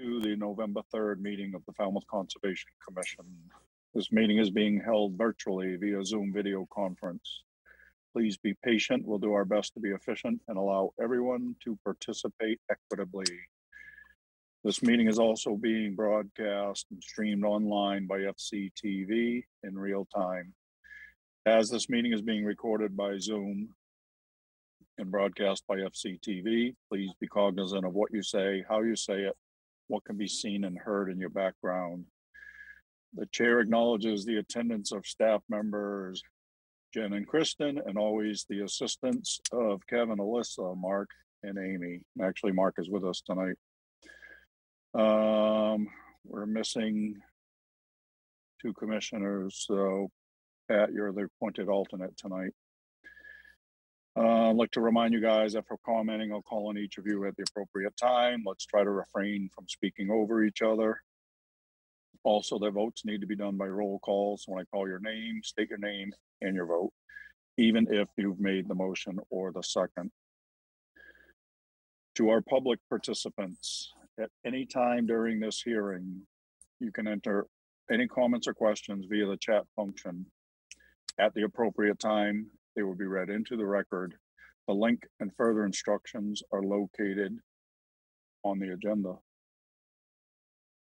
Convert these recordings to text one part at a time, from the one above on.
to the November 3rd meeting of the Falmouth Conservation Commission. This meeting is being held virtually via Zoom video conference. Please be patient. We'll do our best to be efficient and allow everyone to participate equitably. This meeting is also being broadcast and streamed online by FCTV in real time. As this meeting is being recorded by Zoom and broadcast by FCTV, please be cognizant of what you say, how you say it, what can be seen and heard in your background. The chair acknowledges the attendance of staff members, Jen and Kristen, and always the assistance of Kevin, Alyssa, Mark, and Amy. Actually, Mark is with us tonight. We're missing 2 commissioners, so Pat, you're the appointed alternate tonight. I'd like to remind you guys that for commenting, I'll call on each of you at the appropriate time. Let's try to refrain from speaking over each other. Also, the votes need to be done by roll call. So when I call your name, state your name and your vote, even if you've made the motion or the second. To our public participants, at any time during this hearing, you can enter any comments or questions via the chat function. At the appropriate time, they will be read into the record. The link and further instructions are located on the agenda.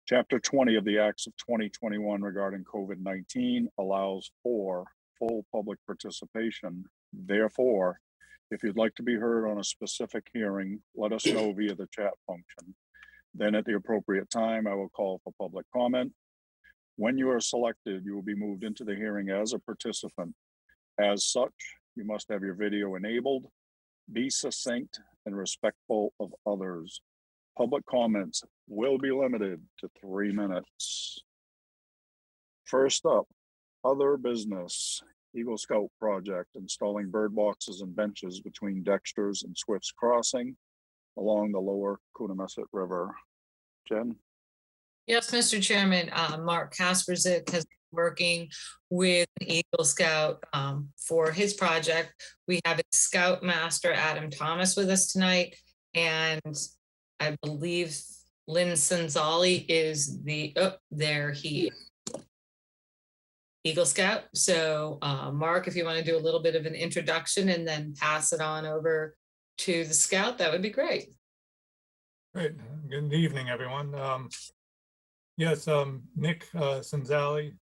Chapter 20 of the Acts of 2021 regarding COVID-19 allows for full public participation. Therefore, if you'd like to be heard on a specific hearing, let us know via the chat function. Then at the appropriate time, I will call for public comment. When you are selected, you will be moved into the hearing as a participant. As such, you must have your video enabled, be succinct and respectful of others. Public comments will be limited to 3 minutes. First up, other business. Eagle Scout project, installing bird boxes and benches between Dexter's and Swift's Crossing along the lower Coonamessett River. Jen? Yes, Mr. Chairman, Mark Kasperzik has been working with Eagle Scout for his project. We have a Scoutmaster, Adam Thomas, with us tonight, and I believe Lynn Sanzali is there he is. Eagle Scout. So Mark, if you want to do a little bit of an introduction and then pass it on over to the Scout, that would be great. Great. Good evening, everyone. Yes, Nick Sanzali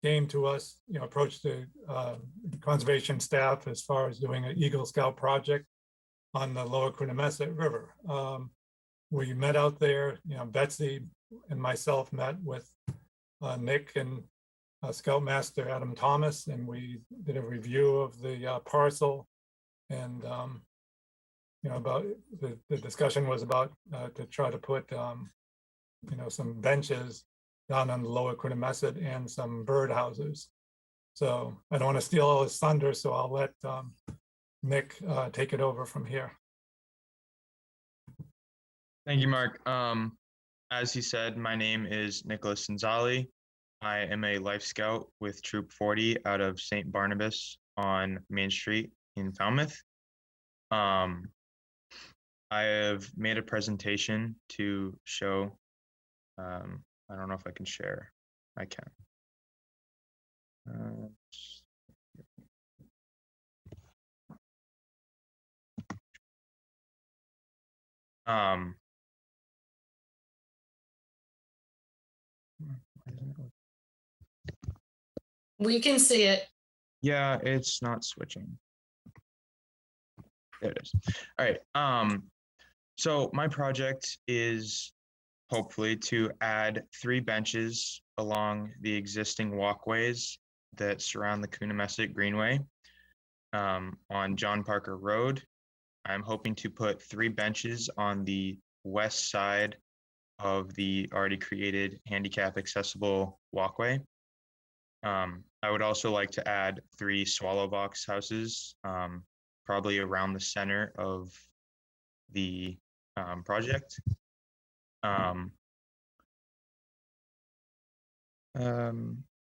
came to us, approached the conservation staff as far as doing an Eagle Scout project on the lower Coonamessett River. We met out there, Betsy and myself met with Nick and Scoutmaster Adam Thomas, and we did a review of the parcel, and about the discussion was about to try to put some benches down on the lower Coonamessett and some bird houses. So I don't want to steal all his thunder, so I'll let Nick take it over from here. Thank you, Mark. As he said, my name is Nicholas Sanzali. I am a Life Scout with Troop 40 out of St. Barnabas on Main Street in Falmouth. I have made a presentation to show, I don't know if I can share. I can. We can see it. Yeah, it's not switching. There it is. All right. So my project is hopefully to add 3 benches along the existing walkways that surround the Coonamessett Greenway on John Parker Road. I'm hoping to put 3 benches on the west side of the already created handicap accessible walkway. I would also like to add 3 swallow box houses, probably around the center of the project.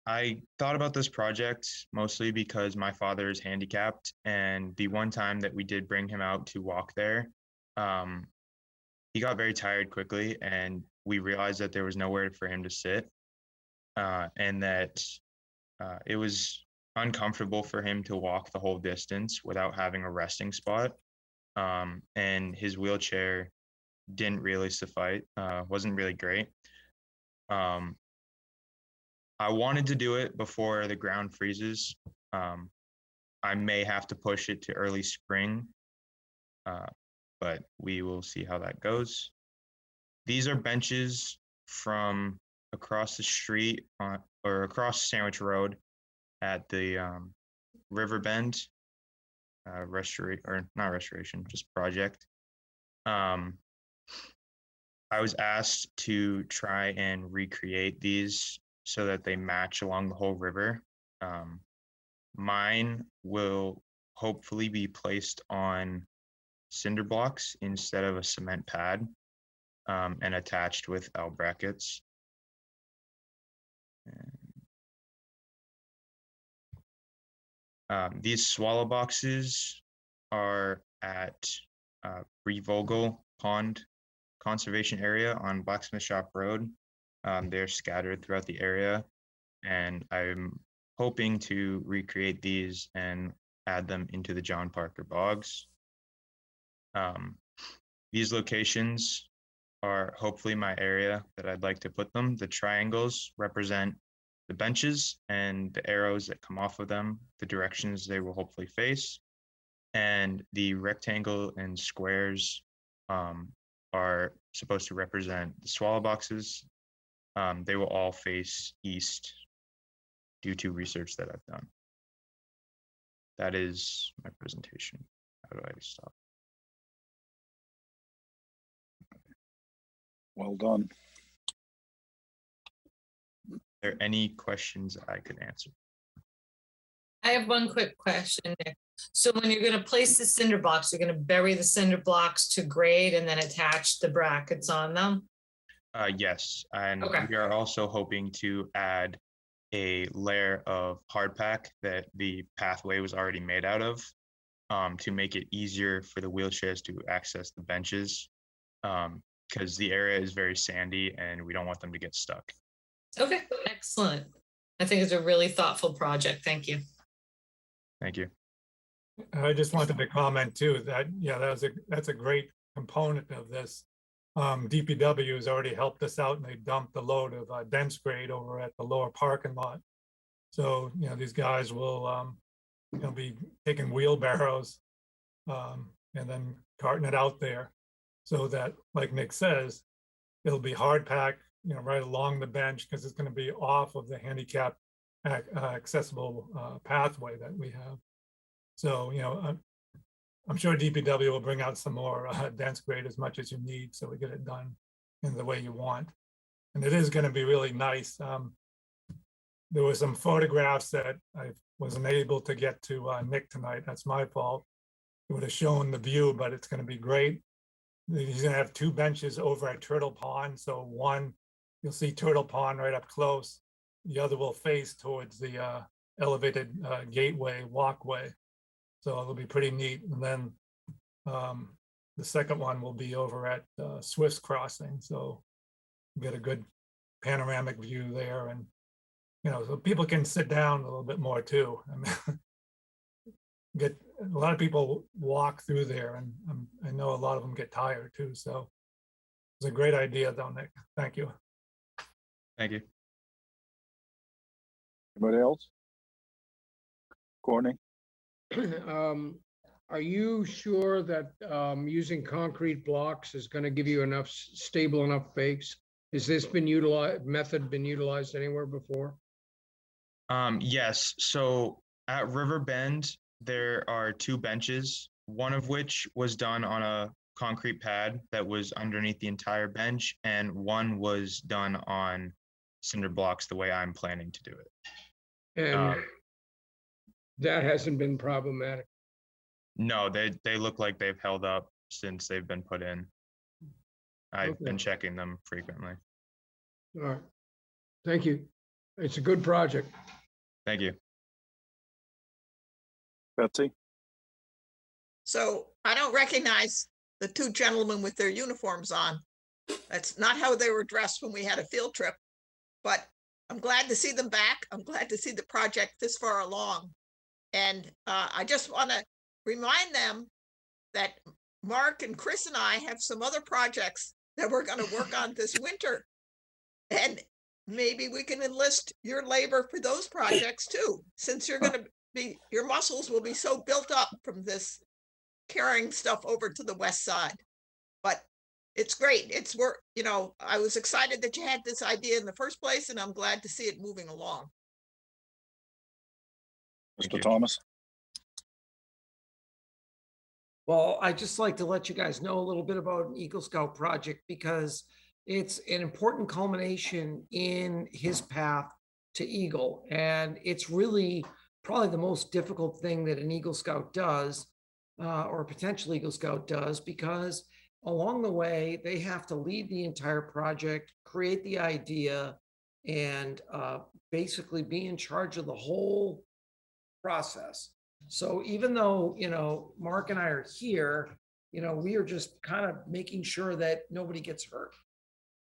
I thought about this project mostly because my father is handicapped, and the one time that we did bring him out to walk there, he got very tired quickly, and we realized that there was nowhere for him to sit, and that it was uncomfortable for him to walk the whole distance without having a resting spot. And his wheelchair didn't really suffice, wasn't really great. I wanted to do it before the ground freezes. I may have to push it to early spring, but we will see how that goes. These are benches from across the street or across Sandwich Road at the River Bend just project. I was asked to try and recreate these so that they match along the whole river. Mine will hopefully be placed on cinder blocks instead of a cement pad, and attached with L brackets. These swallow boxes are at Revogel Pond Conservation Area on Blacksmith Shop Road. They're scattered throughout the area, and I'm hoping to recreate these and add them into the John Parker bogs. These locations are hopefully my area that I'd like to put them. The triangles represent the benches, and the arrows that come off of them, the directions they will hopefully face. And the rectangle and squares are supposed to represent the swallow boxes. They will all face east due to research that I've done. That is my presentation. How do I stop? Well done. Are there any questions I could answer? I have one quick question, Nick. So when you're going to place the cinder blocks, you're going to bury the cinder blocks to grade and then attach the brackets on them? Yes, and Okay. we are also hoping to add a layer of hard pack that the pathway was already made out of, to make it easier for the wheelchairs to access the benches, because the area is very sandy and we don't want them to get stuck. Okay, excellent. I think it's a really thoughtful project. Thank you. Thank you. I just wanted to comment too that, yeah, that's a great component of this. DPW has already helped us out, and they dumped the load of dense grade over at the lower parking lot. So, you know, these guys will, be taking wheelbarrows and then carting it out there, so that, like Nick says, it'll be hard packed, right along the bench, because it's going to be off of the handicap accessible pathway that we have. So, I'm sure DPW will bring out some more dense grade as much as you need, so we get it done in the way you want. And it is going to be really nice. There were some photographs that I wasn't able to get to Nick tonight. That's my fault. It would have shown the view, but it's going to be great. He's going to have two benches over at Turtle Pond. So one, you'll see Turtle Pond right up close. The other will face towards the elevated gateway walkway. So it'll be pretty neat. And then the second one will be over at Swift's Crossing. So get a good panoramic view there, and so people can sit down a little bit more too. I mean, get a lot of people walk through there, and I know a lot of them get tired too. So it's a great idea, though, Nick. Thank you. Thank you. Anybody else? Courtney? Are you sure that using concrete blocks is going to give you enough stable enough base? Has this been utilized anywhere before? Yes. So at River Bend, there are two benches, one of which was done on a concrete pad that was underneath the entire bench, and one was done on cinder blocks the way I'm planning to do it. And that hasn't been problematic. No, they look like they've held up since they've been put in. I've been checking them frequently. All right. Thank you. It's a good project. Thank you. Betsy? So I don't recognize the two gentlemen with their uniforms on. That's not how they were dressed when we had a field trip, but I'm glad to see them back. I'm glad to see the project this far along. And I just want to remind them that Mark and Chris and I have some other projects that we're going to work on this winter. And maybe we can enlist your labor for those projects too, since you're going to be, your muscles will be so built up from this carrying stuff over to the west side. But it's great. It's work, you know, I was excited that you had this idea in the first place, and I'm glad to see it moving along. Thank Mr. you. Thomas? Well, I just like to let you guys know a little bit about an Eagle Scout project because it's an important culmination in his path to Eagle. And it's really probably the most difficult thing that an Eagle Scout does, or a potential Eagle Scout does, because along the way, they have to lead the entire project, create the idea, and basically be in charge of the whole process. So even though, you know, Mark and I are here, you know, we are just kind of making sure that nobody gets hurt.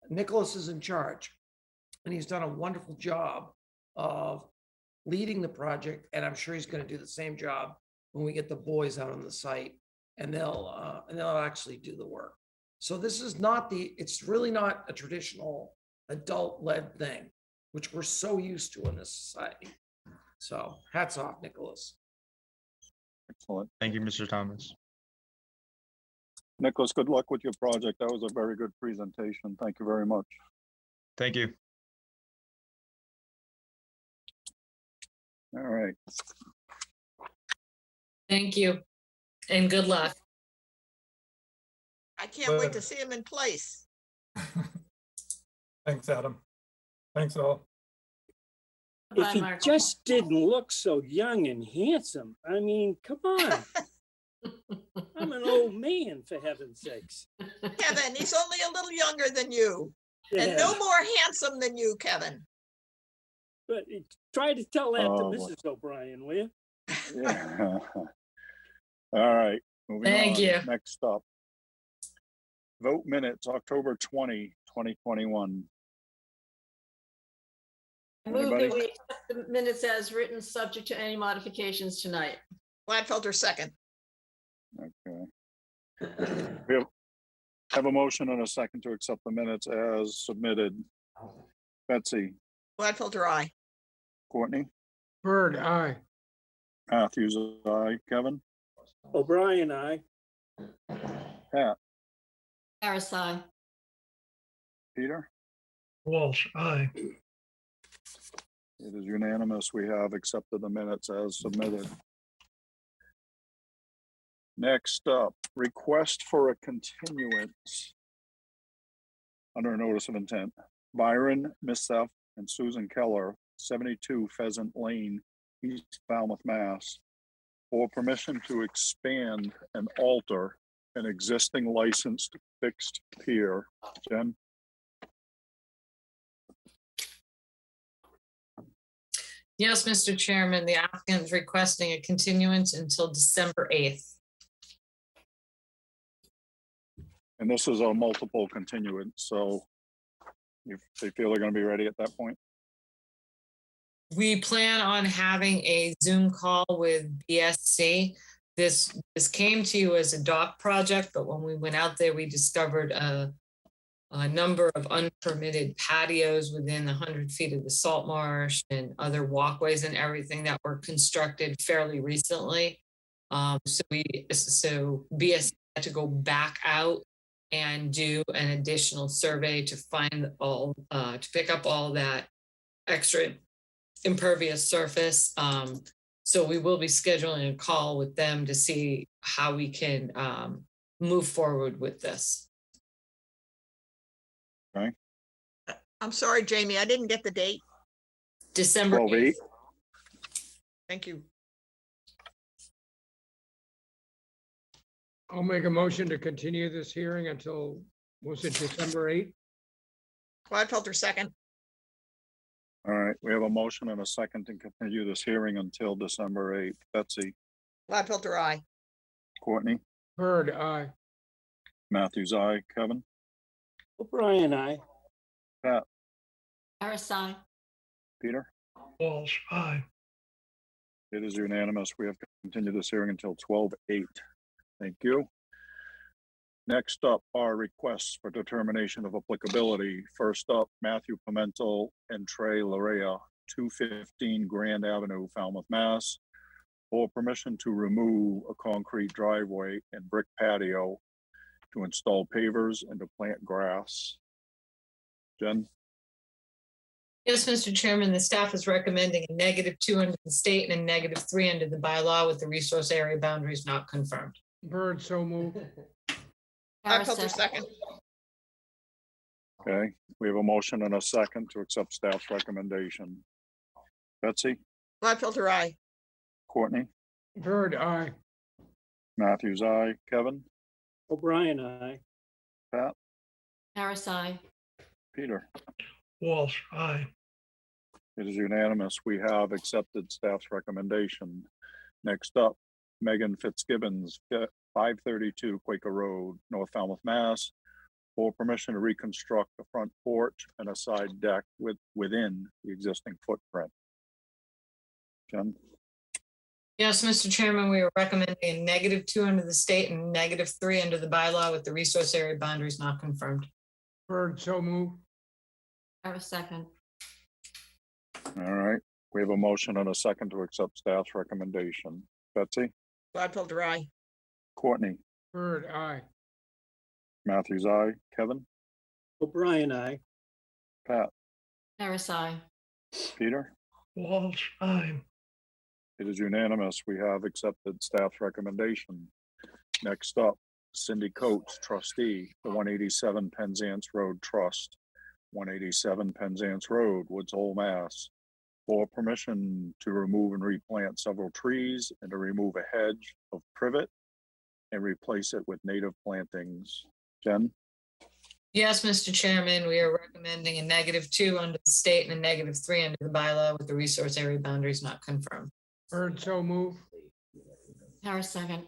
Nicholas is in charge, and he's done a wonderful job of leading the project, and I'm sure he's going to do the same job when we get the boys out on the site, and they'll actually do the work. So this is not it's really not a traditional adult-led thing, which we're so used to in this society. So hats off, Nicholas. Excellent. Thank you, Mr. Thomas. Nicholas, good luck with your project. That was a very good presentation. Thank you very much. Thank you. All right. Thank you. And good luck. I can't wait to see him in place. Thanks, Adam. Thanks all. If he just didn't look so young and handsome, I mean, come on. I'm an old man, for heaven's sakes. Kevin, he's only a little younger than you, and Yeah, no more handsome than you, Kevin. but try to tell that to Oh, boy. Mrs. O'Brien, will you? Yeah. All right. Moving Thank on. you. Next up. Vote minutes, October 20, 2021. I move Anybody? that we accept the minutes as written, subject to any modifications tonight. Gladfelter second. Okay. We have a motion and a second to accept the minutes as submitted. Betsy, Gladfelter, aye. Courtney, Bird, aye. Matthews, aye. Kevin, O'Brien, I. Pat, Harris, aye. Peter. Walsh, aye. It is unanimous. We have accepted the minutes as submitted. Next up, request for a continuance under a notice of intent. Byron Missef and Susan Keller, 72 Pheasant Lane, East Falmouth, Mass, for permission to expand and alter an existing licensed fixed pier. Jen? Yes, Mr. Chairman, the applicant is requesting a continuance until December 8th. And this is a multiple continuance, so if they feel they're gonna be ready at that point. We plan on having a Zoom call with BSC. This came to you as a dock project, but when we went out there, we discovered a number of unpermitted patios within 100 feet of the salt marsh and other walkways and everything that were constructed fairly recently. So BSC had to go back out and do an additional survey to find to pick up all that extra impervious surface. So we will be scheduling a call with them to see how we can move forward with this. I'm sorry, Jamie, I didn't get the date. December 12/8. 8th. Thank you. I'll make a motion to continue this hearing until, was it December 8th? Gladfelter second. All right, we have a motion and a second to continue this hearing until December 8th. Betsy, Gladfelter, aye. Courtney, Bird, aye. Matthews, aye. Kevin, O'Brien, aye. Pat, Harris, aye. Peter? Walsh, aye. It is unanimous. We have continued this hearing until 12:08. Thank you. Next up are requests for determination of applicability. First up, Matthew Pimentel and Trey Larea, 215 Grand Avenue, Falmouth, Mass, for permission to remove a concrete driveway and brick patio to install pavers and to plant grass. Jen? Yes, Mr. Chairman, the staff is recommending a -2 under the state and a -3 under the bylaw with the resource area boundaries not confirmed. Bird, so move. Harris, Gladfelter, second. Okay, we have a motion and a second to accept staff's recommendation. Betsy, Gladfelter, aye. Courtney, Bird, aye. Matthews, aye. Kevin, O'Brien, aye. Pat, Harris, aye. Peter. Walsh, aye. It is unanimous. We have accepted staff's recommendation. Next up, Megan Fitzgibbons, 532 Quaker Road, North Falmouth, Mass, for permission to reconstruct the front porch and a side deck within the existing footprint. Jen? Yes, Mr. Chairman, we are recommending a -2 under the state and -3 under the bylaw with the resource area boundaries not confirmed. Bird, so move. Harris, second. All right, we have a motion and a second to accept staff's recommendation. Betsy, Gladfelter, aye. Courtney, Bird, aye. Matthews, aye. Kevin, O'Brien, aye. Pat, Harris, aye. Peter. Walsh, aye. It is unanimous. We have accepted staff's recommendation. Next up, Cindy Coates, trustee, the 187 Penzance Road Trust, 187 Penzance Road, Woods Hole, Mass, for permission to remove and replant several trees and to remove a hedge of privet and replace it with native plantings. Jen? Yes, Mr. Chairman, we are recommending a -2 under the state and a -3 under the bylaw with the resource area boundaries not confirmed. Bird, so move. Harris, second.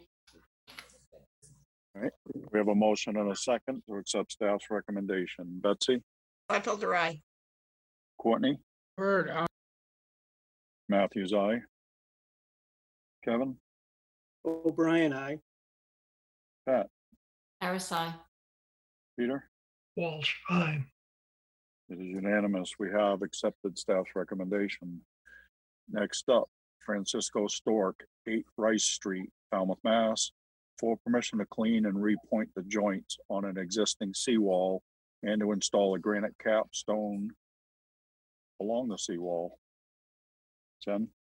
All right, we have a motion and a second to accept staff's recommendation. Betsy, Gladfelter, aye. Courtney, Bird, aye. Matthews, aye. Kevin, O'Brien, aye. Pat, Harris, aye. Peter. Walsh, aye. It is unanimous. We have accepted staff's recommendation. Next up, Francisco Stork, 8 Rice Street, Falmouth, Mass, for permission to clean and repoint the joints on an existing seawall and to install a granite capstone along the seawall. Jen?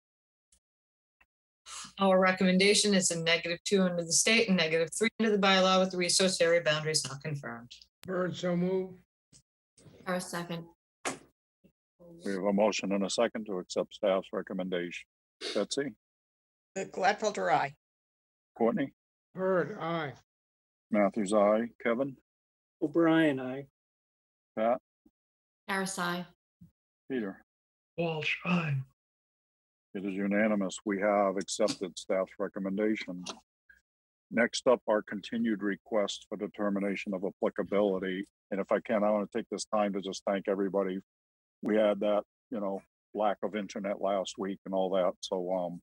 Our recommendation is a -2 under the state and -3 under the bylaw with the resource area boundaries not confirmed. Bird, so move. Harris, second. We have a motion and a second to accept staff's recommendation. Betsy, Gladfelter, aye. Courtney, Bird, aye. Matthews, aye. Kevin, O'Brien, aye. Pat, Harris, aye. Peter. Walsh, aye. It is unanimous. We have accepted staff's recommendation. Next up, our continued request for determination of applicability. And if I can, I want to take this time to just thank everybody. We had that, lack of internet last week and all that. So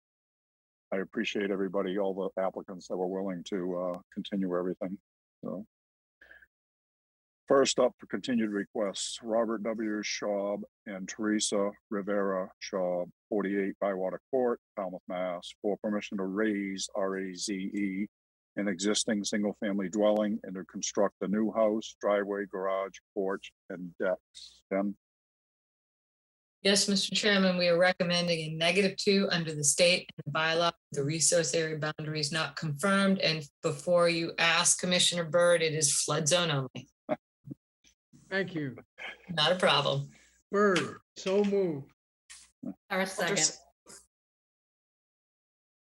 I appreciate everybody, all the applicants that were willing to continue everything. So first up for continued requests, Robert W. Schaub and Teresa Rivera Schaub, 48 Bywater Court, Falmouth, Mass, for permission to raise RAZE an existing single-family dwelling and to construct a new house, driveway, garage, porch, and decks. Jen? Yes, Mr. Chairman, we are recommending a -2 under the state and the bylaw, the resource area boundaries not confirmed. And before you ask Commissioner Byrd, it is flood zone only. Thank you. Not a problem. Bird, so move. Harris, second.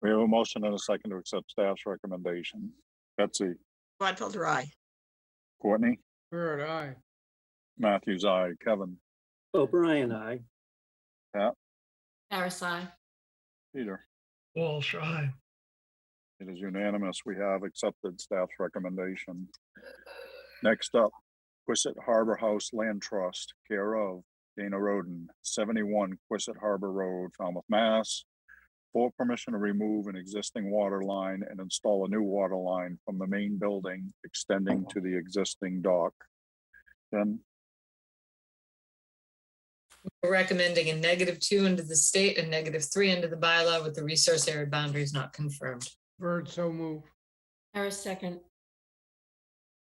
We have a motion and a second to accept staff's recommendation. Betsy, Gladfelter, aye. Courtney, Bird, aye. Matthews, aye. Kevin, O'Brien, aye. Pat, Harris, aye. Peter. Walsh, aye. It is unanimous. We have accepted staff's recommendation. Next up, Quistit Harbor House Land Trust, care of Dana Roden, 71 Quistit Harbor Road, Falmouth, Mass. For permission to remove an existing water line and install a new water line from the main building extending to the existing dock. Jen? We're recommending a -2 into the state and -3 into the bylaw with the resource area boundaries not confirmed. Bird, so move. Harris, second.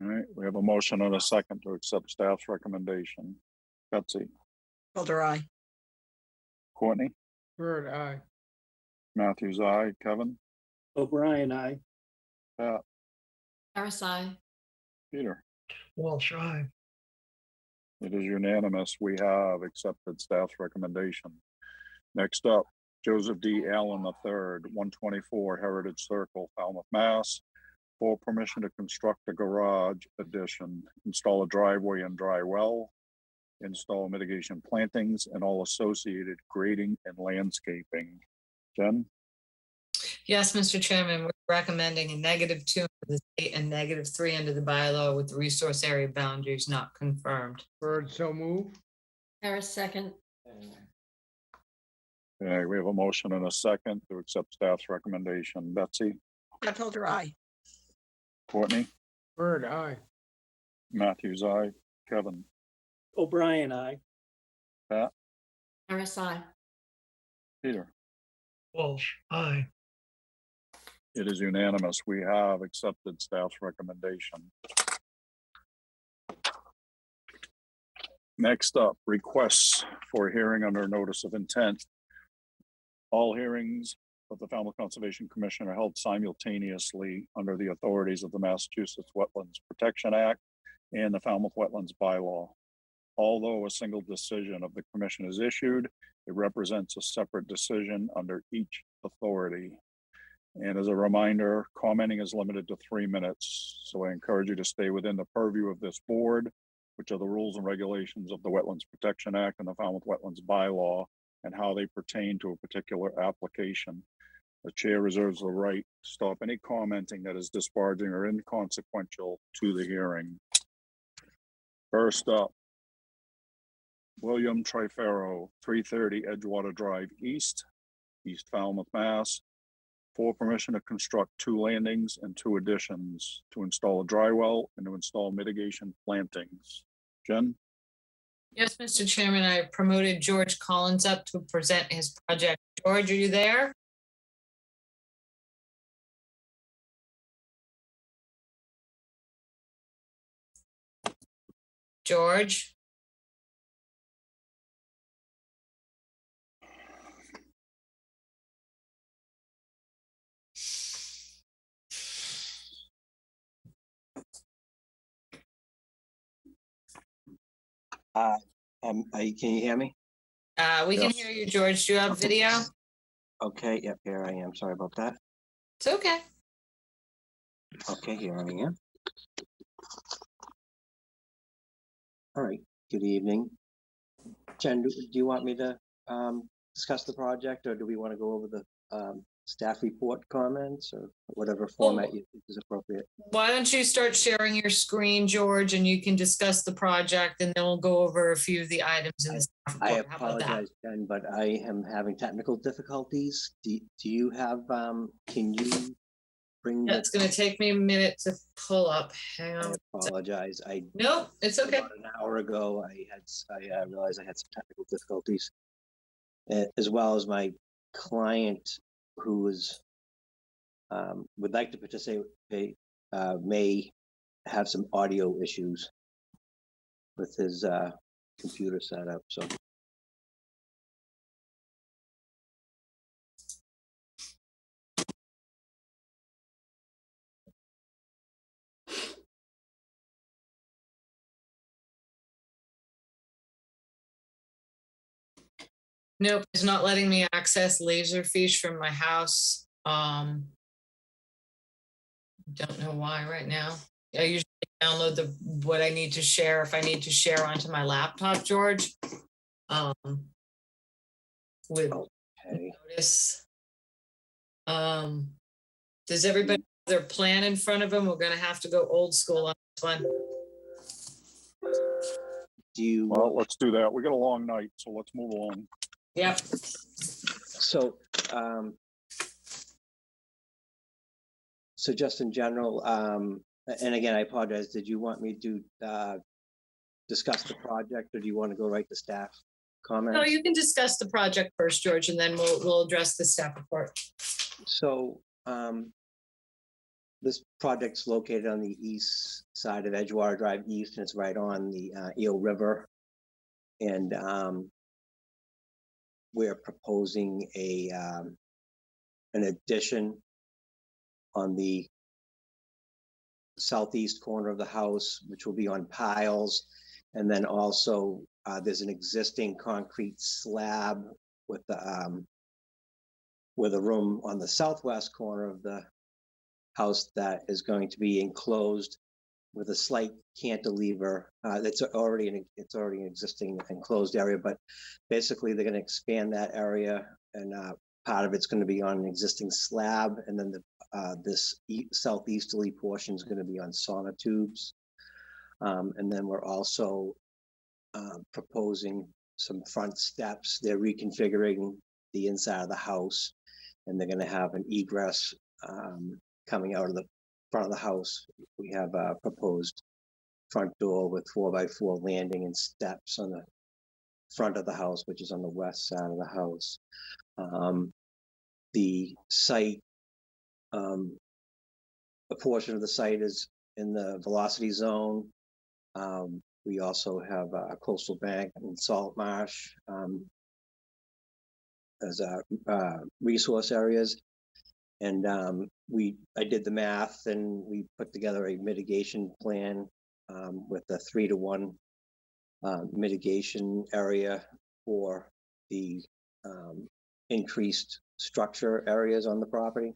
All right, we have a motion and a second to accept staff's recommendation. Betsy? Elder, I. Courtney? Bird, aye. Matthews, aye. Kevin? O'Brien, aye. Pat? Harris, aye. Peter? Walsh, aye. It is unanimous. We have accepted staff's recommendation. Next up, Joseph D. Allen III, 124 Heritage Circle, Falmouth, Mass. For permission to construct a garage addition, install a driveway and dry well, install mitigation plantings and all associated grading and landscaping. Jen? Yes, Mr. Chairman, we're recommending a -2 into the state and -3 into the bylaw with the resource area boundaries not confirmed. Bird, so move. Harris, second. Okay, we have a motion and a second to accept staff's recommendation. Betsy? Elder, I. Courtney? Bird, aye. Matthews, aye. Kevin? O'Brien, aye. Pat? Harris, aye. Peter? Walsh, aye. It is unanimous. We have accepted staff's recommendation. Next up, requests for hearing under notice of intent. All hearings of the Falmouth Conservation Commission are held simultaneously under the authorities of the Massachusetts Wetlands Protection Act and the Falmouth Wetlands Bylaw. Although a single decision of the commission is issued, it represents a separate decision under each authority. And as a reminder, commenting is limited to 3 minutes. So I encourage you to stay within the purview of this board, which are the rules and regulations of the Wetlands Protection Act and the Falmouth Wetlands Bylaw and how they pertain to a particular application. The chair reserves the right to stop any commenting that is disparaging or inconsequential to the hearing. First up, William Trifero, 330 Edgewater Drive East, East Falmouth, Mass. For permission to construct 2 landings and 2 additions, to install a dry well and to install mitigation plantings. Jen? Yes, Mr. Chairman, I promoted George Collins up to present his project. George, are you there? George? Can you hear me? We can Yes. hear you, George. Do you have video? Okay, yep, here I am. Sorry about that. It's okay. Okay, here I am. All right, good evening. Jen, do you want me to discuss the project, or do we want to go over the staff report comments, or whatever format you think is appropriate? Why don't you start sharing your screen, George, and you can discuss the project, and then we'll go over a few of the items in the staff I report. How about that? apologize, Jen, but I am having technical difficulties. Do you have, can you bring Yeah, the? it's gonna take me a minute to pull up. Hang I on. apologize. Nope, it's okay. About an hour ago, I realized I had some technical difficulties, as well as my client who would like to participate, may have some audio issues with his computer setup. So. Nope, it's not letting me access Laserfish from my house. Don't know why right now. I usually download what I need to share if I need to share onto my laptop, George. With notice. Does everybody have their plan in front of them? We're gonna have to go old school on this one. Do you? Well, let's do that. We got a long night, so let's move along. Yep. So, so just in general, and again, I apologize. Did you want me to discuss the project, or do you want to go right to staff comments? No, you can discuss the project first, George, and then we'll address the staff report. So, this project's located on the east side of Edgewater Drive East, and it's right on the Eel River. And we're proposing an addition on the southeast corner of the house, which will be on piles. And then also there's an existing concrete slab with a room on the southwest corner of the house that is going to be enclosed with a slight cantilever. It's already an existing enclosed area, but basically they're going to expand that area, and part of it's going to be on an existing slab, and then this southeasterly portion is going to be on sonotubes. And then we're also proposing some front steps. They're reconfiguring the inside of the house, and they're going to have an egress coming out of the front of the house. We have a proposed front door with 4x4 landing and steps on the front of the house, which is on the west side of the house. The site, a portion of the site is in the velocity zone. We also have a coastal bank and salt marsh as resource areas. And I did the math, and we put together a mitigation plan with a 3-to-1 mitigation area for the increased structure areas on the property.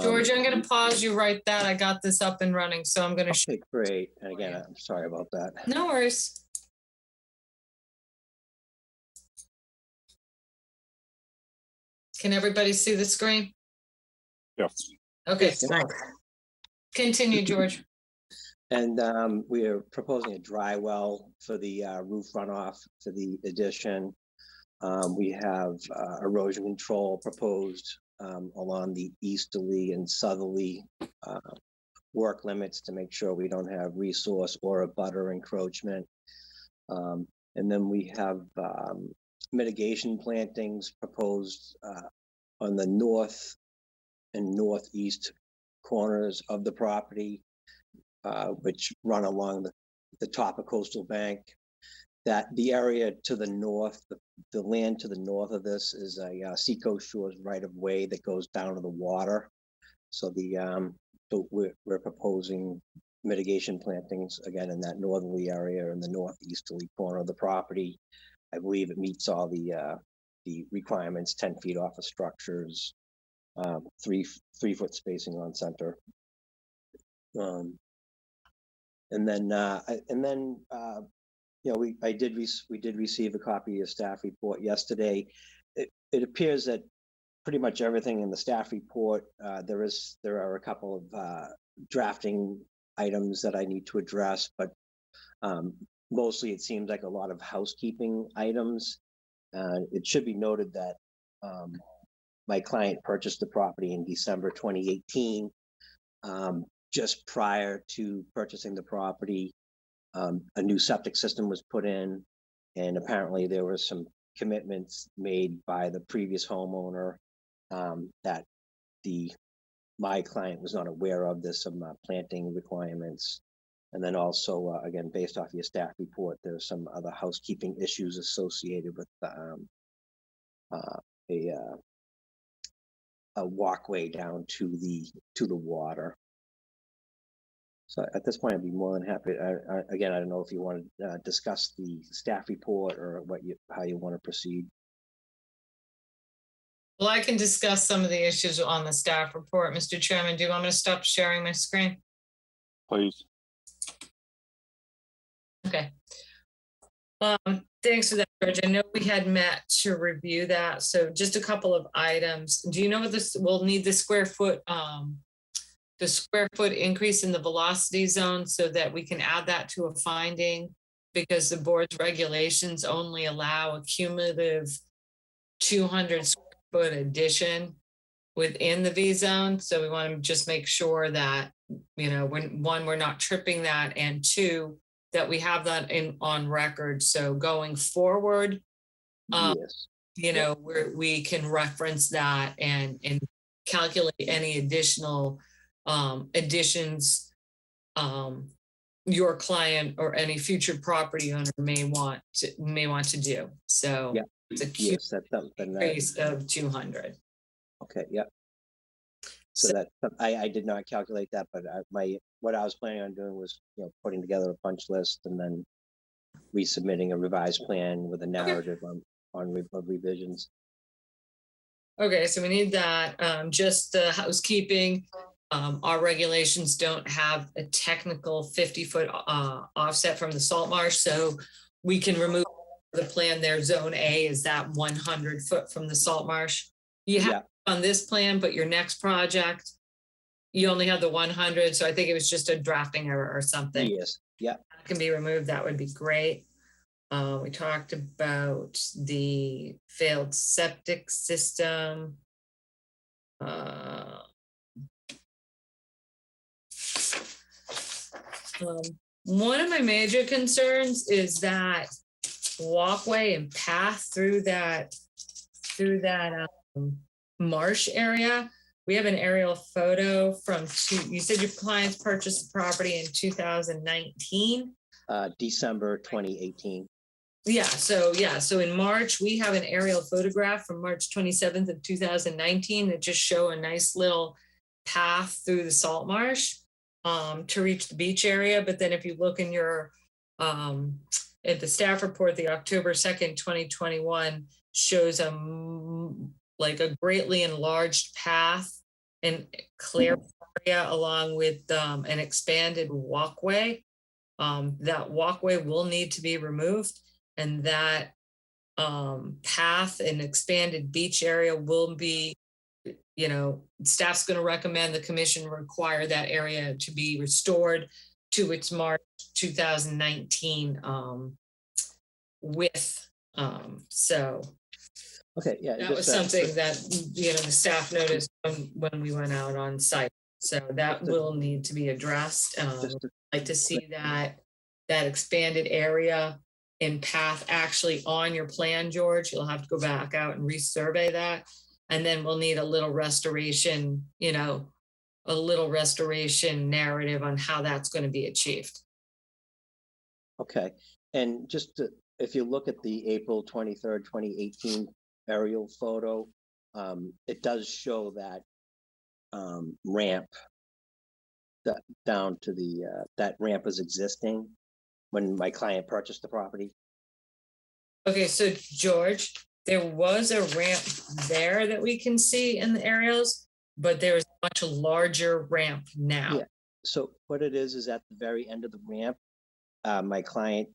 George, I'm going to pause you right there. I got this up and running, so I'm going to. Okay, great. And again, I'm sorry about that. No worries. Can everybody see the screen? Yes. Okay, continue, George. And we are proposing a dry well for the roof runoff for the addition. We have erosion control proposed along the easterly and southerly work limits to make sure we don't have resource or a butter encroachment. And then we have mitigation plantings proposed on the north and northeast corners of the property, which run along the top of Coastal Bank. That the area to the north, the land to the north of this is a Seacoast Shores right of way that goes down to the water. So we're proposing mitigation plantings again in that northerly area in the northeasterly corner of the property. I believe it meets all the requirements: 10 feet off of structures, 3-foot spacing on center. And then you know, we did receive a copy of staff report yesterday. It appears that pretty much everything in the staff report, there are a couple of drafting items that I need to address, but mostly it seems like a lot of housekeeping items. It should be noted that my client purchased the property in December 2018. Just prior to purchasing the property, a new septic system was put in, and apparently there were some commitments made by the previous homeowner that my client was not aware of. There's some planting requirements. And then also, again, based off your staff report, there's some other housekeeping issues associated with a walkway down to the water. So at this point, I'd be more than happy. Again, I don't know if you want to discuss the staff report or how you want to proceed. Well, I can discuss some of the issues on the staff report. Mr. Chairman, do you want me to stop sharing my screen? Please. Okay. Thanks for that, George. I know we had met to review that. So just a couple of items. Do you know what this will need the square foot the square foot increase in the velocity zone so that we can add that to a finding, because the board's regulations only allow a cumulative 200 square foot addition within the V zone. So we want to just make sure that, you know, when one, we're not tripping that, and two, that we have that on record. So going forward, Yes. you know, we can reference that and calculate any additional additions your client or any future property owner may want to do. So Yeah. it's a Yes, that's something that, increase of 200. okay, yeah. So that, I did not calculate that, but what I was planning on doing was, you know, putting together a punch list and then resubmitting a revised plan with a narrative on revisions. Okay, so we need that. Just the housekeeping. Our regulations don't have a technical 50-foot offset from the salt marsh, so we can remove the plan there. Zone A is that 100 foot from the salt marsh. You have on this plan, but your next project, you only have the 100. So I think it was just a drafting error or something. Yes, yeah. That can be removed. That would be great. We talked about the failed septic system. One of my major concerns is that walkway and path through that marsh area. We have an aerial photo from you said your clients purchased the property in 2019. December 2018. So in March, we have an aerial photograph from March 27th of 2019 that just show a nice little path through the salt marsh to reach the beach area. But then if you look in your at the staff report, the October 2nd, 2021 shows like a greatly enlarged path and clear area along with an expanded walkway. That walkway will need to be removed, and that path and expanded beach area will be, you know, staff's going to recommend the commission require that area to be restored to its March 2019 width. So okay, yeah, that was something that, you know, the staff noticed when we went out on site. So that will need to be addressed. I'd like to see that expanded area and path actually on your plan, George. You'll have to go back out and resurvey that. And then we'll need a little restoration, you know, a little restoration narrative on how that's going to be achieved. Okay, and just if you look at the April 23rd, 2018 aerial photo, it does show that ramp down to the, that ramp is existing when my client purchased the property. Okay, so George, there was a ramp there that we can see in the aerials, but there's a much larger ramp now. Yeah. So what it is at the very end of the ramp, my client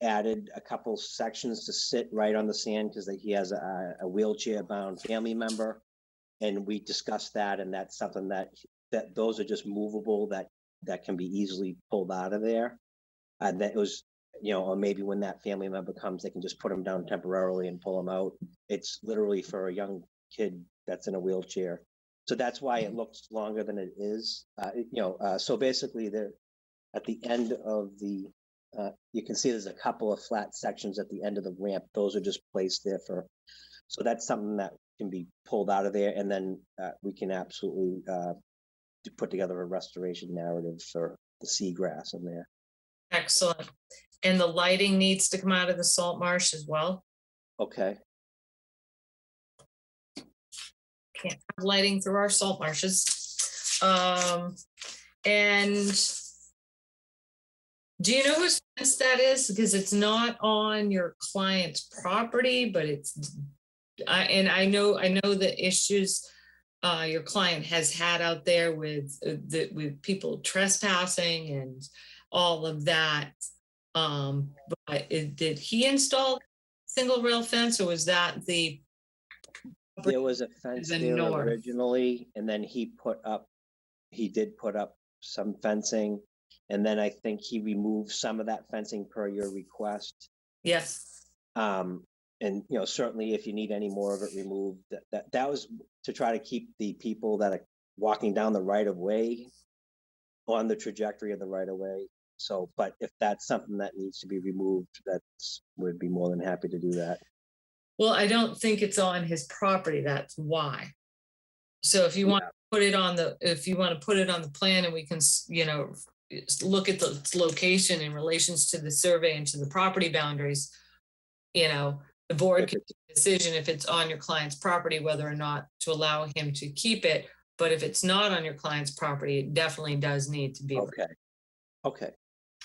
added a couple sections to sit right on the sand because he has a wheelchair-bound family member, and we discussed that, and that's something that those are just movable that can be easily pulled out of there. That was, you know, or maybe when that family member comes, they can just put them down temporarily and pull them out. It's literally for a young kid that's in a wheelchair. So that's why it looks longer than it is. So basically at the end of the, you can see there's a couple of flat sections at the end of the ramp. Those are just placed there so that's something that can be pulled out of there. And then we can absolutely put together a restoration narrative for the seagrass in there. Excellent. And the lighting needs to come out of the salt marsh as well. Okay. Can't have lighting through our salt marshes. And do you know whose fence that is? Because it's not on your client's property, but it's, and I know the issues your client has had out there with people trespassing and all of that. But did he install single rail fence, or was that the? There was a fence there originally, and then he put up he did put up some fencing. And then I think he removed some of that fencing per your request. Yes. And, you know, certainly if you need any more of it removed, that was to try to keep the people that are walking down the right of way on the trajectory of the right of way. So, but if that's something that needs to be removed, would be more than happy to do that. Well, I don't think it's on his property. That's why. So if you want to put it on the plan, and we can, you know, look at the location in relations to the survey and to the property boundaries, you know, the board can make a decision if it's on your client's property, whether or not to allow him to keep it. But if it's not on your client's property, it definitely does need to be. Okay. Okay.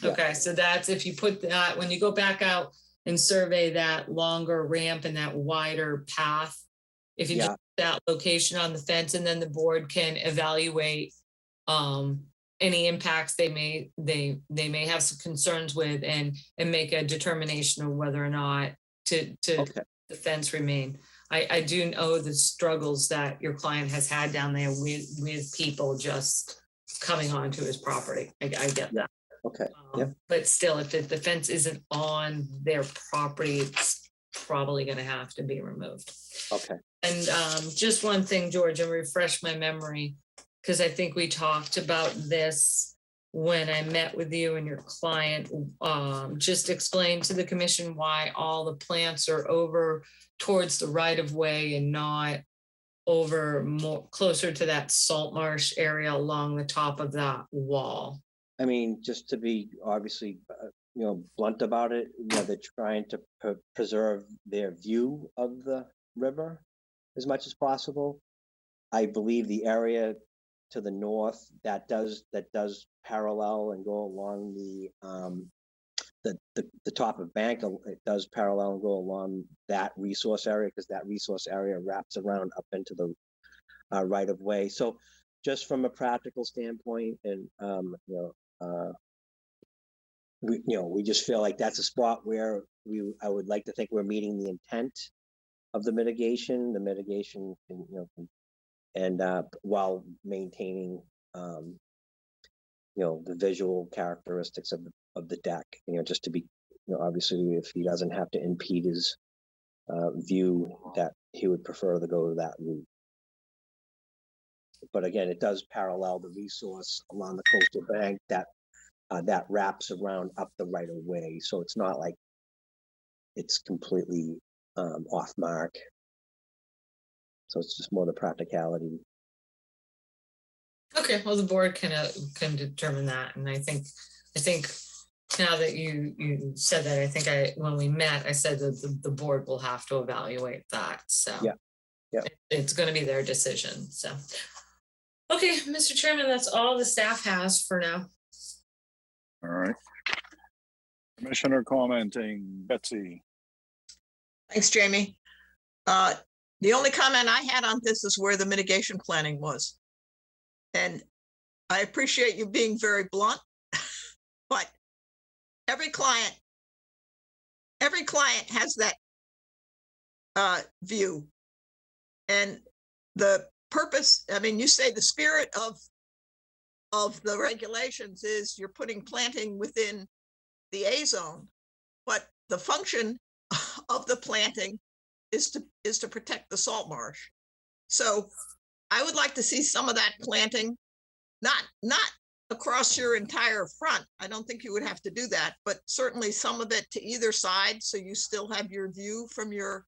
Okay, so that's if you put that, when you go back out and survey that longer ramp and that wider path, if you just put that location on the fence, and then the board can evaluate any impacts they may have some concerns with, and make a determination of whether or not to the fence remain. I do know the struggles that your client has had down there with people just coming onto his property. I get that. Okay. But still, if the fence isn't on their property, it's probably going to have to be removed. Okay. And just one thing, George, and refresh my memory, because I think we talked about this when I met with you and your client. Just explain to the commission why all the plants are over towards the right of way and not over more closer to that salt marsh area along the top of that wall. I mean, just to be obviously, you know, blunt about it, you know, they're trying to preserve their view of the river as much as possible. I believe the area to the north that does parallel and go along the top of Bank, it does parallel and go along that resource area, because that resource area wraps around up into the right of way. So just from a practical standpoint, and we just feel like that's a spot where I would like to think we're meeting the intent of the mitigation. The mitigation, and while maintaining, the visual characteristics of the deck. Just to be, obviously, if he doesn't have to impede his view, that he would prefer to go that route. But again, it does parallel the resource along the coastal bank that wraps around up the right of way. So it's not like it's completely off mark. So it's just more the practicality. Okay, well, the board can determine that, and I think now that you said that, when we met, I said that the board will have to evaluate that. So yeah, it's going to be their decision. So, okay, Mr. Chairman, that's all the staff has for now. All right. Commissioner commenting, Betsy. Thanks, Jamie. The only comment I had on this is where the mitigation planning was. And I appreciate you being very blunt, but every client has that view. And the purpose, you say the spirit of the regulations is you're putting planting within the A zone, but the function of the planting is to protect the salt marsh. So I would like to see some of that planting, not across your entire front. I don't think you would have to do that, but certainly some of it to either side, so you still have your view from your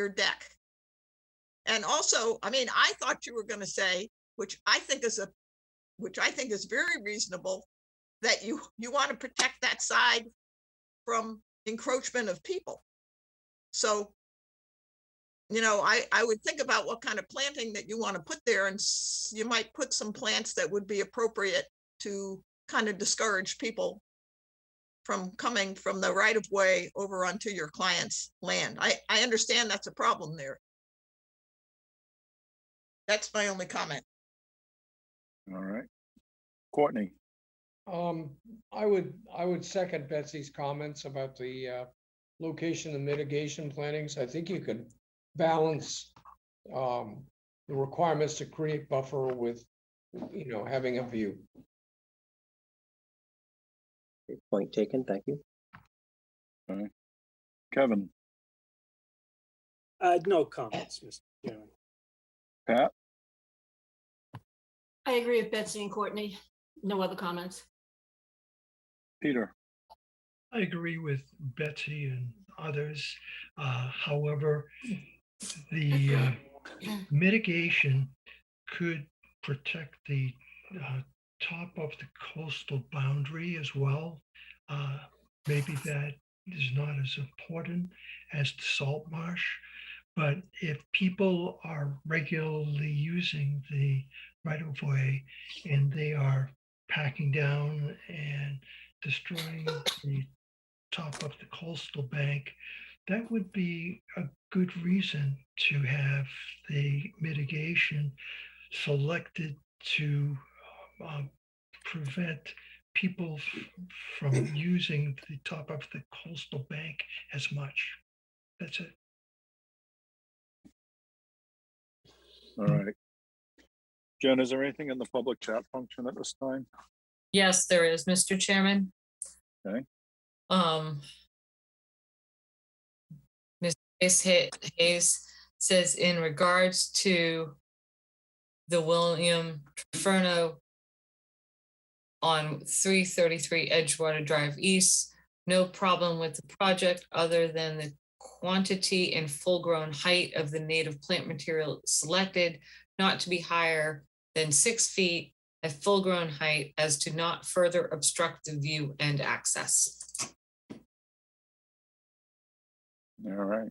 deck. And also, I thought you were going to say, which I think is very reasonable, that you want to protect that side from encroachment of people. So, I would think about what kind of planting that you want to put there, and you might put some plants that would be appropriate to kind of discourage people from coming from the right of way over onto your client's land. I understand that's a problem there. That's my only comment. All right. Courtney. I would second Betsy's comments about the location and mitigation plannings. I think you could balance the requirements to create buffer with you know, having a view. Point taken, thank you. Okay. Kevin, No comments, Mr. Chairman. Pat, I agree with Betsy and Courtney. No other comments. Peter, I agree with Betsy and others. However, the mitigation could protect the top of the coastal boundary as well. Maybe that is not as important as the salt marsh, but if people are regularly using the right of way and they are packing down and destroying the top of the coastal bank, that would be a good reason to have the mitigation selected to prevent people from using the top of the coastal bank as much. That's it. all right. Jen, is there anything in the public chat function at this time? Yes, there is, Mr. Chairman. Okay. Ms. Hayes says in regards to the William Trefferno on 333 Edgewater Drive East, no problem with the project other than the quantity and full-grown height of the native plant material selected not to be higher than 6 feet at full-grown height as to not further obstruct the view and access. All right.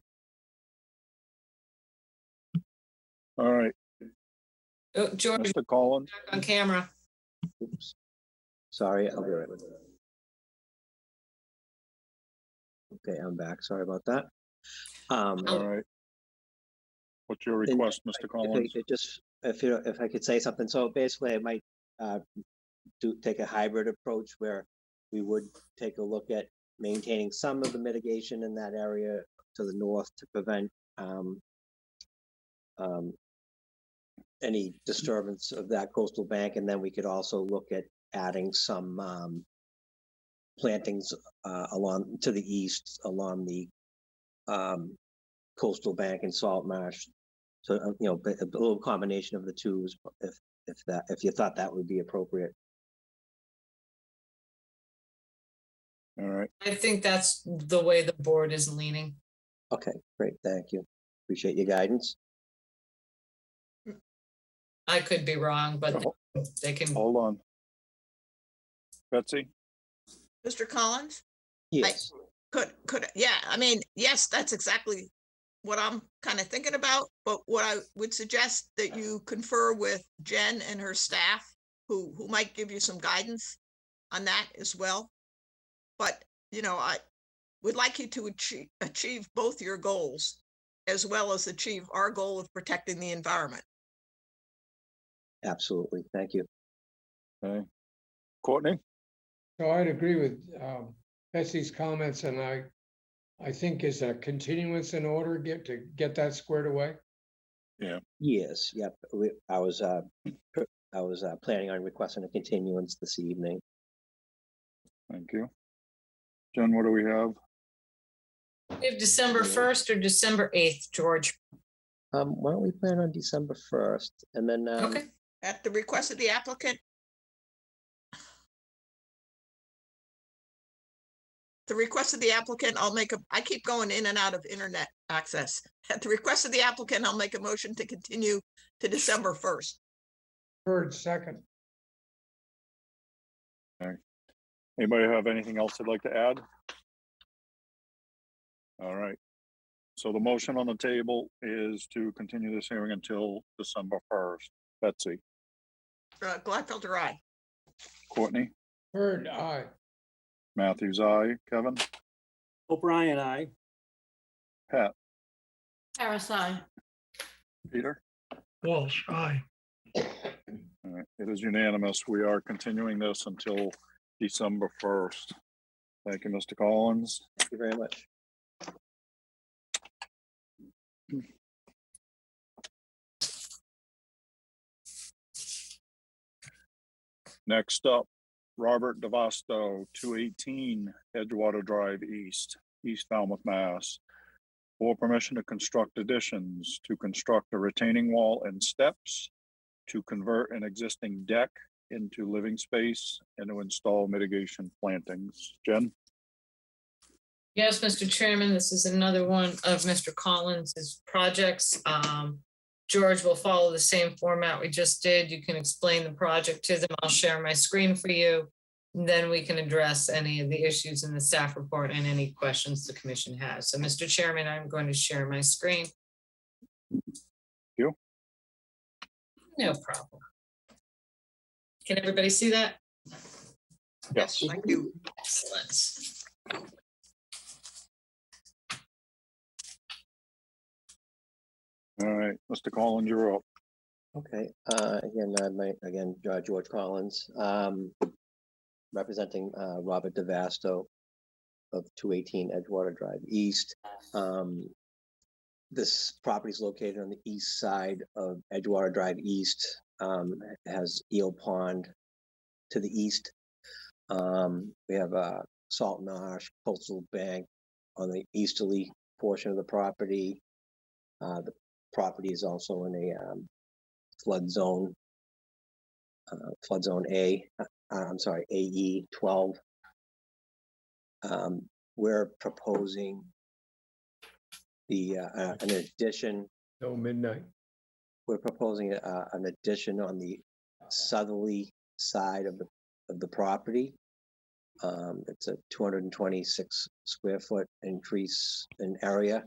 All right, Oh, George, Mr. Collins, back on camera. Oops. Sorry, I'll be right with you. Okay, I'm back. Sorry about that. all right. What's your request, Mr. Collins? If I could say something. So basically I might take a hybrid approach where we would take a look at maintaining some of the mitigation in that area to the north to prevent any disturbance of that coastal bank. And then we could also look at adding some plantings along to the east along the coastal bank and salt marsh. So you know, a little combination of the two, if you thought that would be appropriate. All right, I think that's the way the board is leaning. Okay, great, thank you. Appreciate your guidance. I could be wrong, but they can. hold on. Betsy? Mr. Collins? Yes. Yeah, I mean, yes, that's exactly what I'm kind of thinking about, but what I would suggest that you confer with Jen and her staff, who might give you some guidance on that as well. But, you know, I would like you to achieve both your goals, as well as achieve our goal of protecting the environment. Absolutely, thank you. Okay. Courtney? So I'd agree with Betsy's comments, and I think is a continuance in order to get that squared away. Yeah. Yes, yep. I was planning on requesting a continuance this evening. Thank you. Jen, what do we have? We have December 1st or December 8th, George. Why don't we plan on December 1st, and then Okay. At the request of the applicant. The request of the applicant, I keep going in and out of internet access. At the request of the applicant, I'll make a motion to continue to December 1st. Heard, second. Anybody have anything else they'd like to add? All right. So the motion on the table is to continue this hearing until December 1st. Betsy? Gladfelder, aye. Courtney? Heard, aye. Matthews, aye. Kevin? O'Brien, aye. Pat? Harris, aye. Peter? Walsh, aye. All right. It is unanimous. We are continuing this until December 1st. Thank you, Mr. Collins. thank you very much. Next up, Robert DeVasto, 218 Edgewater Drive East, East Falmouth, Mass. For permission to construct additions, to construct a retaining wall and steps, to convert an existing deck into living space, and to install mitigation plantings. Jen? Yes, Mr. Chairman, this is another one of Mr. Collins's projects. George will follow the same format we just did. You can explain the project to them. I'll share my screen for you. And then we can address any of the issues in the staff report and any questions the commission has. So, Mr. Chairman, I'm going to share my screen. You? No problem. Can everybody see that? Yes. Thank you. Excellent. All right, Mr. Collins, you're up. Okay, again, George Collins, representing Robert DeVasto of 218 Edgewater Drive East. This property is located on the east side of Edgewater Drive East. It has Eel Pond to the east. We have a salt marsh, coastal bank on the easterly portion of the property. The property is also in a flood zone A. I'm sorry, AE 12. We're proposing an addition. No midnight. We're proposing an addition on the southerly side of the property. It's a 226 square foot increase in area.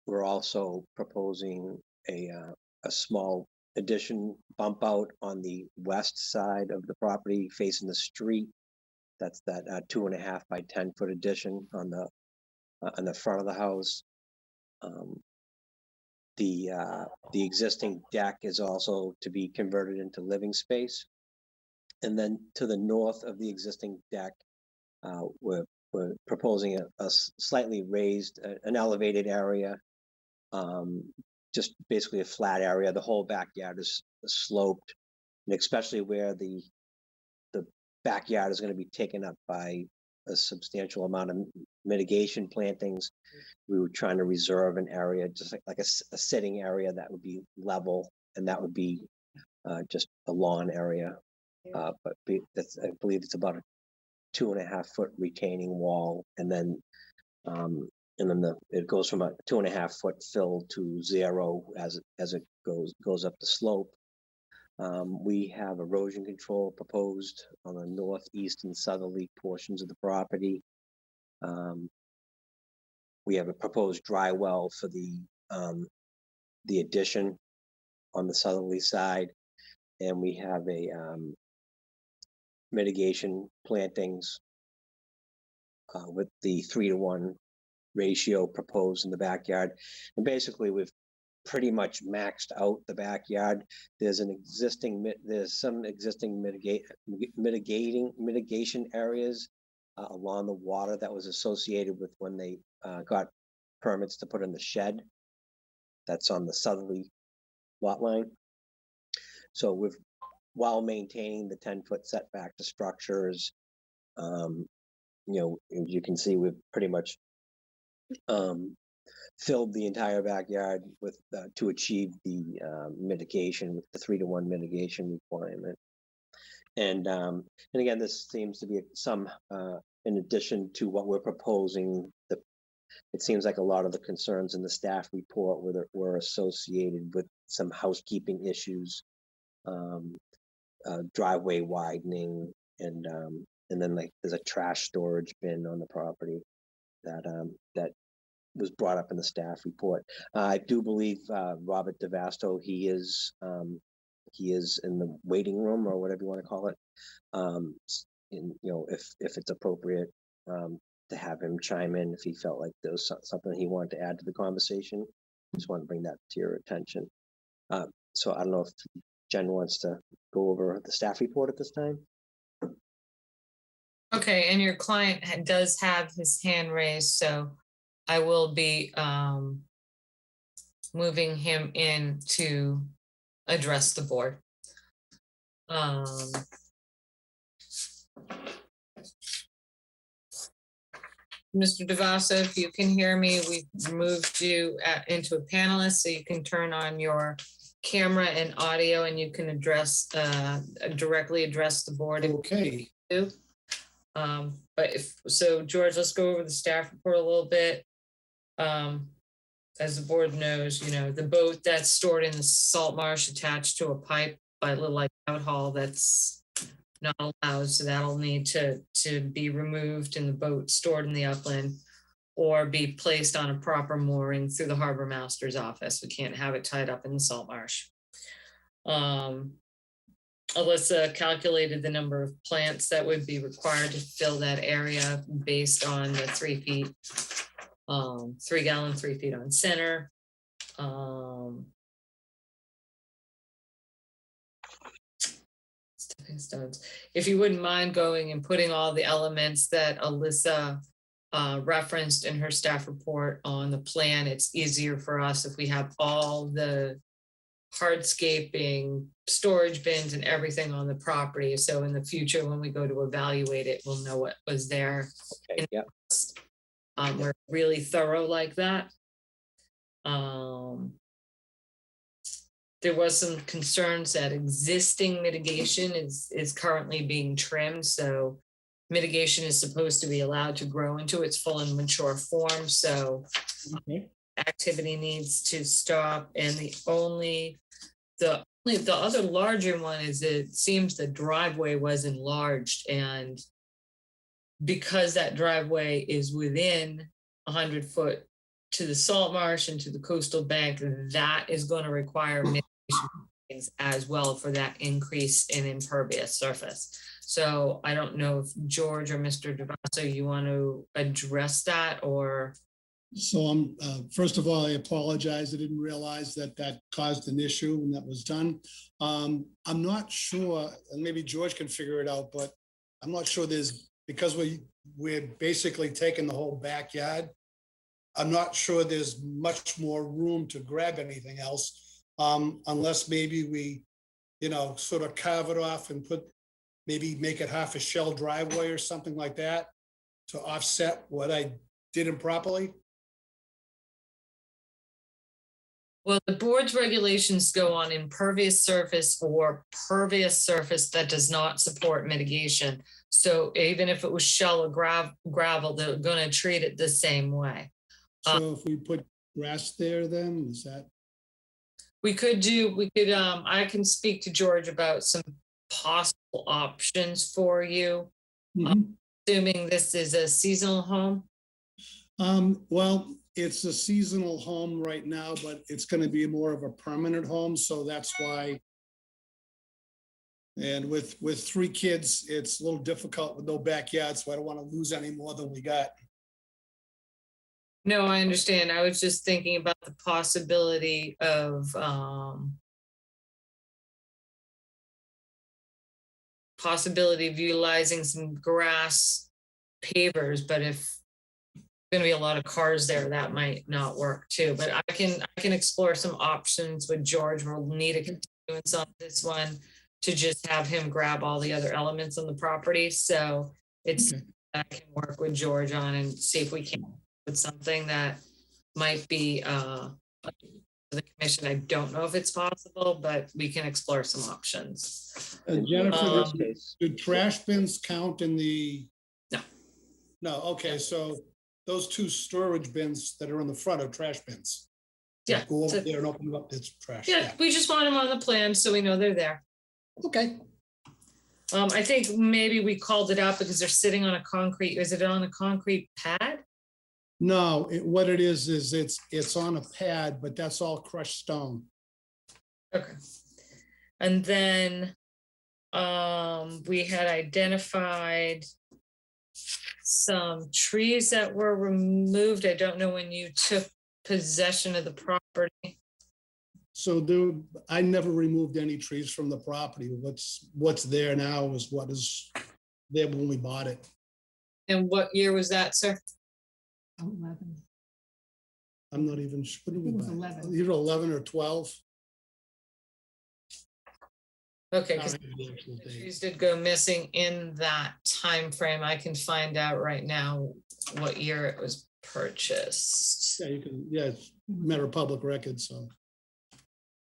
We're also proposing a small addition bump out on the west side of the property facing the street. That's that 2.5 by 10 foot addition on the front of the house. The existing deck is also to be converted into living space. And then to the north of the existing deck, we're proposing a slightly raised, an elevated area, just basically a flat area. The whole backyard is sloped, and especially where the backyard is going to be taken up by a substantial amount of mitigation plantings. We were trying to reserve an area, just like a sitting area that would be level, and that would be just a lawn area. But I believe it's about a 2.5 foot retaining wall, and then it goes from a 2.5 foot fill to 0 as it goes up the slope. We have erosion control proposed on the northeast and southerly portions of the property. We have a proposed dry well for the addition on the southerly side, and we have a mitigation plantings with the 3-to-1 ratio proposed in the backyard. And basically, we've pretty much maxed out the backyard. There's some existing mitigation areas along the water that was associated with when they got permits to put in the shed. That's on the southerly lot line. So while maintaining the 10-foot setback to structures, as you can see, we've pretty much filled the entire backyard with to achieve the mitigation with the 3-to-1 mitigation requirement. And again, this seems to be some in addition to what we're proposing. It seems like a lot of the concerns in the staff report were associated with some housekeeping issues, driveway widening, and then like there's a trash storage bin on the property that was brought up in the staff report. I do believe Robert DeVasto, he is in the waiting room, or whatever you want to call it. If it's appropriate to have him chime in if he felt like there was something he wanted to add to the conversation. Just want to bring that to your attention. So I don't know if Jen wants to go over the staff report at this time. Okay, and your client does have his hand raised, so I will be moving him in to address the board. Mr. DeVasso, if you can hear me, we've moved you into a panelist so you can turn on your camera and audio and you can directly address the board. Okay. But George, let's go over the staff report a little bit. As the board knows, the boat that's stored in the salt marsh attached to a pipe by Little Lake Out Hall, that's not allowed, so that'll need to be removed and the boat stored in the upland or be placed on a proper mooring through the harbor master's office. We can't have it tied up in the salt marsh. Alyssa calculated the number of plants that would be required to fill that area based on the 3 feet, 3 gallon, 3 feet on center. Stepping stones. If you wouldn't mind going and putting all the elements that Alyssa referenced in her staff report on the plan, it's easier for us if we have all the hardscaping, storage bins and everything on the property. So in the future, when we go to evaluate it, we'll know what was there. Okay, yeah. We're really thorough like that. There was some concerns that existing mitigation is currently being trimmed. So mitigation is supposed to be allowed to grow into its full and mature form. So activity needs to stop. And the other larger one is it seems the driveway was enlarged, and because that driveway is within 100 foot to the salt marsh and to the coastal bank, that is going to require mitigation as well for that increase in impervious surface. So I don't know if George or Mr. DeVasso, you want to address that or? So first of all, I apologize. I didn't realize that caused an issue when that was done. I'm not sure, and maybe George can figure it out, but I'm not sure because we're basically taking the whole backyard. I'm not sure there's much more room to grab anything else, unless maybe we, sort of carve it off and maybe make it half a shell driveway or something like that to offset what I did improperly. Well, the board's regulations go on impervious surface or pervious surface that does not support mitigation. So even if it was shell or gravel, they're going to treat it the same way. So if we put grass there, then is that? I can speak to George about some possible options for you. Assuming this is a seasonal home. Well, it's a seasonal home right now, but it's going to be more of a permanent home. So that's why. And with 3 kids, it's a little difficult with no backyard. So I don't want to lose any more than we got. No, I understand. I was just thinking about the possibility of utilizing some grass pavers, but if going to be a lot of cars there, that might not work too. But I can explore some options with George. We'll need a continuance on this one to just have him grab all the other elements on the property. So it's I can work with George on and see if we can put something that might be the commission. I don't know if it's possible, but we can explore some options. Jennifer, do trash bins count in the? No. No. Okay, so those 2 storage bins that are in the front are trash bins. Yeah. Go over there and open them up. It's trash. Yeah, we just want them on the plan so we know they're there. Okay. I think maybe we called it out because they're sitting on a concrete. Is it on a concrete pad? No, what it is it's on a pad, but that's all crushed stone. Okay. And then we had identified some trees that were removed. I don't know when you took possession of the property. So I never removed any trees from the property. What's there now is what is there when we bought it. And what year was that, sir? 11. I'm not even sure. I think it was 11. Either 11 or 12. Okay, Not because the actual date. trees did go missing in that time frame. I can find out right now what year it was purchased. Yeah, you can, yeah, it's a matter of public record, so.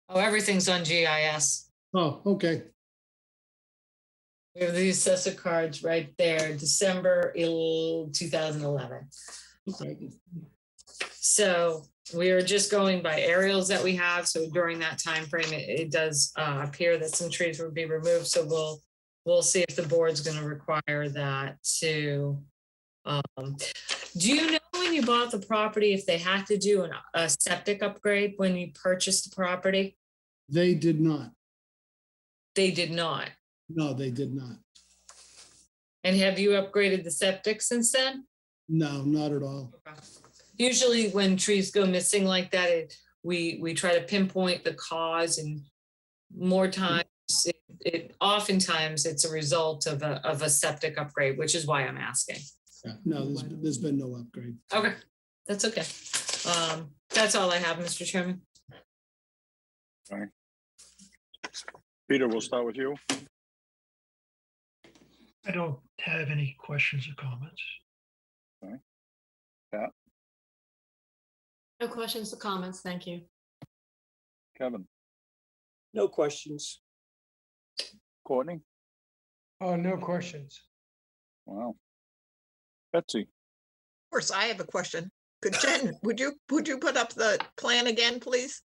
Oh, everything's on GIS. Oh, okay. We have the assessor cards right there, December 2011. Okay. So we are just going by aerials that we have. So during that time frame, it does appear that some trees would be removed. So we'll see if the board's going to require that to. Do you know when you bought the property if they had to do a septic upgrade when you purchased the property? They did not. They did not. No, they did not. And have you upgraded the septic since then? No, not at all. Usually when trees go missing like that, we try to pinpoint the cause, and more times, oftentimes it's a result of a septic upgrade, which is why I'm asking. Yeah, no, there's been no upgrade. Okay, that's okay. That's all I have, Mr. Chairman. Okay. Peter, we'll start with you. I don't have any questions or comments. Okay. Pat, No questions or comments, thank you. Kevin, No questions. Courtney, Oh, no questions. wow. Betsy, Of course, I have a question. Could Jen, would you put up the plan again, please?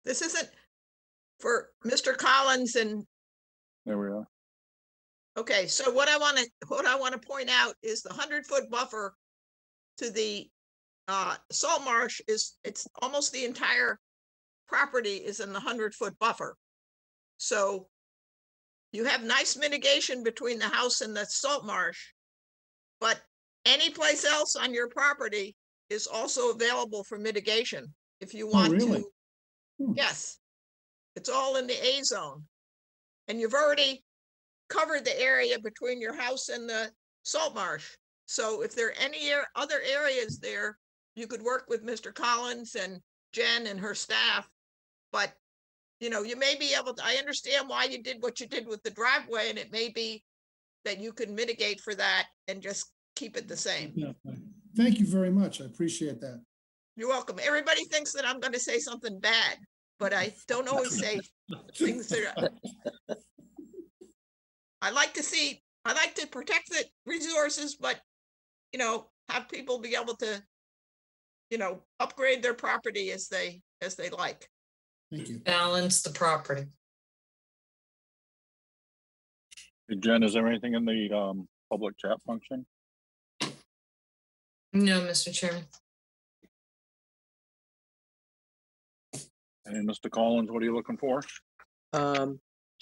This isn't for Mr. Collins and, there we are. okay, so what I want to point out is the 100-foot buffer to the salt marsh it's almost the entire property is in the 100-foot buffer. So you have nice mitigation between the house and the salt marsh, but any place else on your property is also available for mitigation if you want really? to. Hmm. Yes, it's all in the A zone. And you've already covered the area between your house and the salt marsh. So if there are any other areas there, you could work with Mr. Collins and Jen and her staff. But, you know, you may be able to, I understand why you did what you did with the driveway, and it may be that you can mitigate for that and just keep it the same. Yeah. Thank you very much. I appreciate that. You're welcome. Everybody thinks that I'm going to say something bad, but I don't always say things that are, I like to protect the resources, but, you know, have people be able to, you know, upgrade their property as they like. Thank you. Balance the property. Hey, Jen, is there anything in the public chat function? No, Mr. Chairman. And Mr. Collins, what are you looking for?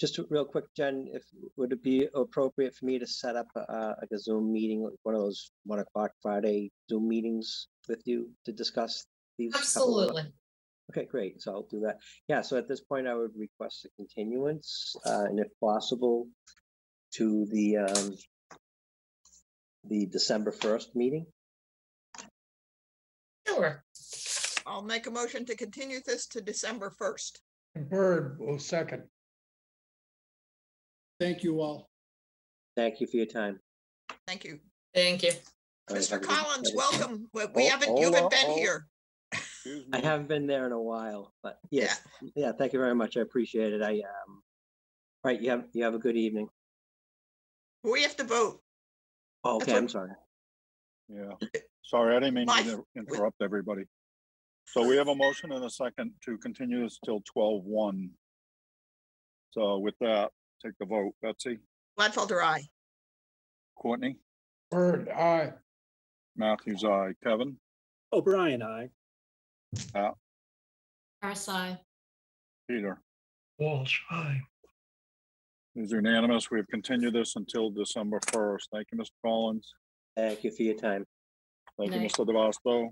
Just real quick, Jen, would it be appropriate for me to set up like a Zoom meeting, like one of those 1 o'clock Friday Zoom meetings with you to discuss these? Absolutely. Okay, great. So I'll do that. Yeah, so at this point, I would request a continuance, and if possible, to the December 1st meeting. Sure. I'll make a motion to continue this to December 1st. Bird will second. Thank you all. Thank you for your time. Thank you. Thank you. All right, Mr. have a good- Collins, have a- welcome. You Oh, haven't hold on, been hold on. here. Excuse I me. haven't been there in a while, but yes, yeah, thank you very much. I appreciate it. Right, you have a good evening. We have to vote. Oh, That's okay, I'm what- sorry. Yeah, sorry, I didn't mean My- to interrupt everybody. So we have a motion and a second to continue this till 12:01. So with that, take the vote. Betsy, Gladfelder, aye. Courtney, Bird, aye. Matthews, aye. Kevin, O'Brien, aye. RSI. Peter. Walsh, aye. It is unanimous. We have continued this until December 1st. Thank you, Mr. Collins. Thank you for your time. Thank you, Night. Mr. DeVasto.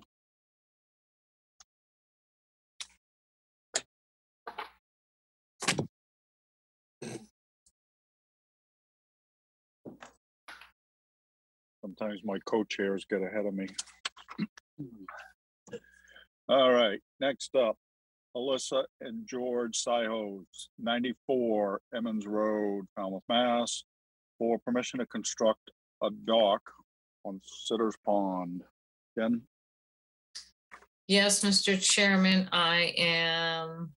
Sometimes my co-chairs get ahead of me. All right, next up, Alyssa and George Sihos, 94 Emmons Road, Falmouth, Mass, for permission to construct a dock on Sitter's Pond. Jen? Yes, Mr. Chairman, I am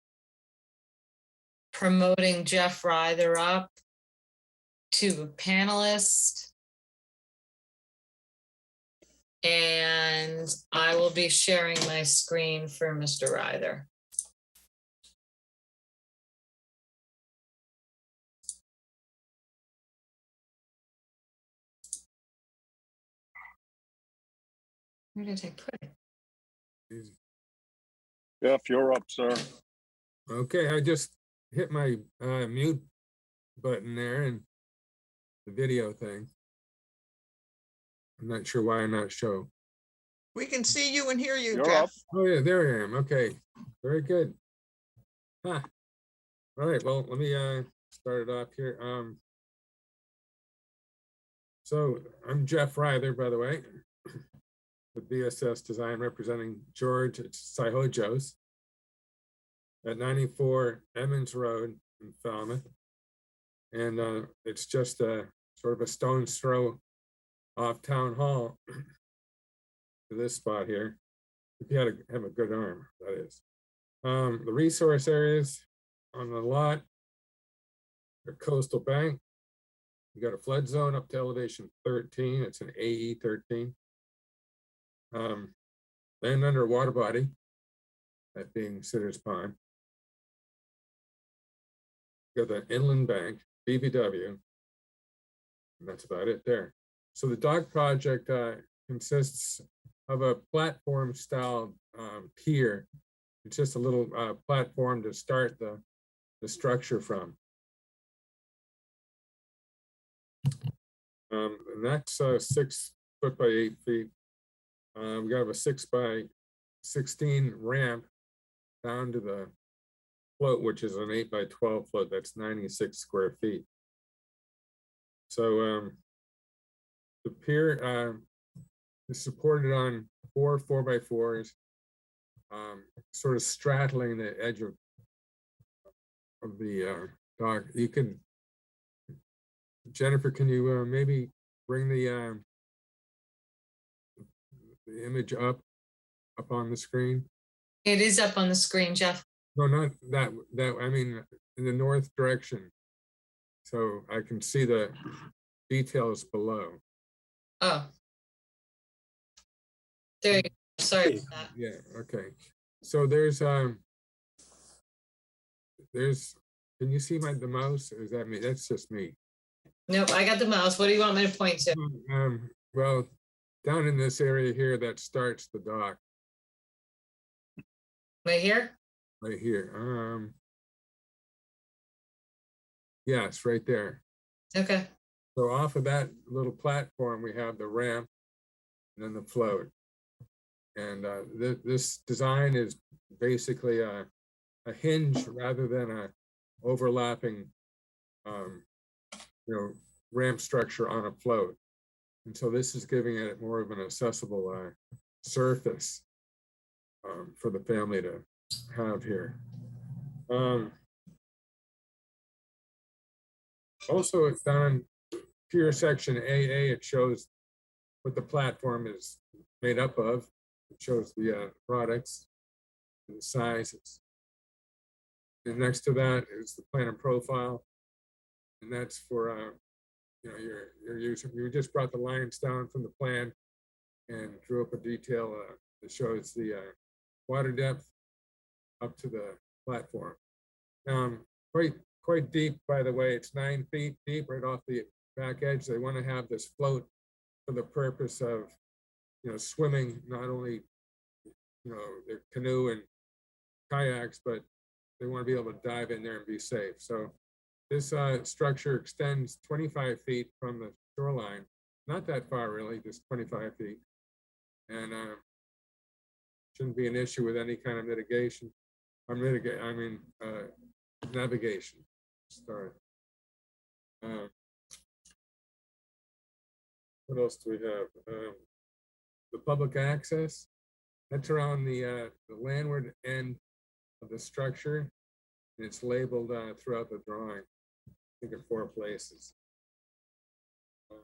promoting Jeff Ryther up to a panelist. And I will be sharing my screen for Mr. Ryther. Where did I put it? Jeff, you're up, sir. Okay, I just hit my mute button there and the video thing. I'm not sure why I'm not show. We can see you and hear you, You're Jeff. up. Oh yeah, there I am. Okay, very good. Huh. All right, well, let me start it off here. So I'm Jeff Ryther, by the way, with BSS Design, representing George Sihos at 94 Emmons Road in Falmouth. And it's just a sort of a stone's throw off Town Hall to this spot here. If you had to have a good arm, that is. The resource areas on the lot, the coastal bank. You got a flood zone up to elevation 13. It's an AE 13. Land under a water body, that being Sitter's Pond. You got the inland bank, BVW, and that's about it there. So the dock project consists of a platform style pier. It's just a little platform to start the structure from. And that's 6 foot by 8 feet. We got a 6 by 16 ramp down to the float, which is an 8 by 12 float. That's 96 square feet. So the pier is supported on 4 4x4s, sort of straddling the edge of the dock. You can, Jennifer, can you maybe bring the image up on the screen? It is up on the screen, Jeff. No, not that, I mean, in the north direction. So I can see the details below. Oh. There you go. Sorry about that. Yeah, okay. So there's, can you see the mouse? Or is that me? That's just me. Nope, I got the mouse. What do you want me to point to? Well, down in this area here that starts the dock. Right here? Right here. Yes, right there. Okay. So off of that little platform, we have the ramp and then the float. And this design is basically a hinge rather than a overlapping, ramp structure on a float. And so this is giving it more of an accessible surface for the family to have here. Also, it's done pier section AA. It shows what the platform is made up of. It shows the products and the sizes. And next to that is the plan and profile. And that's for, your user. You just brought the lines down from the plan and drew up a detail that shows the water depth up to the platform. Quite deep, by the way. It's 9 feet deep right off the back edge. They want to have this float for the purpose of, swimming, not only, their canoe and kayaks, but they want to be able to dive in there and be safe. So this structure extends 25 feet from the shoreline, not that far really, just 25 feet. And shouldn't be an issue with any kind of mitigation or navigation. Sorry. What else do we have? The public access, that's around the landward end of the structure. And it's labeled throughout the drawing, I think in 4 places. I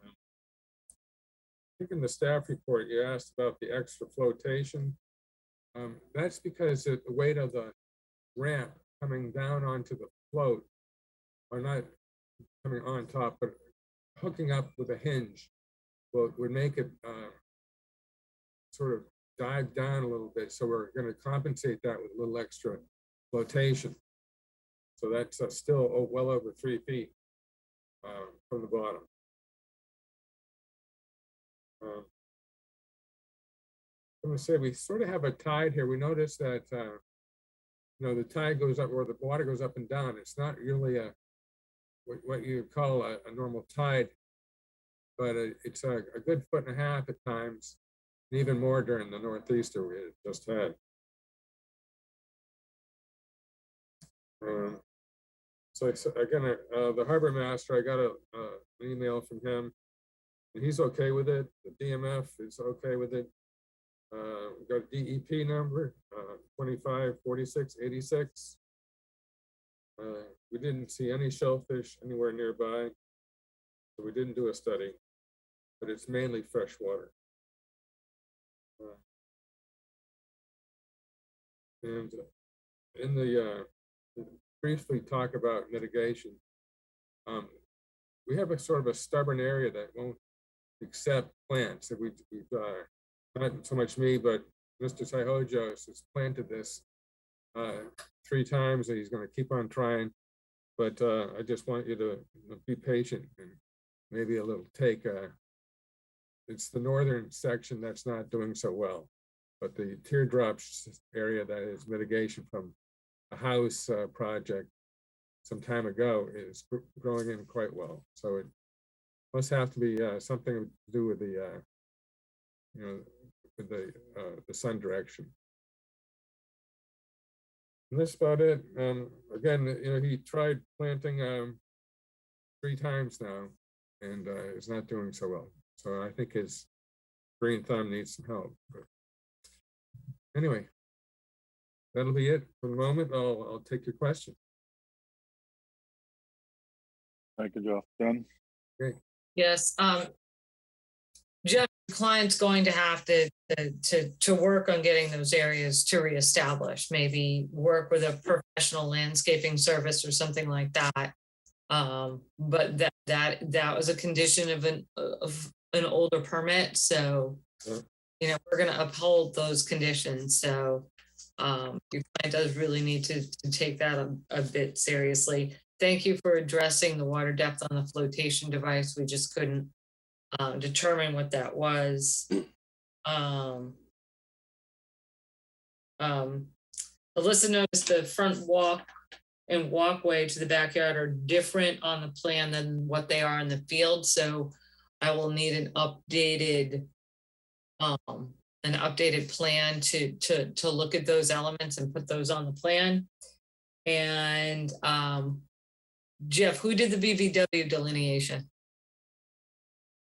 think in the staff report, you asked about the extra flotation. That's because the weight of the ramp coming down onto the float, or not coming on top, but hooking up with a hinge would make it sort of dive down a little bit. So we're going to compensate that with a little extra flotation. So that's still well over 3 feet from the bottom. I'm going to say we sort of have a tide here. We notice that you know, the tide goes up, or the water goes up and down. It's not really a what you call a normal tide, but it's a good 1.5 feet at times, and even more during the northeaster we just had. So again, the harbor master, I got an email from him, and he's okay with it. The DMF is okay with it. We got a DEP number, 254686. We didn't see any shellfish anywhere nearby, so we didn't do a study, but it's mainly fresh water. And in the briefly talk about mitigation, we have a sort of a stubborn area that won't accept plants. That we've not so much me, but Mr. Saihojos has planted this 3 times, and he's going to keep on trying. But I just want you to be patient and maybe a little take. It's the northern section that's not doing so well, but the teardrops area that is mitigation from a house project some time ago is growing in quite well. So it must have to be something to do with the you know, with the sun direction. And that's about it. Again, you know, he tried planting 3 times now, and is not doing so well. So I think his green thumb needs some help. But anyway, that'll be it for the moment. I'll take your question. Thank you, Jeff. Jen? Great. Yes, Jeff, the client's going to have to work on getting those areas to reestablish, maybe work with a professional landscaping service or something like that. But that was a condition of an older permit. So, you know, we're going to uphold those conditions. So your client does really need to take that a bit seriously. Thank you for addressing the water depth on the flotation device. We just couldn't determine what that was. Alyssa noticed the front walk and walkway to the backyard are different on the plan than what they are in the field. So I will need an updated plan to look at those elements and put those on the plan. And Jeff, who did the BVW delineation?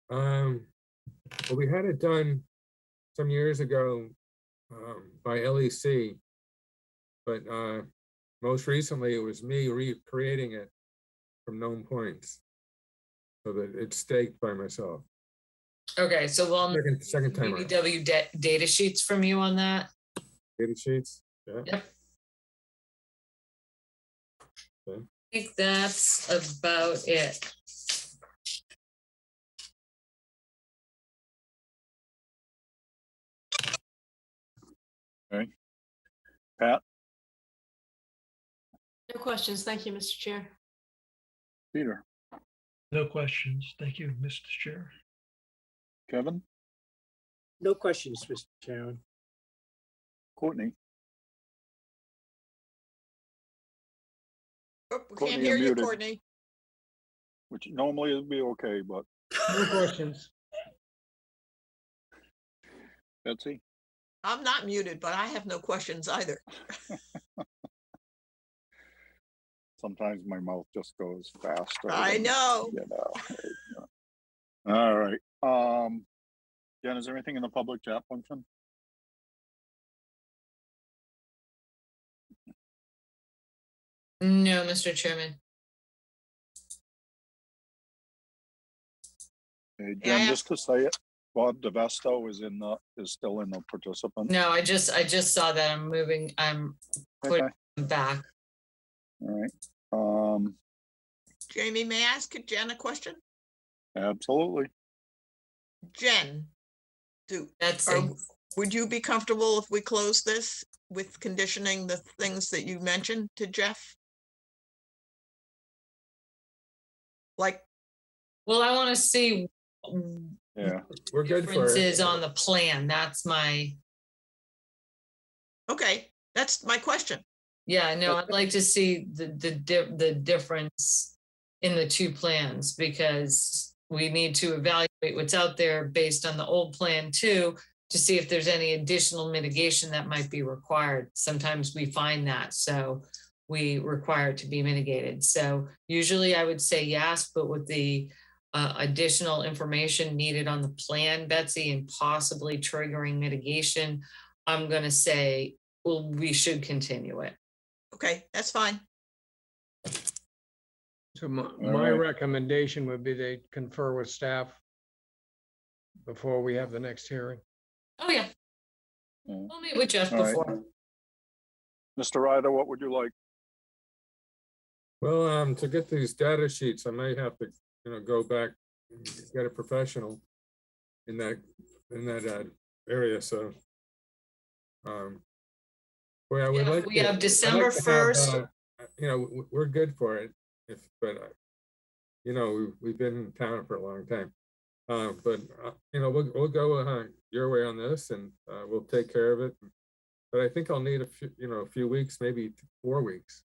Well, we had it done some years ago by LEC, but most recently it was me recreating it from known points, so that it's staked by myself. Okay, so we'll second time BVW data sheets from you on that. Data sheets, yeah. Yep. Okay. I think that's about it. Okay. Pat? No questions. Thank you, Mr. Chair. Peter? No questions. Thank you, Mr. Chair. Kevin? No questions, Mr. Chairman. Courtney? Oh, we Courtney, can't you're hear you, muted. Courtney. Which normally would be okay, but No questions. Betsy? I'm not muted, but I have no questions either. Sometimes my mouth just goes faster. I than, know. You know. All right. Jen, is there anything in the public chat function? No, Mr. Chairman. Hey, Yeah, I Jen, have- just to say it, Bob DeVesto is still in the participant. No, I just saw that. I'm putting Okay. him back. All right. Jamie, may I ask Jen a question? Absolutely. Jen, That's would you be comfortable if we close this with conditioning the things that you mentioned to Jeff? Like, well, I want to see Yeah. We're good for it. differences on the plan. That's my, okay, that's my question. yeah, no, I'd like to see the difference in the two plans, because we need to evaluate what's out there based on the old plan too, to see if there's any additional mitigation that might be required. Sometimes we find that, so we require it to be mitigated. So usually I would say yes, but with the additional information needed on the plan, Betsy, and possibly triggering mitigation, I'm gonna say, well, we should continue it. Okay, that's fine. So my right. recommendation would be they confer with staff before we have the next hearing. Oh, yeah. Yeah. We'll meet with Jeff All right. before. Mr. Ryder, what would you like? Well, to get these data sheets, I may have to, go back and get a professional in that area. So, boy, I would Yeah, like we to- have I'd December like to have, 1st. We're good for it. But we've been in town for a long time. But we'll go your way on this, and we'll take care of it. But I think I'll need a few weeks, maybe 4 weeks.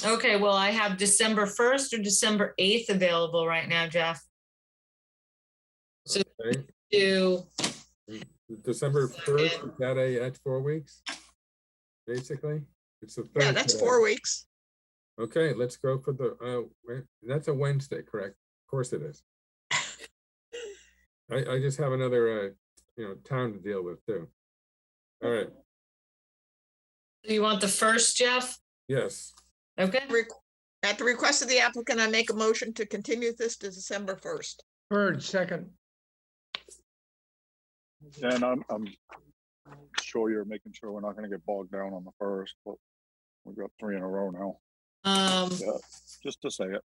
Okay, well, I have December 1st or December 8th available right now, Jeff. So Okay. do December 1st, is that that's 4 weeks? Basically, it's a Yeah, that's 4 weeks. Okay, let's go for that's a Wednesday, correct? Of course it is. I just have another, town to deal with too. All right, do you want the 1st, Jeff? yes, Okay, At the request of the applicant, I make a motion to continue this to December 1st. Bird, second. And I'm sure you're making sure we're not gonna get bogged down on the 1st, but we've got 3 in a row now. Yeah, just to say it.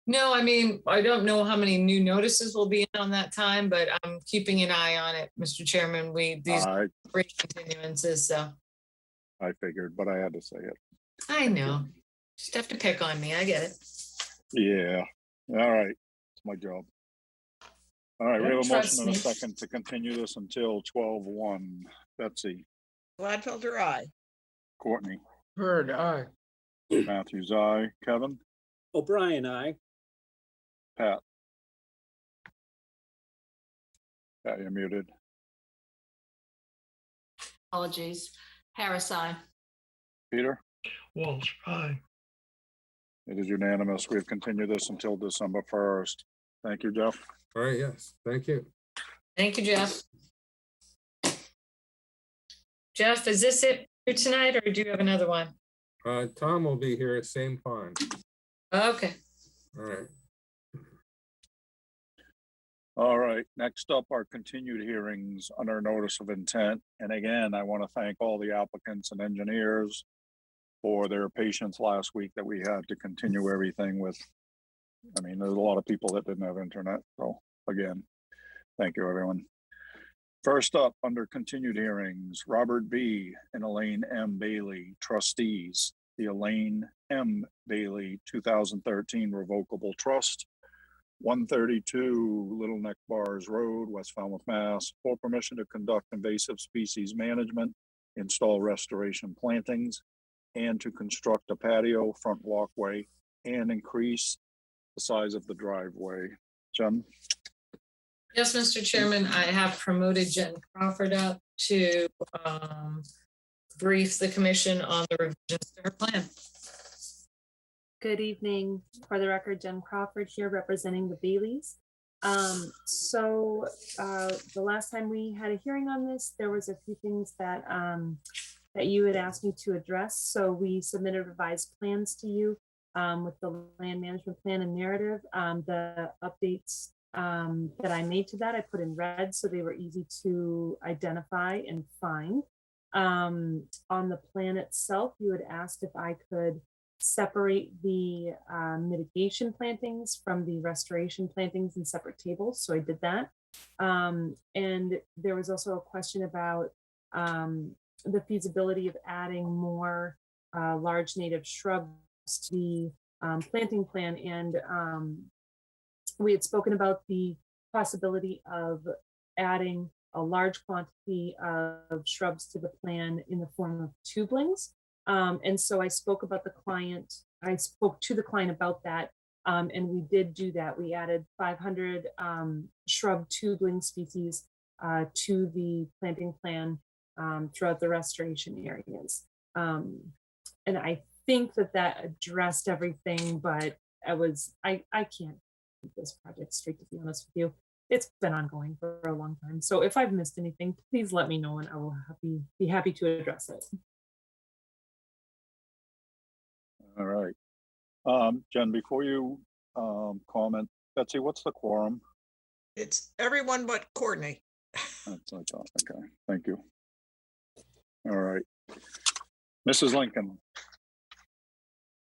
no, I mean, I don't know how many new notices will be in on that time, but I'm keeping an eye on it, Mr. Chairman. These I great continuances, so figured, but I had to say it. I know. Just have to pick on me. I get it. Yeah. All right. It's my job. All right, we have a Trust motion and a me. second to continue this until 12:01. Betsy, Gladfelder, aye. Courtney, Bird, aye. Matthews, aye. Kevin, O'Brien, aye. Pat. Pat, you're muted. Apologies. Harris, aye. Peter, Walsh, aye. it is unanimous. We've continued this until December 1st. Thank you, Jeff. all right, yes, thank you. Thank you, Jeff. Jeff, is this it for tonight, or do you have another one? Tom will be here at same pond. Okay. All right, All right, next up are continued hearings under notice of intent. And again, I want to thank all the applicants and engineers for their patience last week that we had to continue everything with. I mean, there's a lot of people that didn't have internet. So again, thank you, everyone. First up, under continued hearings, Robert B. and Elaine M. Bailey, trustees, the Elaine M. Bailey 2013 Revocable Trust, 132 Little Neck Bars Road, West Falmouth, Mass, for permission to conduct invasive species management, install restoration plantings, and to construct a patio, front walkway, and increase the size of the driveway. Jen? Yes, Mr. Chairman, I have promoted Jen Crawford up to brief the commission on the revisions to her plan. Good evening. For the record, Jen Crawford here representing the Baileys. The last time we had a hearing on this, there was a few things that that you had asked me to address. So we submitted revised plans to you with the land management plan and narrative. The updates that I made to that, I put in red so they were easy to identify and find. On the plan itself, you had asked if I could separate the mitigation plantings from the restoration plantings in separate tables. So I did that. And there was also a question about the feasibility of adding more large native shrubs to the planting plan. And we had spoken about the possibility of adding a large quantity of shrubs to the plan in the form of tublings. And so I spoke to the client about that, and we did do that. We added 500 shrub tubling species to the planting plan throughout the restoration areas. And I think that addressed everything, but I can't keep this project straight, to be honest with you. It's been ongoing for a long time. So if I've missed anything, please let me know and I will be happy to address it. All right. Jen, before you comment, Betsy, what's the quorum? It's everyone but Courtney. That's what I thought. Okay, thank you. All right. Mrs. Lincoln.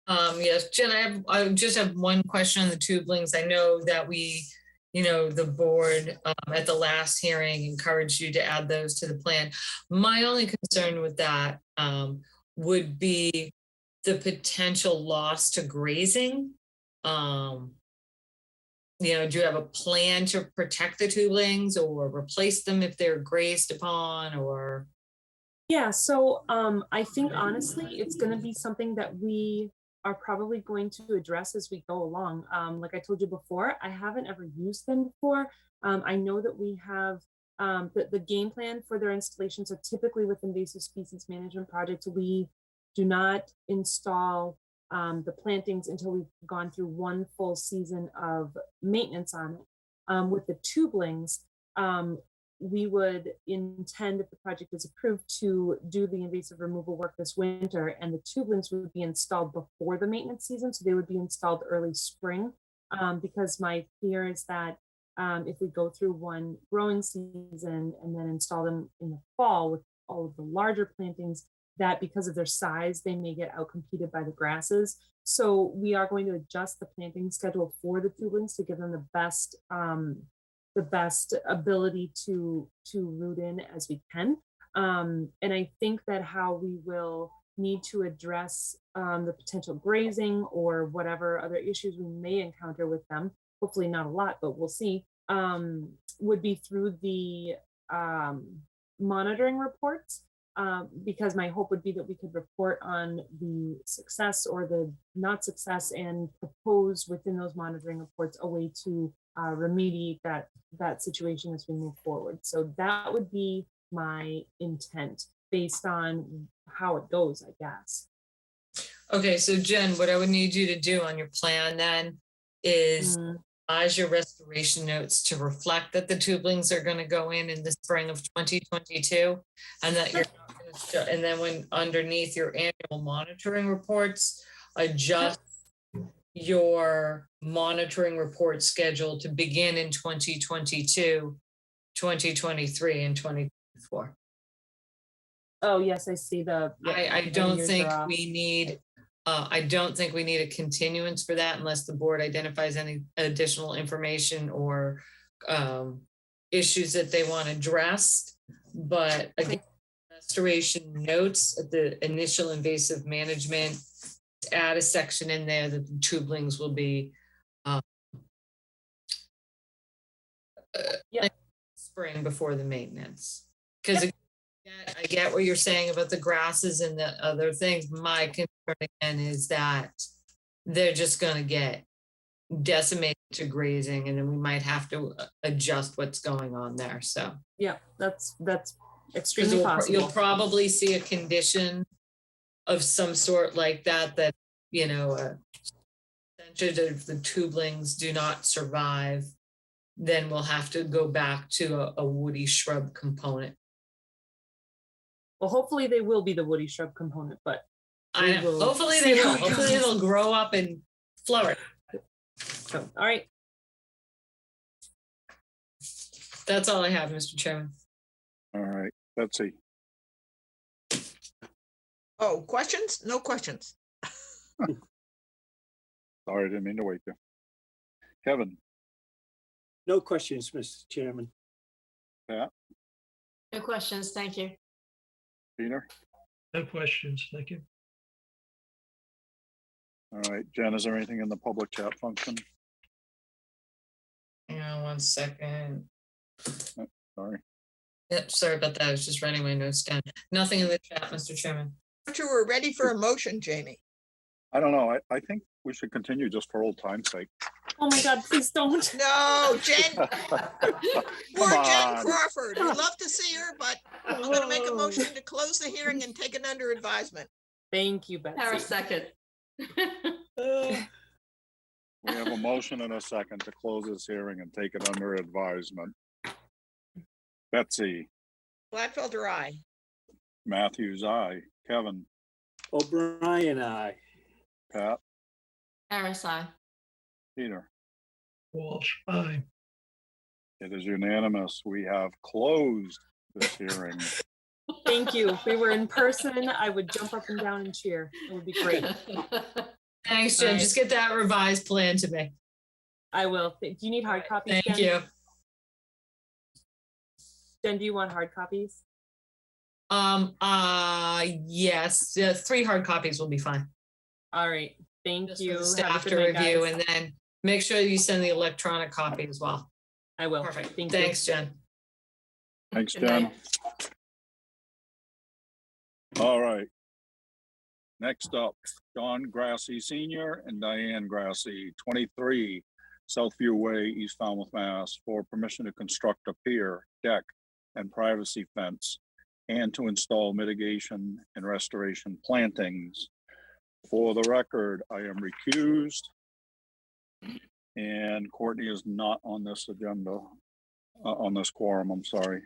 Yes, Jen, I just have one question on the tubelings. I know that the board at the last hearing encouraged you to add those to the plan. My only concern with that would be the potential loss to grazing. Do you have a plan to protect the tubelings or replace them if they're grazed upon, or? Yeah, so I think honestly, it's going to be something that we are probably going to address as we go along. Like I told you before, I haven't ever used them before. I know that we have the game plan for their installations. So typically with invasive species management projects, we do not install the plantings until we've gone through one full season of maintenance on it. With the tubelings, we would intend, if the project is approved, to do the invasive removal work this winter, and the tubelings would be installed before the maintenance season. So they would be installed early spring, because my fear is that if we go through one growing season and then install them in the fall with all of the larger plantings, that because of their size, they may get outcompeted by the grasses. So we are going to adjust the planting schedule for the tubelings to give them the best ability to root in as we can. And I think that how we will need to address the potential grazing or whatever other issues we may encounter with them, hopefully not a lot, but we'll see, would be through the monitoring reports. Because my hope would be that we could report on the success or the not success and propose within those monitoring reports a way to remediate that situation as we move forward. So that would be my intent based on how it goes, I guess. Okay, so Jen, what I would need you to do on your plan then is as your restoration notes to reflect that the tubelings are going to go in the spring of 2022, and that you're not going to and then when underneath your annual monitoring reports, adjust your monitoring report schedule to begin in 2022, 2023, and 2024. Oh yes, I see the. I don't think we need. I don't think we need a continuance for that unless the board identifies any additional information or issues that they want addressed. But again, restoration notes at the initial invasive management, add a section in there that the tubelings will be spring before the maintenance. Because I get what you're saying about the grasses and the other things. My concern again is that they're just going to get decimated to grazing, and then we might have to adjust what's going on there. So yeah, that's extremely possible. You'll probably see a condition of some sort like that you know, a percentage of the tubulings do not survive, then we'll have to go back to a woody shrub component. Well, hopefully they will be the woody shrub component, but I know. Hopefully they will. Hopefully it'll grow up and flourish. So, all right. That's all I have, Mr. Chairman. All right, Betsy. Oh, questions? No questions. Sorry, I didn't mean to wake you. Kevin. No questions, Mr. Chairman. Pat. No questions, thank you. Peter. No questions, thank you. All right, Jen, is there anything in the public chat function? Hang on 1 second. Oh, sorry. Yep, sorry about that. I was just writing my notes down. Nothing in the chat, Mr. Chairman. We're ready for a motion, Jamie. I don't know. I think we should continue just for old time's sake. Oh my God, please don't. No, Jen. Poor Jen on. Crawford. We'd love to see her, but I'm going to make a motion to close the hearing and take it under advisement. Thank you, Betsy. Harris, second. We have a motion and a second to close this hearing and take it under advisement. Betsy. Gladfelder, aye. Matthews, aye. Kevin. O'Brien, aye. Pat. Harris, aye. Peter. Walsh, aye. It is unanimous. We have closed this hearing. Thank you. If we were in person, I would jump up and down and cheer. It would be great. Thanks, Jen. Just get that revised plan to me. I will. Do you need hard copies? Thank Jen? you. Jen, do you want hard copies? Yes, 3 hard copies will be fine. All right. Thank Just for you. the Have a staff good to night, review, guys. and then make sure you send the electronic copy as well. I will. Perfect. Thank Thanks, Jen. Thanks, Good Jen. night. All right. Next up, John Grassy Senior and Diane Grassy, 23 Southview Way, East Falmouth, Mass, for permission to construct a pier, deck, and privacy fence, and to install mitigation and restoration plantings. For the record, I am recused, and Courtney is not on this agenda, on this quorum, I'm sorry.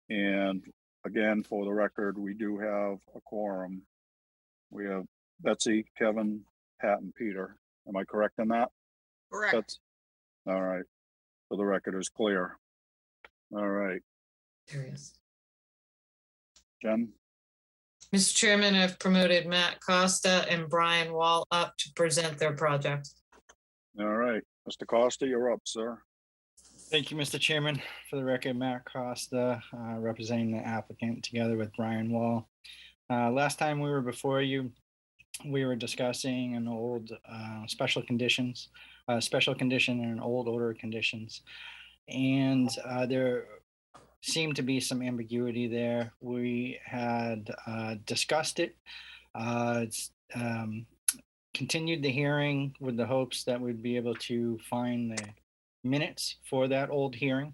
And again, for the record, we do have a quorum. We have Betsy, Kevin, Pat, and Peter. Am I correct in that? Correct. All right. So the record is clear. All right. There he is. Jen? Mr. Chairman, I've promoted Matt Costa and Brian Wall up to present their project. All right. Mr. Costa, you're up, sir. Thank you, Mr. Chairman. For the record, Matt Costa, representing the applicant together with Brian Wall. Last time we were before you, we were discussing an old special condition and an old order of conditions. And there seemed to be some ambiguity there. We had discussed it, continued the hearing with the hopes that we'd be able to find the minutes for that old hearing.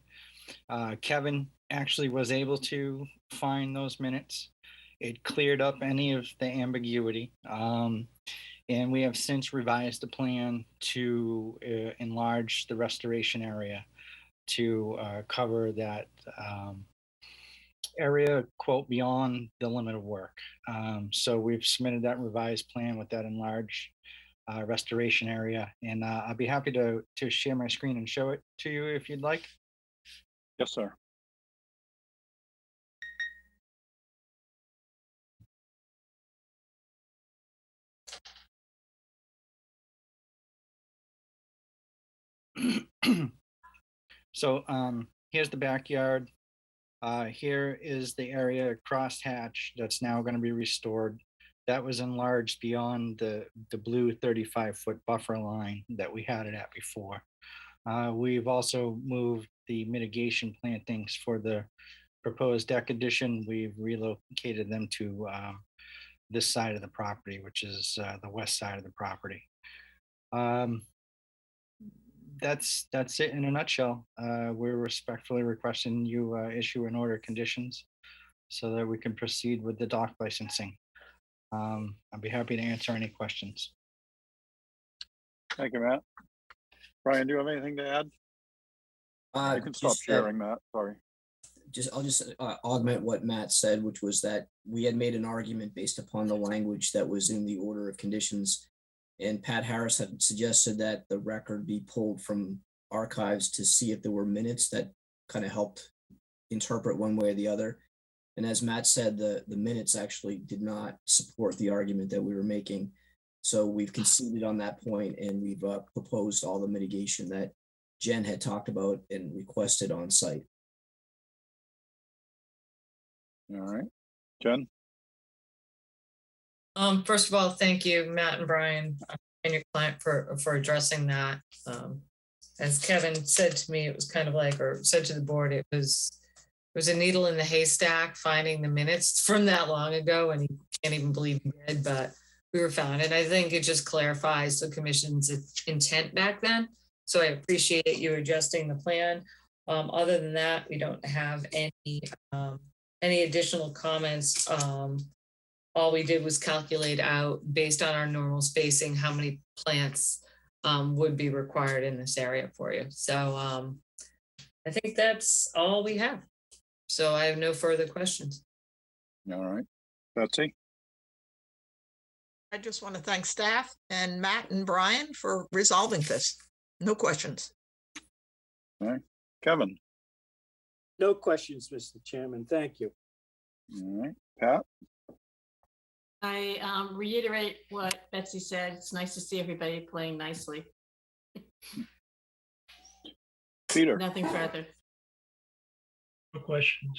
Kevin actually was able to find those minutes. It cleared up any of the ambiguity. And we have since revised the plan to enlarge the restoration area to cover that area, quote, beyond the limit of work. So we've submitted that revised plan with that enlarged restoration area. And I'll be happy to share my screen and show it to you if you'd like. Yes, sir. So here's the backyard. Here is the area crosshatch that's now going to be restored. That was enlarged beyond the blue 35-foot buffer line that we had it at before. We've also moved the mitigation plantings for the proposed deck addition. We've relocated them to this side of the property, which is the west side of the property. That's it in a nutshell. We're respectfully requesting you issue an order of conditions so that we can proceed with the dock licensing. I'd be happy to answer any questions. Thank you, Matt. Brian, do you have anything to add? You can stop Just, sharing, Matt. Sorry. I'll just augment what Matt said, which was that we had made an argument based upon the language that was in the order of conditions. And Pat Harris had suggested that the record be pulled from archives to see if there were minutes that kind of helped interpret one way or the other. And as Matt said, the minutes actually did not support the argument that we were making. So we've conceded on that point, and we've proposed all the mitigation that Jen had talked about and requested on site. All right, Jen. First of all, thank you, Matt and Brian and your client for addressing that. As Kevin said to me, it was kind of like, or said to the board, it was a needle in the haystack finding the minutes from that long ago, and he can't even believe he did, but we were found. And I think it just clarifies the commission's intent back then. So I appreciate you adjusting the plan. Other than that, we don't have any additional comments. All we did was calculate out based on our normal spacing, how many plants would be required in this area for you. So I think that's all we have. So I have no further questions. All right, Betsy. I just want to thank staff and Matt and Brian for resolving this. No questions. All right, Kevin. No questions, Mr. Chairman. Thank you. All right, Pat. I reiterate what Betsy said. It's nice to see everybody playing nicely. Peter. Nothing further. No questions.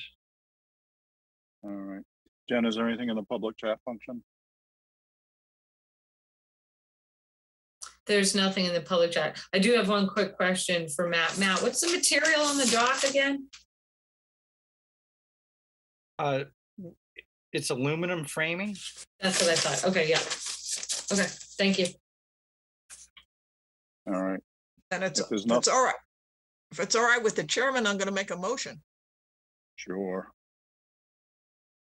All right, Jen, is there anything in the public chat function? There's nothing in the public chat. I do have one quick question for Matt. Matt, what's the material on the dock again? It's aluminum framing. That's what I thought. Okay, yeah. Okay, thank you. All right. And it's If there's not- all right. If it's all right with the chairman, I'm going to make a motion. Sure.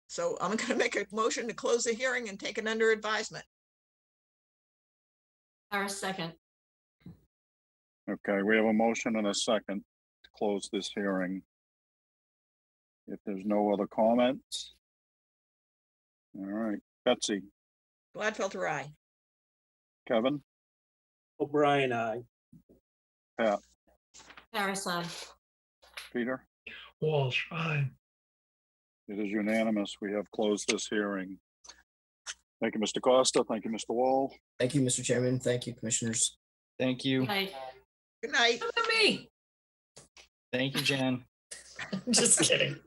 So I'm going to make a motion to close the hearing and take it under advisement. Our second. Okay, we have a motion and a second to close this hearing. If there's no other comments. All right, Betsy. Gladfelter, aye. Kevin. O'Brien, aye. Pat. Harris, aye. Peter. Walsh, aye. It is unanimous. We have closed this hearing. Thank you, Mr. Costa. Thank you, Mr. Wall. Thank you, Mr. Chairman. Thank you, commissioners. Thank you. Aye. Good night. Look at me. Thank you, Jen. Just kidding.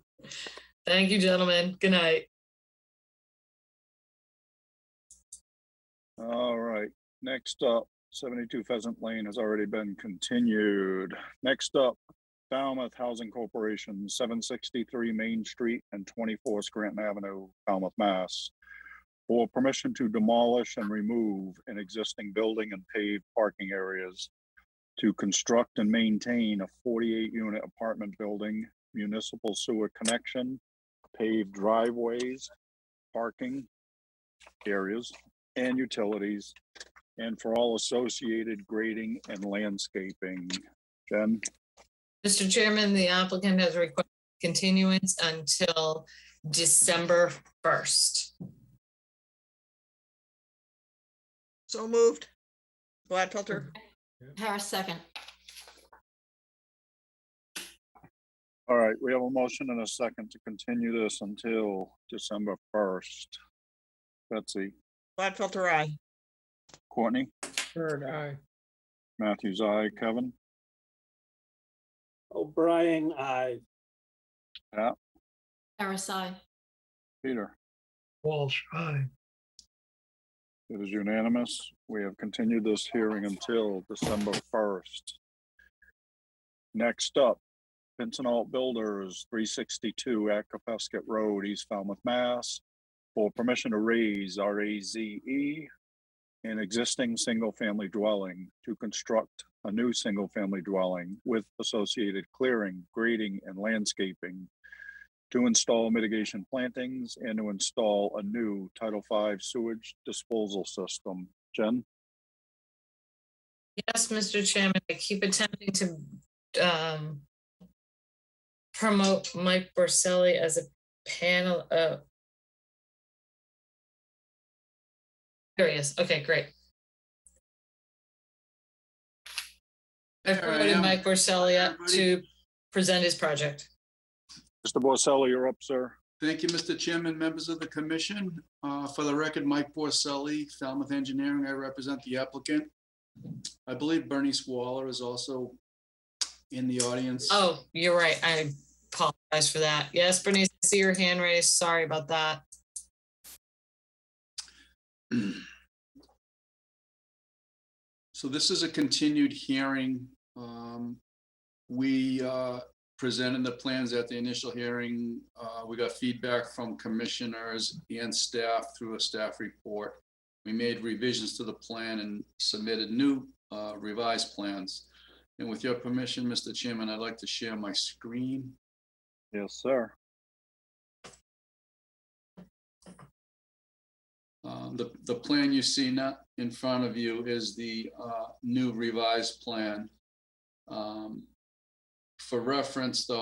Thank you, gentlemen. Good night. All right, next up, 72 Pheasant Lane has already been continued. Next up, Falmouth Housing Corporation, 763 Main Street and 24 Scranton Avenue, Falmouth, Mass. For permission to demolish and remove an existing building and paved parking areas to construct and maintain a 48-unit apartment building, municipal sewer connection, paved driveways, parking areas, and utilities, and for all associated grading and landscaping. Jen? Mr. Chairman, the applicant has requested continuance until December 1st. So moved. Gladfelter. Harris, second. All right, we have a motion and a second to continue this until December 1st. Betsy? Gladfelter, aye. Courtney? Bird, aye. Matthews, aye. Kevin? O'Brien, aye. Pat? Harris, aye. Peter? Walsh, aye. It is unanimous. We have continued this hearing until December 1st. Next up, Vincent Alt Builders, 362 Acapesket Road, East Falmouth, Mass. For permission to raise RAZE an existing single-family dwelling to construct a new single-family dwelling with associated clearing, grading, and landscaping, to install mitigation plantings and to install a new Title V sewage disposal system. Jen? Yes, Mr. Chairman, I keep attempting to promote Mike Borselli as a panel. There he is. Okay, great. I promoted Mike Borselli up to present his project. Mr. Borselli, you're up, sir. Thank you, Mr. Chairman, members of the commission. For the record, Mike Borselli, Falmouth Engineering. I represent the applicant. I believe Bernice Waller is also in the audience. Oh, you're right. I apologize for that. Yes, Bernice, I see your hand raised. Sorry about that. So this is a continued hearing. We presented the plans at the initial hearing. We got feedback from commissioners and staff through a staff report. We made revisions to the plan and submitted new revised plans. And with your permission, Mr. Chairman, I'd like to share my screen. Yes, sir. The plan you see now in front of you is the new revised plan. For reference, though,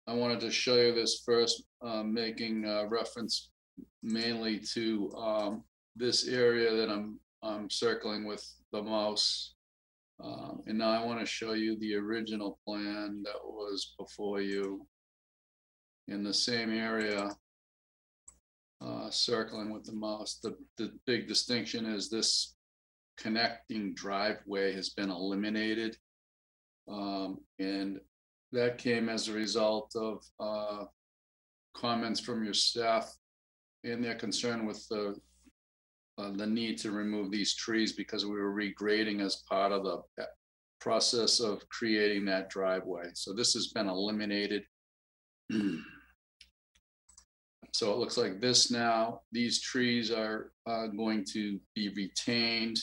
I wanted to show you this first, making reference mainly to this area that I'm circling with the mouse. And now I want to show you the original plan that was before you in the same area, circling with the mouse. The big distinction is this connecting driveway has been eliminated. And that came as a result of comments from your staff and their concern with the need to remove these trees because we were regrading as part of the process of creating that driveway. So this has been eliminated. So it looks like this now. These trees are going to be retained.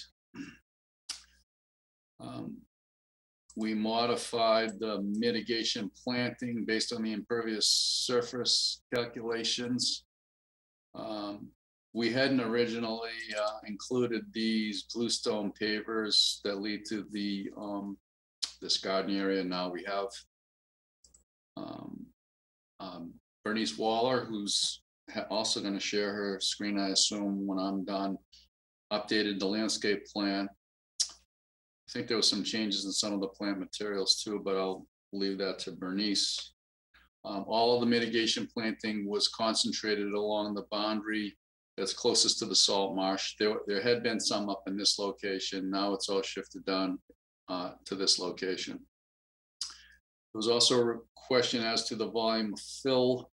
We modified the mitigation planting based on the impervious surface calculations. We hadn't originally included these bluestone pavers that lead to the this garden area. Now we have Bernice Waller, who's also going to share her screen, I assume, when I'm done, updated the landscape plan. I think there was some changes in some of the plant materials too, but I'll leave that to Bernice. All of the mitigation planting was concentrated along the boundary that's closest to the salt marsh. There had been some up in this location. Now it's all shifted down to this location. There was also a question as to the volume of fill.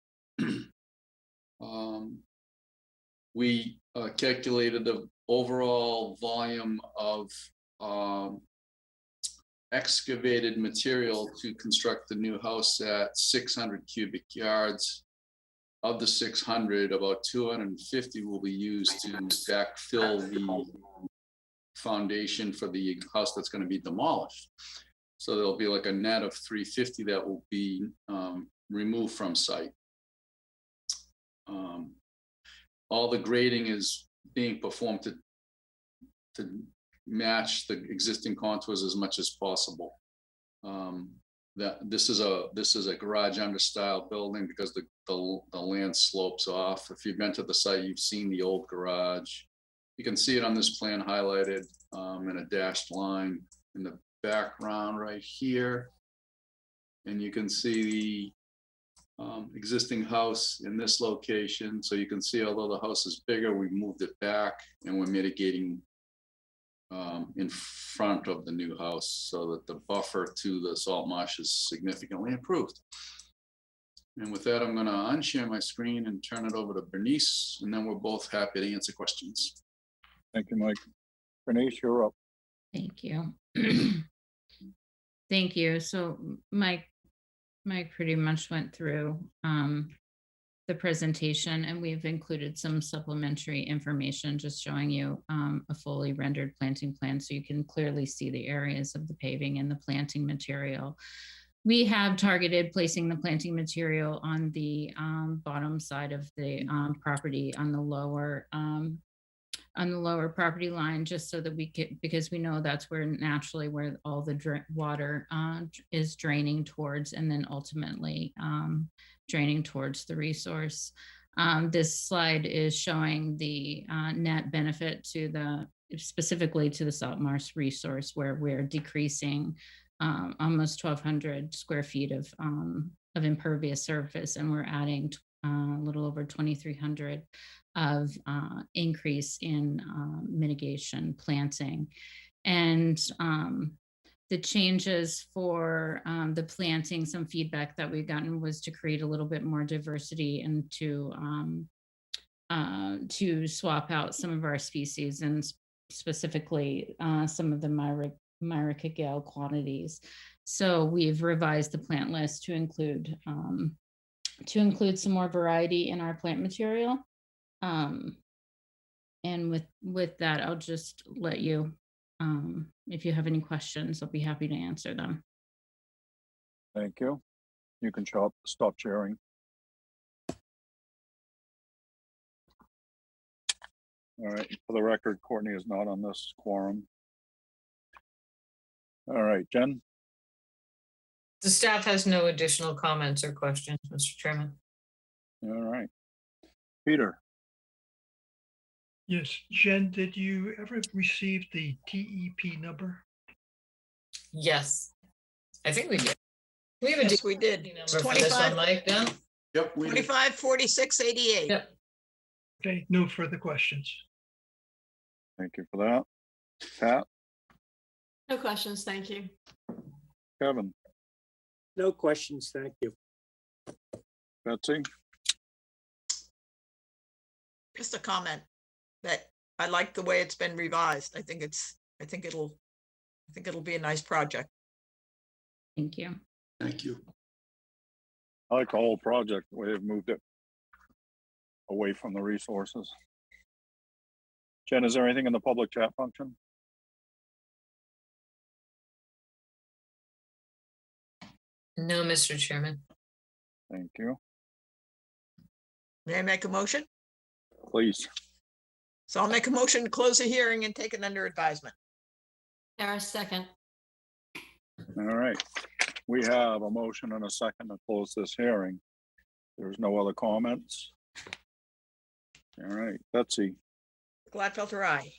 We calculated the overall volume of excavated material to construct the new house at 600 cubic yards. Of the 600, about 250 will be used to backfill the foundation for the house that's going to be demolished. So there'll be like a net of 350 that will be removed from site. All the grading is being performed to match the existing contours as much as possible. That this is a garage under style building because the land slopes off. If you've been to the site, you've seen the old garage. You can see it on this plan highlighted in a dashed line in the background right here. And you can see the existing house in this location. So you can see, although the house is bigger, we moved it back and we're mitigating in front of the new house so that the buffer to the salt marsh is significantly improved. And with that, I'm going to unshare my screen and turn it over to Bernice, and then we're both happy to answer questions. Thank you, Mike. Bernice, you're up. Thank you. Thank you. So Mike pretty much went through the presentation, and we've included some supplementary information just showing you a fully rendered planting plan so you can clearly see the areas of the paving and the planting material. We have targeted placing the planting material on the bottom side of the property on the lower on the lower property line, just so that we could, because we know that's where naturally where all the water is draining towards, and then ultimately draining towards the resource. This slide is showing the net benefit to the, specifically to the salt marsh resource, where we're decreasing almost 1,200 square feet of impervious surface, and we're adding a little over 2,300 of increase in mitigation planting. And the changes for the planting, some feedback that we've gotten was to create a little bit more diversity and to swap out some of our species, and specifically some of the Myrica quantities. So we've revised the plant list to include some more variety in our plant material. And with that, I'll just let you, if you have any questions, I'll be happy to answer them. Thank you. You can stop sharing. All right, for the record, Courtney is not on this quorum. All right, Jen? The staff has no additional comments or questions, Mr. Chairman. All right. Peter? Yes, Jen, did you ever receive the TEP number? Yes, I think we did. We have a Yes, we did. It's 25, Mike, no? Yep. 25, 46, 88. Yep. Okay, no further questions. Thank you for that. Pat? No questions, thank you. Kevin? No questions, thank you. Betsy? Just a comment that I like the way it's been revised. I think it'll be a nice project. Thank you. Thank you. I like the whole project, the way they've moved it away from the resources. Jen, is there anything in the public chat function? No, Mr. Chairman. Thank you. May I make a motion? Please. So I'll make a motion to close the hearing and take it under advisement. Harris, second. All right. We have a motion and a second to close this hearing. There's no other comments. All right, Betsy? Gladfelter, aye.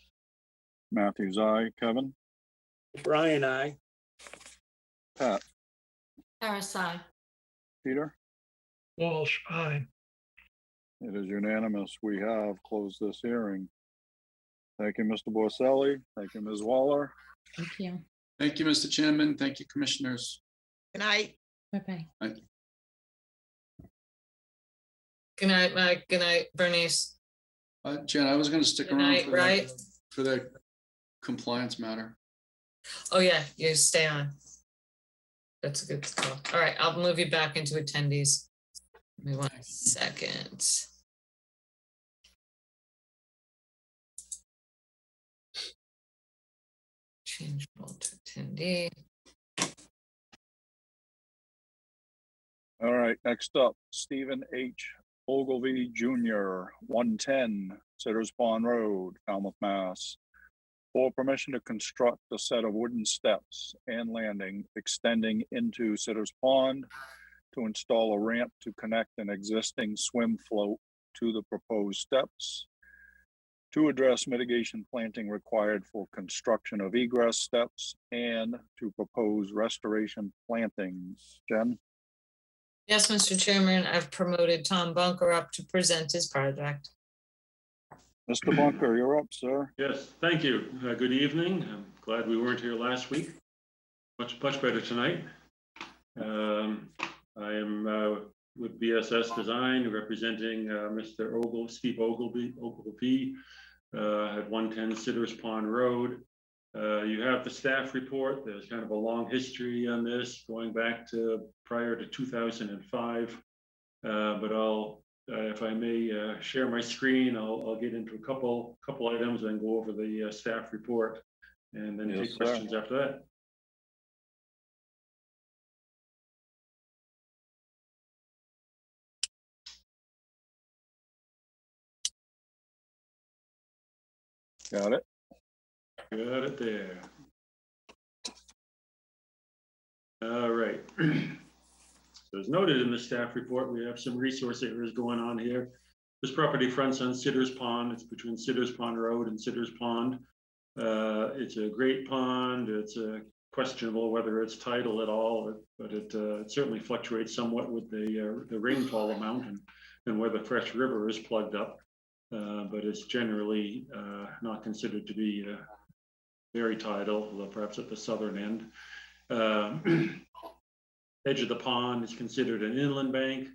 Matthews, aye. Kevin? Brian, aye. Pat? Harris, aye. Peter? Walsh, aye. It is unanimous. We have closed this hearing. Thank you, Mr. Borselli. Thank you, Ms. Waller. Thank you. Thank you, Mr. Chairman. Thank you, commissioners. Good night. Bye-bye. Good night, Mike. Good night, Bernice. Jen, I was going to stick Good around night, right? for that compliance matter. Oh yeah, you stay on. That's a good call. All right, I'll move you back into attendees. Give me 1 second. Change role to attendee. All right, next up, Stephen H. Ogilvy Jr., 110 Sitters Pond Road, Falmouth, Mass. For permission to construct a set of wooden steps and landing extending into Sitters Pond to install a ramp to connect an existing swim float to the proposed steps, to address mitigation planting required for construction of egress steps, and to propose restoration plantings. Jen? Yes, Mr. Chairman, I've promoted Tom Bunker up to present his project. Mr. Bunker, you're up, sir. Yes, thank you. Good evening. I'm glad we weren't here last week. Much better tonight. I am with BSS Design representing Mr. Steve Ogilvy at 110 Sitters Pond Road. You have the staff report. There's kind of a long history on this going back to prior to 2005. But I'll, if I may share my screen, I'll get into a couple items and go over the staff report and then take questions after that. Got it? Got it there. All right. So as noted in the staff report, we have some resource areas going on here. This property fronts on Sitters Pond. It's between Sitters Pond Road and Sitters Pond. It's a great pond. It's questionable whether it's tidal at all, but it certainly fluctuates somewhat with the rainfall amount and where the fresh river is plugged up. But it's generally not considered to be very tidal, although perhaps at the southern end. Edge of the pond is considered an inland bank.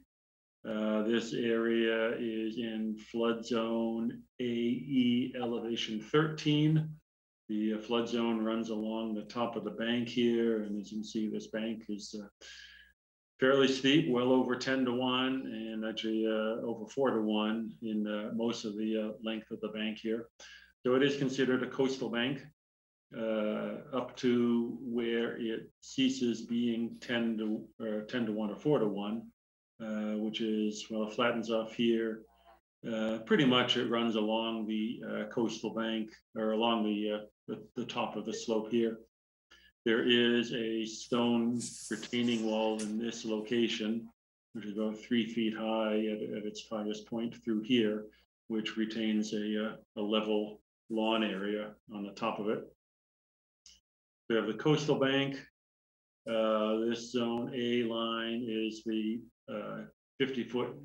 This area is in flood zone AE elevation 13. The flood zone runs along the top of the bank here, and as you can see, this bank is fairly steep, well over 10 to 1, and actually over 4 to 1 in most of the length of the bank here. So it is considered a coastal bank up to where it ceases being 10 to 1 or 4 to 1, which is, well, it flattens off here. Pretty much it runs along the coastal bank or along the top of the slope here. There is a stone retaining wall in this location, which is about 3 feet high at its highest point through here, which retains a level lawn area on the top of it. We have the coastal bank. This zone A line is the 50-foot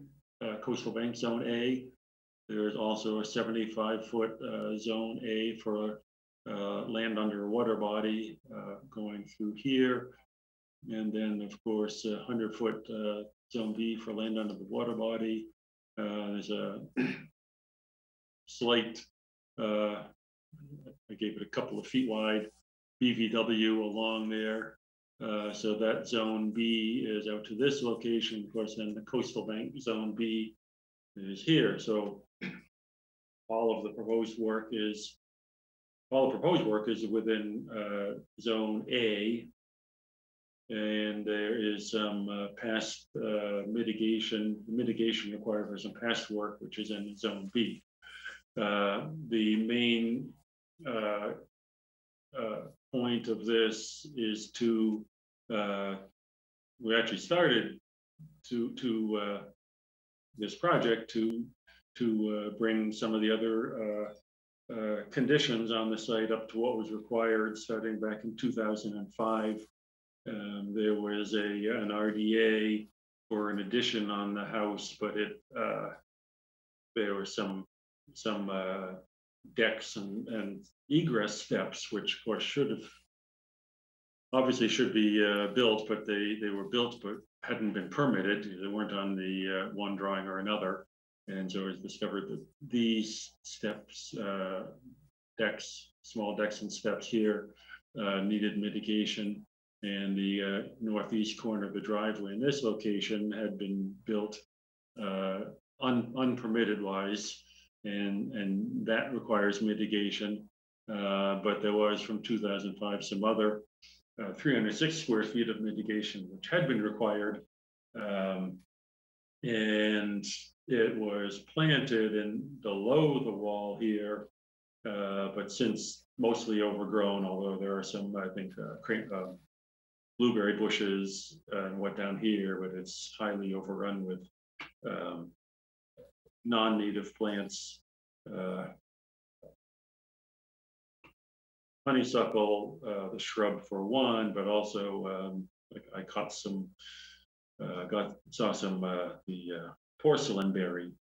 coastal bank zone A. There's also a 75-foot zone A for land under a water body going through here. And then, of course, a 100-foot zone B for land under the water body. There's a slight, I gave it a couple of feet wide, BVW along there. So that zone B is out to this location. Of course, then the coastal bank zone B is here. So all of the proposed work is within zone A, and there is some past mitigation. Mitigation required for some past work, which is in zone B. The main point of this is to we actually started this project to bring some of the other conditions on the site up to what was required starting back in 2005. There was an RDA for an addition on the house, but there were some decks and egress steps, which of course obviously should be built, but they were built but hadn't been permitted. They weren't on the one drawing or another. And so it was discovered that these steps, small decks and steps here needed mitigation. And the northeast corner of the driveway in this location had been built unpermitted wise, and that requires mitigation. But there was from 2005 some other 306 square feet of mitigation, which had been required. And it was planted in below the wall here, but since mostly overgrown, although there are some, I think, blueberry bushes and what down here, but it's highly overrun with non-native plants. Honeysuckle, the shrub for one, but also I caught some, saw some the porcelain berry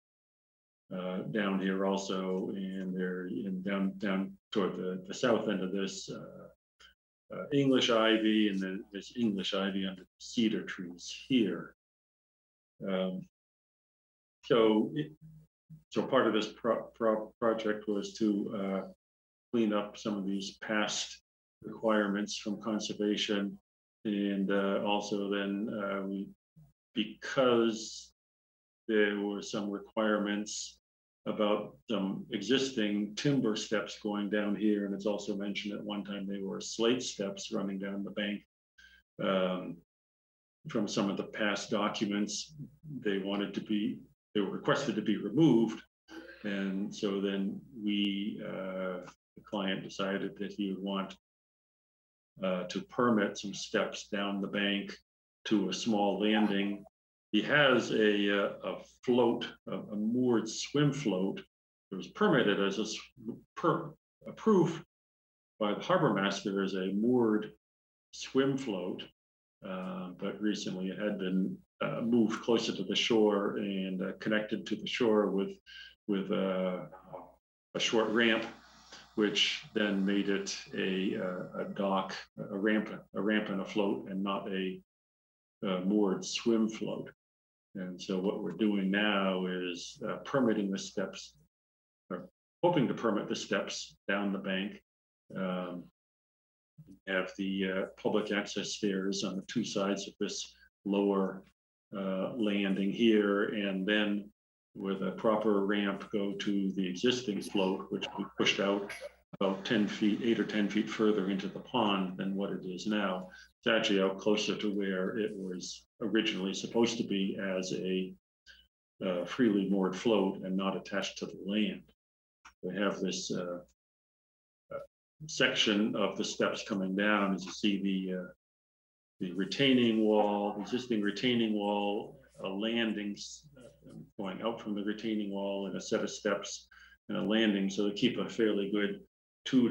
down here also, and they're down toward the south end of this English ivy, and then this English ivy under cedar trees here. So part of this project was to clean up some of these past requirements from conservation, and also then because there were some requirements about some existing timber steps going down here, and it's also mentioned at one time they were slate steps running down the bank. From some of the past documents, they were requested to be removed, and so then we the client decided that he would want to permit some steps down the bank to a small landing. He has a float, a moored swim float. It was permitted as approved by the harbor master as a moored swim float, but recently it had been moved closer to the shore and connected to the shore with a short ramp, which then made it a dock, a ramp and a float, and not a moored swim float. And so what we're doing now is permitting the steps, or hoping to permit the steps down the bank. Have the public access stairs on the two sides of this lower landing here, and then with a proper ramp go to the existing float, which we pushed out about 10 feet, 8 or 10 feet further into the pond than what it is now. It's actually out closer to where it was originally supposed to be as a freely moored float and not attached to the land. We have this section of the steps coming down. As you see, the retaining wall, the existing retaining wall, a landing going out from the retaining wall, and a set of steps and a landing. So they keep a fairly good 2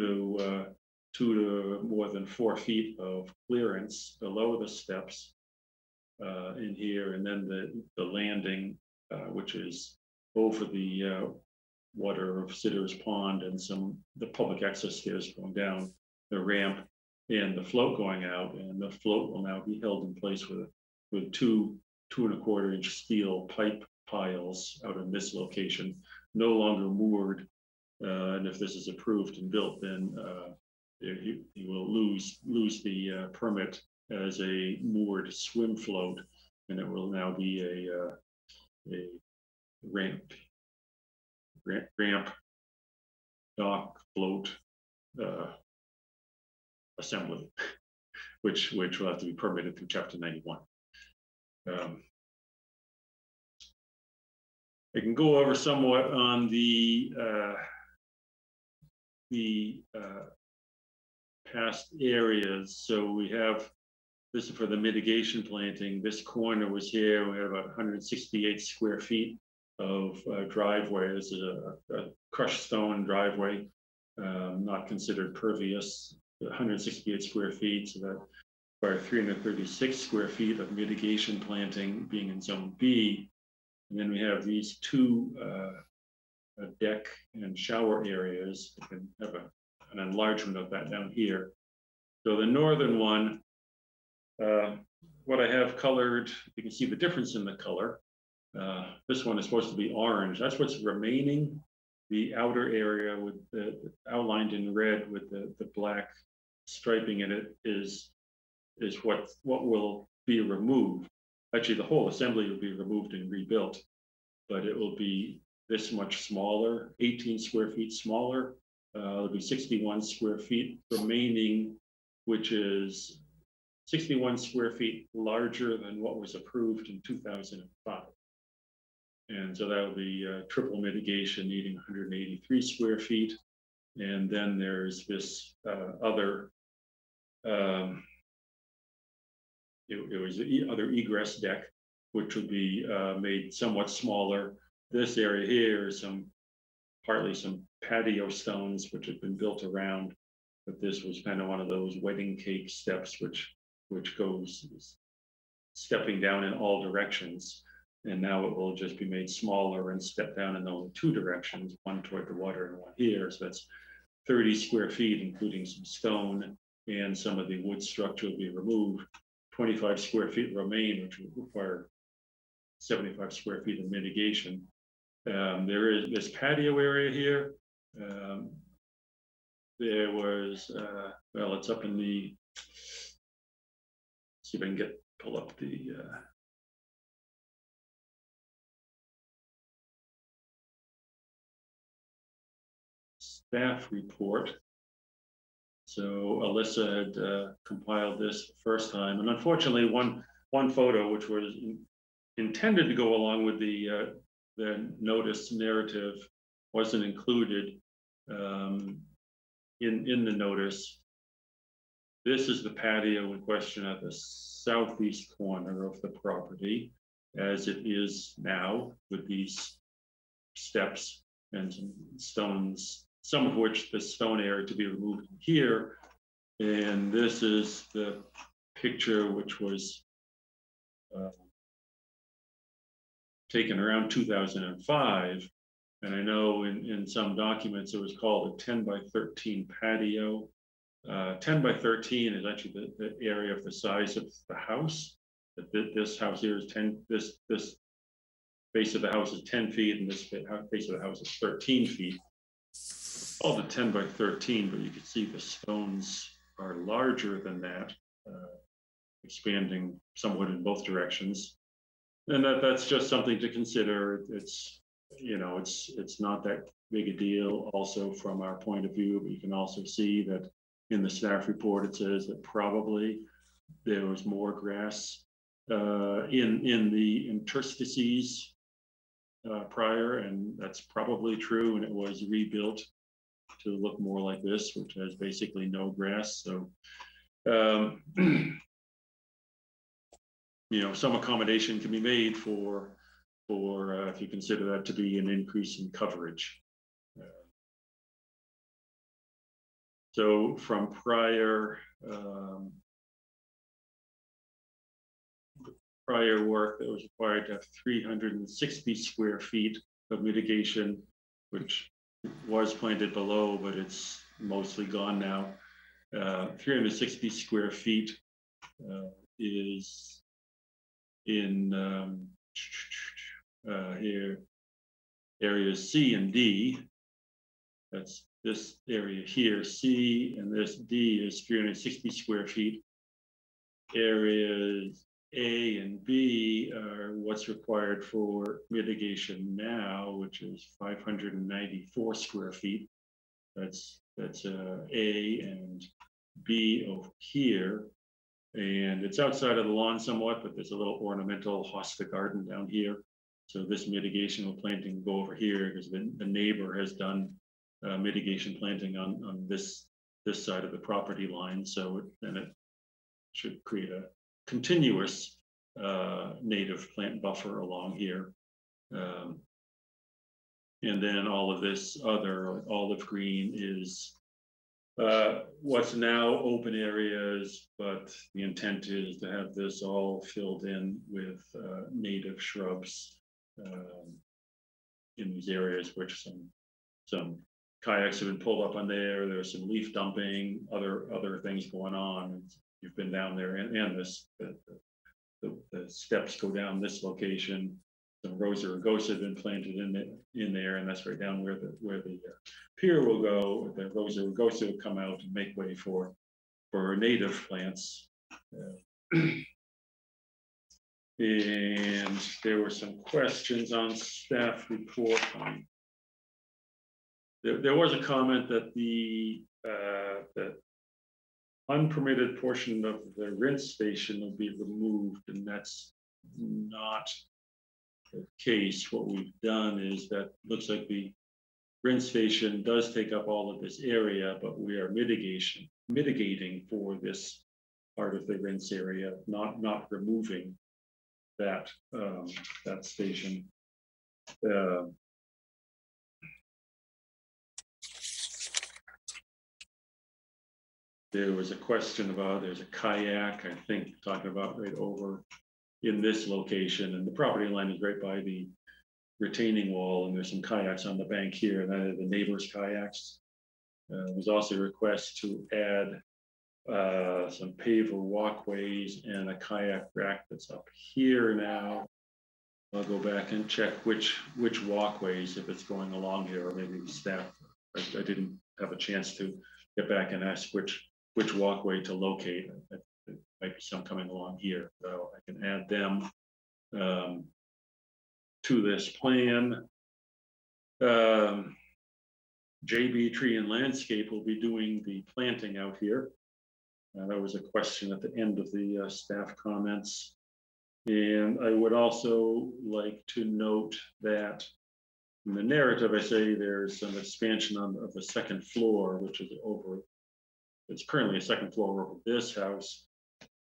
to more than 4 feet of clearance below the steps in here, and then the landing, which is over the water of Sitter's Pond, and the public access stairs going down, the ramp and the float going out, and the float will now be held in place with 2 2¼ inch steel pipe piles out in this location, no longer moored. And if this is approved and built, then he will lose the permit as a moored swim float, and it will now be a ramp, dock, float assembly, which will have to be permitted through Chapter 91. I can go over somewhat on the past areas. So we have, this is for the mitigation planting. This corner was here. We have about 168 square feet of driveway. This is a crushed stone driveway, not considered pervious. 168 square feet, so that by 336 square feet of mitigation planting being in Zone B. And then we have these 2 deck and shower areas. We can have an enlargement of that down here. So the northern one, what I have colored, you can see the difference in the color. This one is supposed to be orange. That's what's remaining. The outer area with the outlined in red with the black striping in it is what will be removed. Actually, the whole assembly will be removed and rebuilt, but it will be this much smaller, 18 square feet smaller. It'll be 61 square feet remaining, which is 61 square feet larger than what was approved in 2005. And so that will be triple mitigation, needing 183 square feet. And then there's this other, it was the other egress deck, which would be made somewhat smaller. This area here is partly some patio stones, which have been built around, but this was kind of one of those wedding cake steps, which goes stepping down in all directions. And now it will just be made smaller and step down in only 2 directions, one toward the water and one here. So that's 30 square feet, including some stone, and some of the wood structure will be removed. 25 square feet remain, which would require 75 square feet of mitigation. There is this patio area here. There was, well, it's up in the, see if I can pull up the, staff report. So Alyssa had compiled this the first time, and unfortunately, one photo, which was intended to go along with the notice narrative, wasn't included. in the notice, this is the patio in question at the southeast corner of the property, as it is now, with these steps and some stones, some of which the stone area to be removed here. And this is the picture which was taken around 2005. And I know in some documents it was called a 10 by 13 patio. 10 by 13 is actually the area of the size of the house. This house here is 10, this base of the house is 10 feet, and this base of the house is 13 feet. All the 10 by 13, but you can see the stones are larger than that, expanding somewhat in both directions. And that's just something to consider. It's, you know, it's not that big a deal also from our point of view, but you can also see that in the staff report, it says that probably there was more grass in the interstices prior, and that's probably true, and it was rebuilt to look more like this, which has basically no grass. So, you know, some accommodation can be made for if you consider that to be an increase in coverage. So from prior work that was required to have 360 square feet of mitigation, which was planted below, but it's mostly gone now. 360 square feet is in here, areas C and D. That's this area here, C, and this D is 360 square feet. Areas A and B are what's required for mitigation now, which is 594 square feet. That's A and B over here. And it's outside of the lawn somewhat, but there's a little ornamental hosta garden down here. So this mitigation planting will go over here because the neighbor has done mitigation planting on this side of the property line. So then it should create a continuous native plant buffer along here. And then all of this other olive green is what's now open areas, but the intent is to have this all filled in with native shrubs in these areas, which some kayaks have been pulled up on there. There's some leaf dumping, other things going on. You've been down there, and the steps go down this location. Some Rosa rugosa have been planted in there, and that's right down where the pier will go. The Rosa rugosa will come out and make way for native plants. And there were some questions on staff report. There was a comment that the unpermitted portion of the rinse station will be removed, and that's not the case. What we've done is that looks like the rinse station does take up all of this area, but we are mitigating for this part of the rinse area, not removing that that station. There was a question about, there's a kayak, I think, talking about right over in this location, and the property line is right by the retaining wall, and there's some kayaks on the bank here, and that are the neighbors' kayaks. There's also a request to add some paver walkways and a kayak rack that's up here now. I'll go back and check which walkways, if it's going along here, or maybe the staff. I didn't have a chance to get back and ask which walkway to locate. There might be some coming along here, so I can add them to this plan. JB Tree and Landscape will be doing the planting out here. That was a question at the end of the staff comments. And I would also like to note that in the narrative, I say there's an expansion of the second floor, which is over, it's currently a second floor over this house,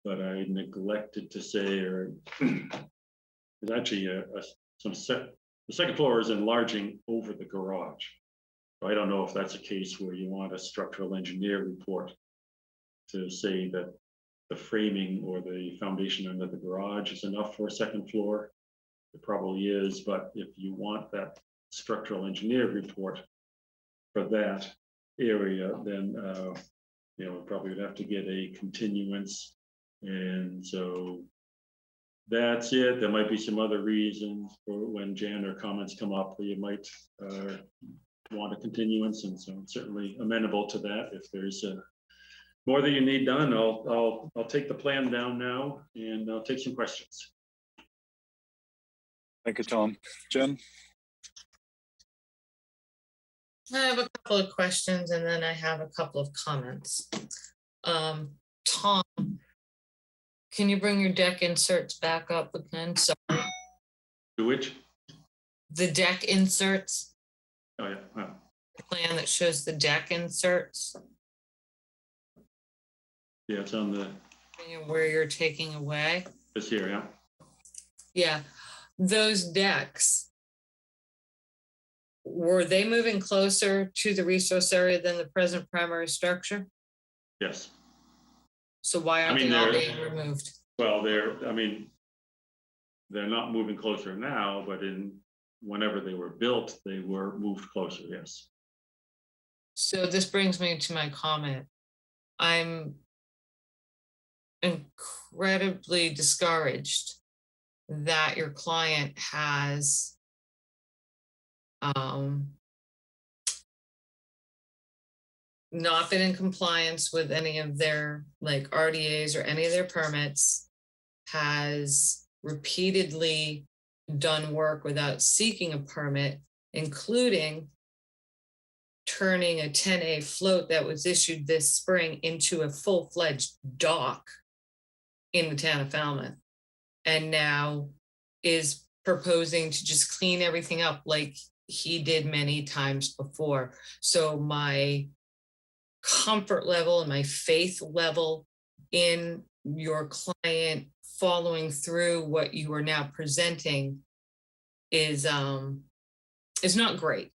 but I neglected to say, or there's actually the second floor is enlarging over the garage. So I don't know if that's a case where you want a structural engineer report to say that the framing or the foundation under the garage is enough for a second floor. It probably is, but if you want that structural engineer report for that area, then you know, probably would have to get a continuance. And so that's it. There might be some other reasons for when Jan or comments come up where you might want a continuance, and so I'm certainly amenable to that. If there's more that you need done, I'll take the plan down now and I'll take some questions. Thank you, Tom. Jen? I have a couple of questions and then I have a couple of comments. Tom, can you bring your deck inserts back up again? Sorry. Which? The deck inserts. Oh, yeah. Wow. The plan that shows the deck inserts. Yeah, it's on the. Where you're taking away. It's here, yeah. Yeah, those decks, were they moving closer to the resource area than the present primary structure? Yes. So why aren't they all being removed? Well, they're not moving closer now, but whenever they were built, they were moved closer, yes. So this brings me to my comment. I'm incredibly discouraged that your client has not been in compliance with any of their like RDAs or any of their permits, has repeatedly done work without seeking a permit, including turning a 10A float that was issued this spring into a full-fledged dock in the town of Falmouth, and now is proposing to just clean everything up like he did many times before. So my comfort level and my faith level in your client following through what you are now presenting is not great.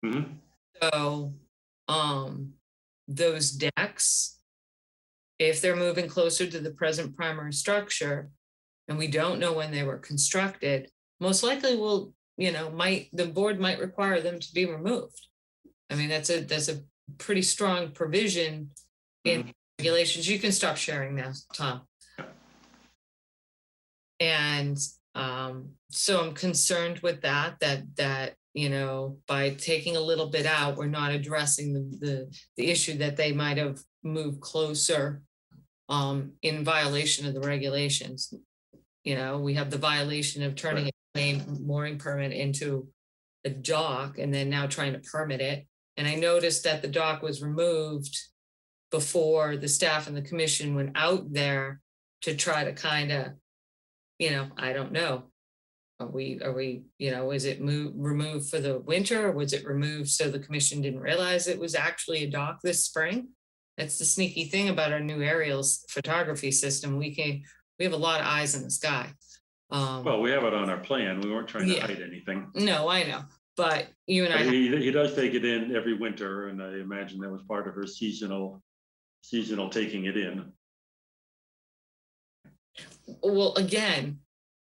Mm-hmm. So those decks, if they're moving closer to the present primary structure, and we don't know when they were constructed, most likely will, the board might require them to be removed. I mean, that's a pretty strong provision in regulations. You can stop sharing now, Tom. And so I'm concerned with that by taking a little bit out, we're not addressing the issue that they might have moved closer in violation of the regulations. We have the violation of turning a main mooring permit into a dock and then now trying to permit it. And I noticed that the dock was removed before the staff and the commission went out there to try to kind of, I don't know. Are we, is it removed for the winter, or was it removed so the commission didn't realize it was actually a dock this spring? That's the sneaky thing about our new aerials photography system. We have a lot of eyes in the sky. Well, we have it on our plan. We weren't trying to hide anything. No, I know, but you and I. He does take it in every winter, and I imagine that was part of her seasonal taking it in. Well, again,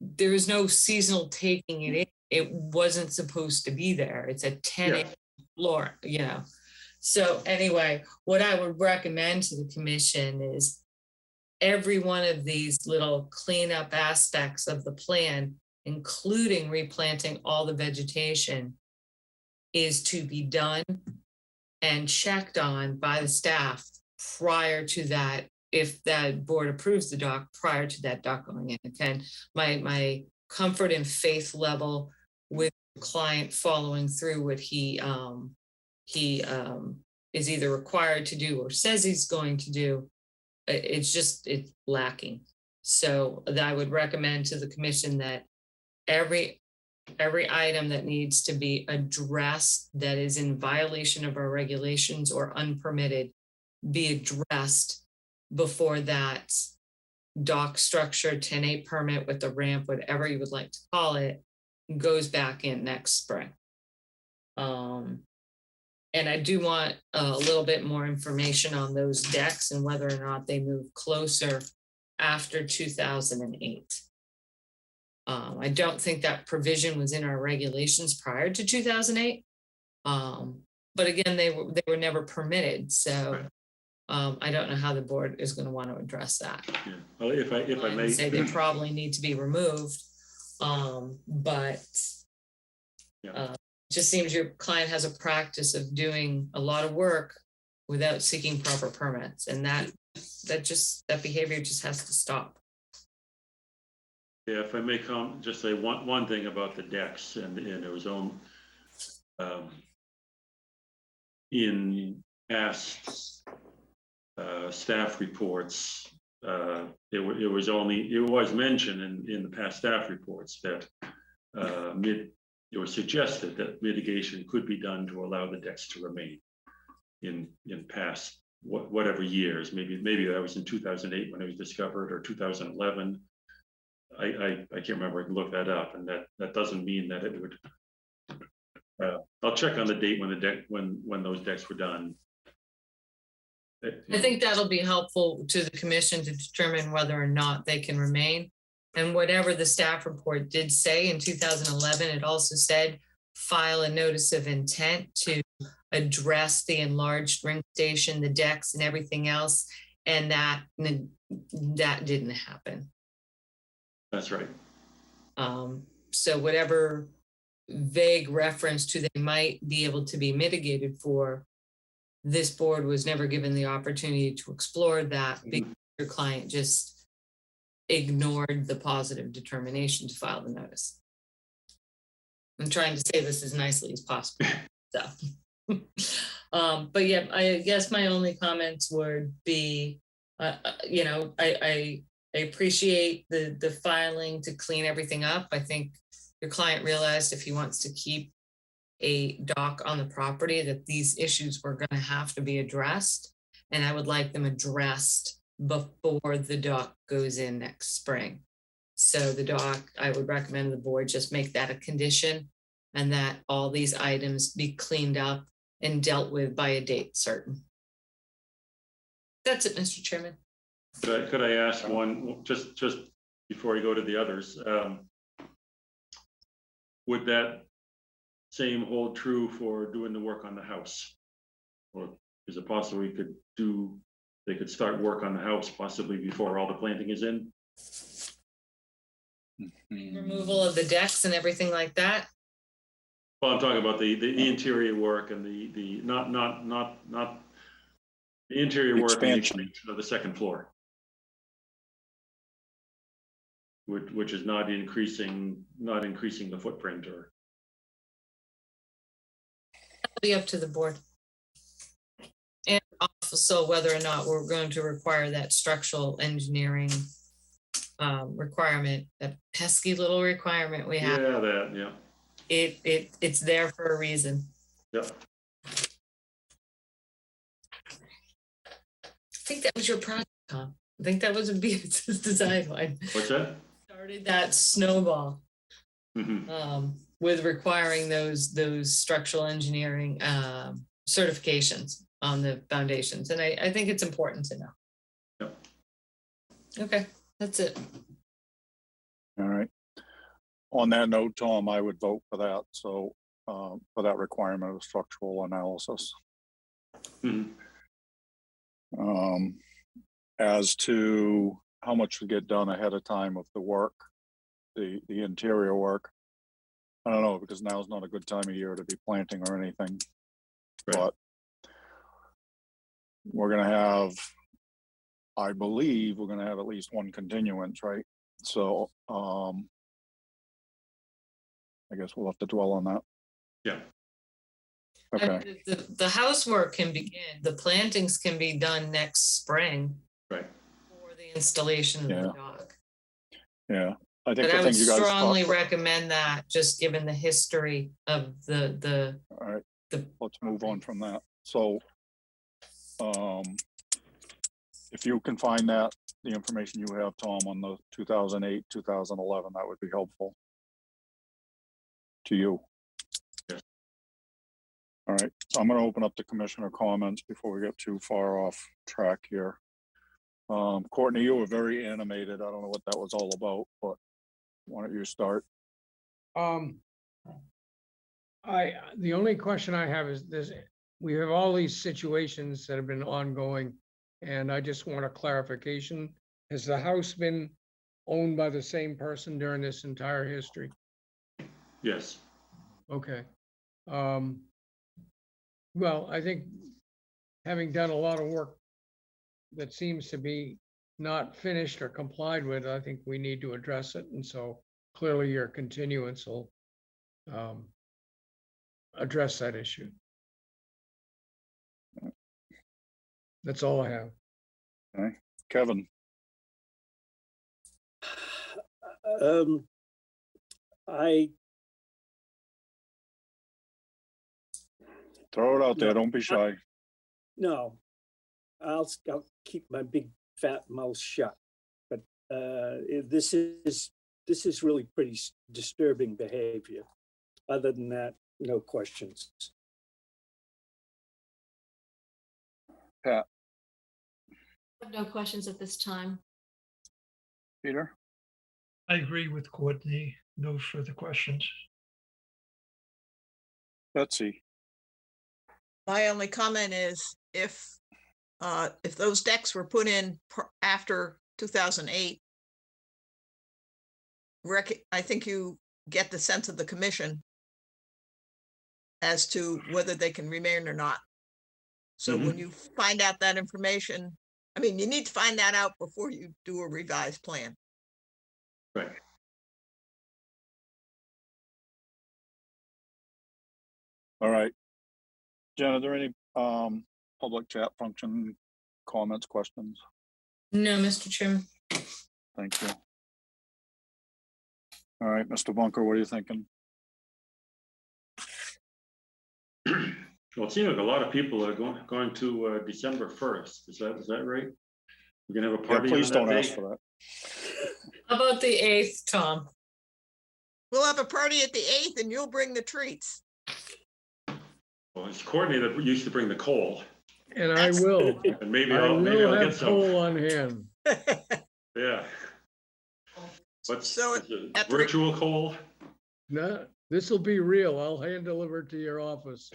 there is no seasonal taking it in. It wasn't supposed to be there. It's a 10-inch floor, So anyway, what I would recommend to the commission is every one of these little cleanup aspects of the plan, including replanting all the vegetation, is to be done and checked on by the staff prior to that, if that board approves the dock, prior to that dock going in. Again, my comfort and faith level with the client following through what he is either required to do or says he's going to do, it's lacking. So I would recommend to the commission that every every item that needs to be addressed that is in violation of our regulations or unpermitted be addressed before that dock structure, 10A permit with the ramp, whatever you would like to call it, goes back in next spring. And I do want a little bit more information on those decks and whether or not they move closer after 2008. I don't think that provision was in our regulations prior to 2008. But again, they were never permitted. So I don't know how the board is going to want to address that. Yeah. Well, if I may say, they probably need to be removed. But yeah. It just seems your client has a practice of doing a lot of work without seeking proper permits, and that behavior just has to stop. Yeah, if I may just say one thing about the decks, and it was on in past staff reports. It was mentioned in the past staff reports that it was suggested that mitigation could be done to allow the decks to remain in past whatever years. Maybe that was in 2008 when it was discovered, or 2011. I can't remember. I can look that up, and that doesn't mean that it would. I'll check on the date when those decks were done. I think that'll be helpful to the commission to determine whether or not they can remain. And whatever the staff report did say in 2011, it also said file a notice of intent to address the enlarged ring station, the decks and everything else. And that didn't happen. That's right. So whatever vague reference to they might be able to be mitigated for, this board was never given the opportunity to explore that because your client just ignored the positive determination to file the notice. I'm trying to say this as nicely as possible. So, but yeah, I guess my only comments would be, I appreciate the filing to clean everything up. I think your client realized if he wants to keep a dock on the property that these issues were going to have to be addressed, and I would like them addressed before the dock goes in next spring. So the dock, I would recommend the board just make that a condition, and that all these items be cleaned up and dealt with by a date certain. That's it, Mr. Chairman. Could I ask one, just before we go to the others, would that same hold true for doing the work on the house? Or is it possible they could start work on the house possibly before all the planting is in? Removal of the decks and everything like that? Well, I'm talking about the interior work and the not the interior work and the expansion of the second floor, which is not increasing the footprint, or that'll be up to the board. And also whether or not we're going to require that structural engineering requirement, that pesky little requirement we have. Yeah. It's there for a reason. Yeah. I think that was your project, Tom. I think that was a BS's design line. What's that? Started that snowball with requiring those structural engineering certifications on the foundations. And I think it's important to know. Yep. Okay, that's it. All right. On that note, Tom, I would vote for that. So for that requirement of structural analysis. As to how much to get done ahead of time of the work, the interior work, I don't know, because now is not a good time of year to be planting or anything. Right. But we're going to have, I believe we're going to have at least one continuance, right? So I guess we'll have to dwell on that. Yeah. Okay. I mean, the housework can begin. The plantings can be done next spring. Right. For the installation of the dock. Yeah. I think But I the would thing you guys strongly talked about. recommend that, just given the history of the, All right, the. let's move on from that. So, if you can find that, the information you have, Tom, on the 2008, 2011, that would be helpful to you. Yes. All right, so I'm going to open up the commissioner comments before we get too far off track here. Courtney, you were very animated. I don't know what that was all about, but why don't you start? The only question I have is this: we have all these situations that have been ongoing, and I just want a clarification. Has the house been owned by the same person during this entire history? Yes. Okay. Well, I think having done a lot of work that seems to be not finished or complied with, I think we need to address it. And so clearly your continuance will address that issue. That's all I have. Okay, Kevin. I Throw it out there. Don't be shy. no, I'll keep my big fat mouth shut. But this is really pretty disturbing behavior. Other than that, no questions. Pat. No questions at this time. Peter. I agree with Courtney. No further questions. Betsy. My only comment is if those decks were put in after 2008, I think you get the sense of the commission as to whether they can remain or not. So when you find out that information, I mean, you need to find that out before you do a revised plan. Right. All right. Jen, are there any public chat function comments, questions? No, Mr. Chairman. Thank you. All right, Mr. Bunker, what are you thinking? Well, it seems like a lot of people are going to December 1st. Is that right? We're gonna have a party. Yeah, please on that don't ask day? for that. How about the 8th, Tom? We'll have a party at the 8th and you'll bring the treats. Well, it's Courtney that used to bring the coal. And I will. And maybe I I'll will get have some. coal on hand. Yeah. What's So is it virtual coal? No, this will be real. I'll hand deliver it to your office.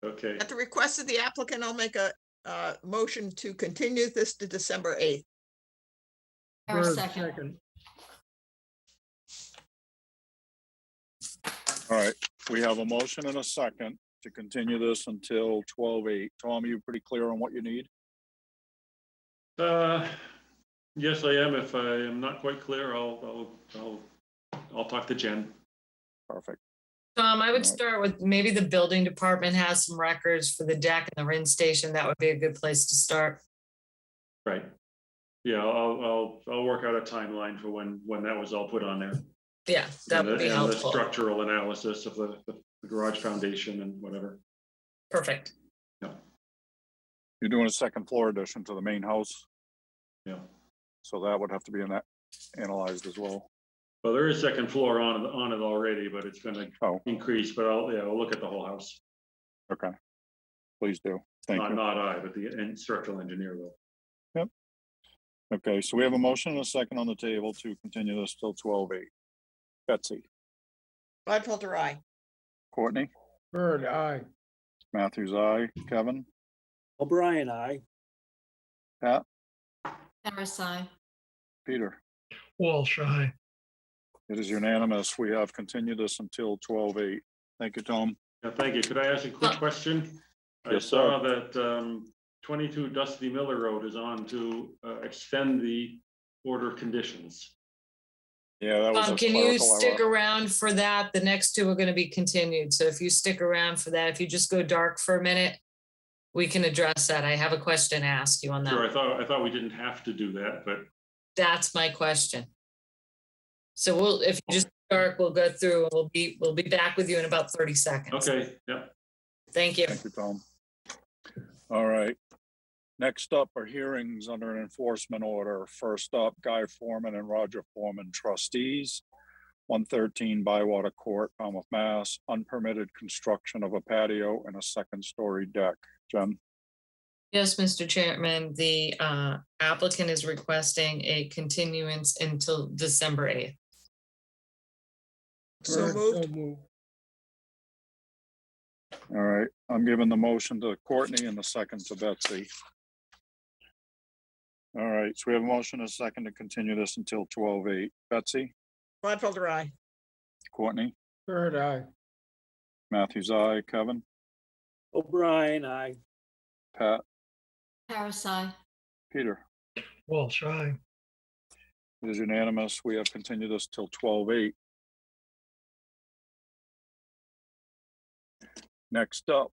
Okay. At the request of the applicant, I'll make a motion to continue this to December 8th. Or Bird, second. All right, we have a motion and a second to continue this until 12/8. Tom, are you pretty clear on what you need? Yes, I am. If I am not quite clear, I'll talk to Jen. Perfect. Tom, I would start with maybe the building department has some records for the deck and the RIN station. That would be a good place to start. Right. Yeah, I'll work out a timeline for when that was all put on there. Yeah, that would be and helpful. the structural analysis of the garage foundation and whatever. Perfect. Yeah. You're doing a second floor addition to the main house. Yeah. So that would have to be analyzed as well. Well, there is second floor on it already, but it's going to increase. But I'll look at the whole house. Okay. Please do. Thank you. Not I, but the structural engineer will. Yep. Okay, so we have a motion and a second on the table to continue this till 12/8. Betsy. Gladfelter, aye. Courtney. Bird, aye. Matthews, aye. Kevin. O'Brien, aye. Pat. Harris, aye. Peter. Walsh, aye. It is unanimous. We have continued this until 12/8. Thank you, Tom. Yeah, thank you. Could I ask a quick question? I Yes, saw that 22 Dusty Miller Road is on to extend the order of conditions. Yeah, that was a Can you clerical stick error. around for that? The next two are going to be continued. So if you stick around for that, if you just go dark for a minute, we can address that. I have a question to ask you on that. Sure, I thought we didn't have to do that, but That's my question. So if you just start, we'll go through, and we'll be back with you in about 30 seconds. Okay, yeah. Thank you. Thank you, Tom. All right. Next up are hearings under an enforcement order. First up, Guy Foreman and Roger Foreman, trustees. 113 Bywater Court, Falmouth, Mass. Unpermitted construction of a patio and a second-story deck. Jen? Yes, Mr. Chairman, the applicant is requesting a continuance until December 8th. So moved. All right, I'm giving the motion to Courtney and the second to Betsy. All right, so we have a motion and a second to continue this until 12/8. Betsy? Gladfelder, aye. Courtney? Bird eye. Matthews, aye. Kevin? O'Brien, aye. Pat? Harris, aye. Peter? Walsh, aye. It is unanimous. We have continued this till 12/8. Next up,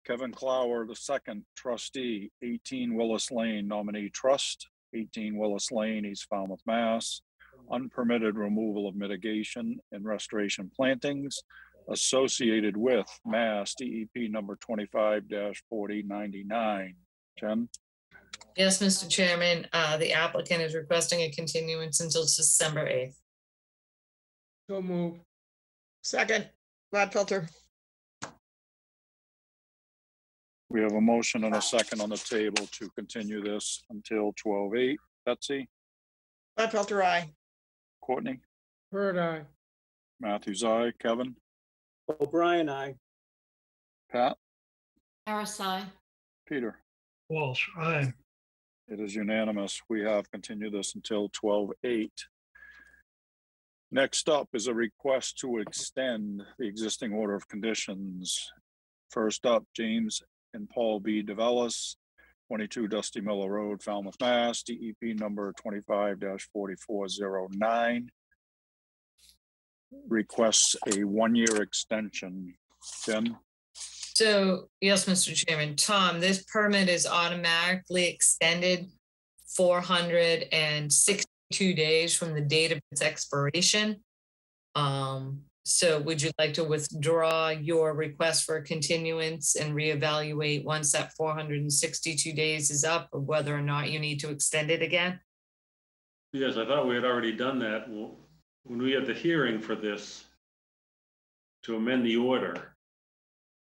Kevin Clower, the second trustee, 18 Willis Lane nominee trust, 18 Willis Lane, East Falmouth, Mass. Unpermitted removal of mitigation and restoration plantings associated with Mass DEP number 25-4099. Jen? Yes, Mr. Chairman, the applicant is requesting a continuance until December 8th. So move. Second, Gladfelder. We have a motion and a second on the table to continue this until 12/8. Betsy? Gladfelder, aye. Courtney? Bird eye. Matthews, aye. Kevin? O'Brien, aye. Pat? Harris, aye. Peter? Walsh, aye. It is unanimous. We have continued this until 12/8. Next up is a request to extend the existing order of conditions. First up, James and Paul B. DeVellis, 22 Dusty Miller Road, Falmouth, Mass. DEP number 25-4409. Requests a one-year extension. Jen? So, yes, Mr. Chairman, Tom, this permit is automatically extended 462 days from the date of its expiration. So would you like to withdraw your request for a continuance and reevaluate once that 462 days is up, or whether or not you need to extend it again? Yes, I thought we had already done that when we had the hearing for this to amend the order.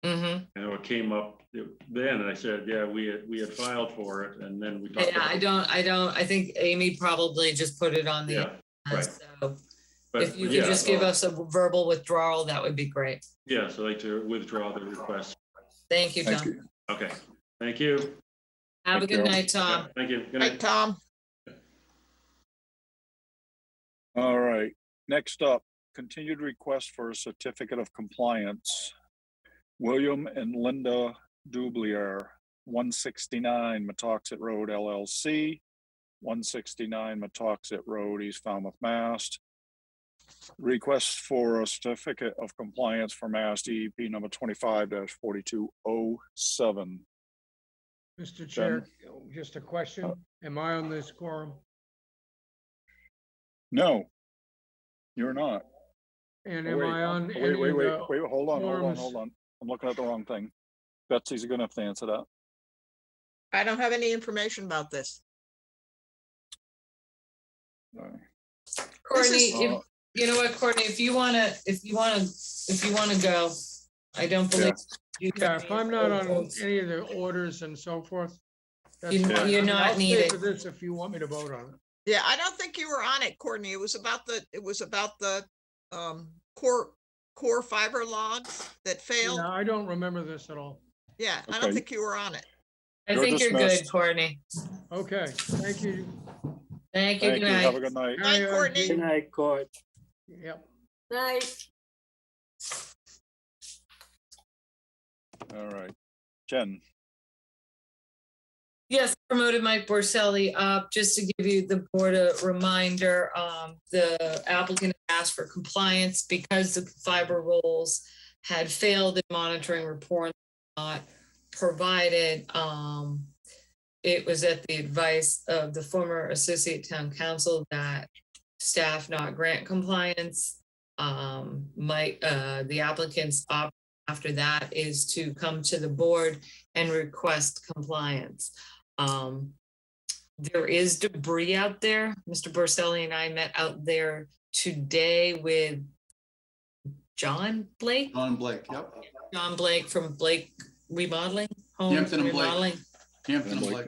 Mm-hmm. And it came up then, and I said, yeah, we had filed for it, and then we talked Yeah, I think Amy probably just put it on the, yeah, right. So But if you could just give us a verbal withdrawal, that would be great. Yeah, so I'd like to withdraw the request. Thank you, Tom. Thank you. Okay, thank you. Have a good night, Tom. Thank you. Good Night, night. Tom. All right, next up, continued request for a certificate of compliance. William and Linda Dublier, 169 Metoxet Road LLC, 169 Metoxet Road, East Falmouth, Mass. Request for a certificate of compliance for Mass DEP number 25-4207. Mr. Chair, just a question. Am I on this quorum? No, you're not. And Oh, am wait, I on? wait, any wait, of wait, the wait, hold on. forums? I'm looking at the wrong thing. Betsy's gonna have to answer that. I don't have any information about this. All right. Courtney, is- if, you know what, Courtney, if you wanna go, I don't believe. you Yeah, can if I'm not on vote. any of the orders and so forth. that's You're fine. I mean, not I'll stay needed. for this if you want me to vote on it. Yeah, I don't think you were on it, Courtney. It was about the core fiber logs that failed. Yeah, I don't remember this at all. Yeah, I Okay. don't think you were on it. I You're think you're good, dismissed. Courtney. Okay, thank you. Thank you. Thank Good you. Have a night. good night. Night, Courtney. Good night, Court. Yep. Night. All right. Jen, Yes, promoted Mike Borselli up, just to give you the board a reminder, the applicant asked for compliance because the fiber rolls had failed in monitoring report not provided. It was at the advice of the former associate town council that staff not grant compliance, the applicant's option after that is to come to the board and request compliance. There is debris out there. Mr. Borselli and I met out there today with John Blake. John Blake, yep. John Blake from Blake Remodeling. Home Hampton and Blake. Remodeling. Hampton and Blake.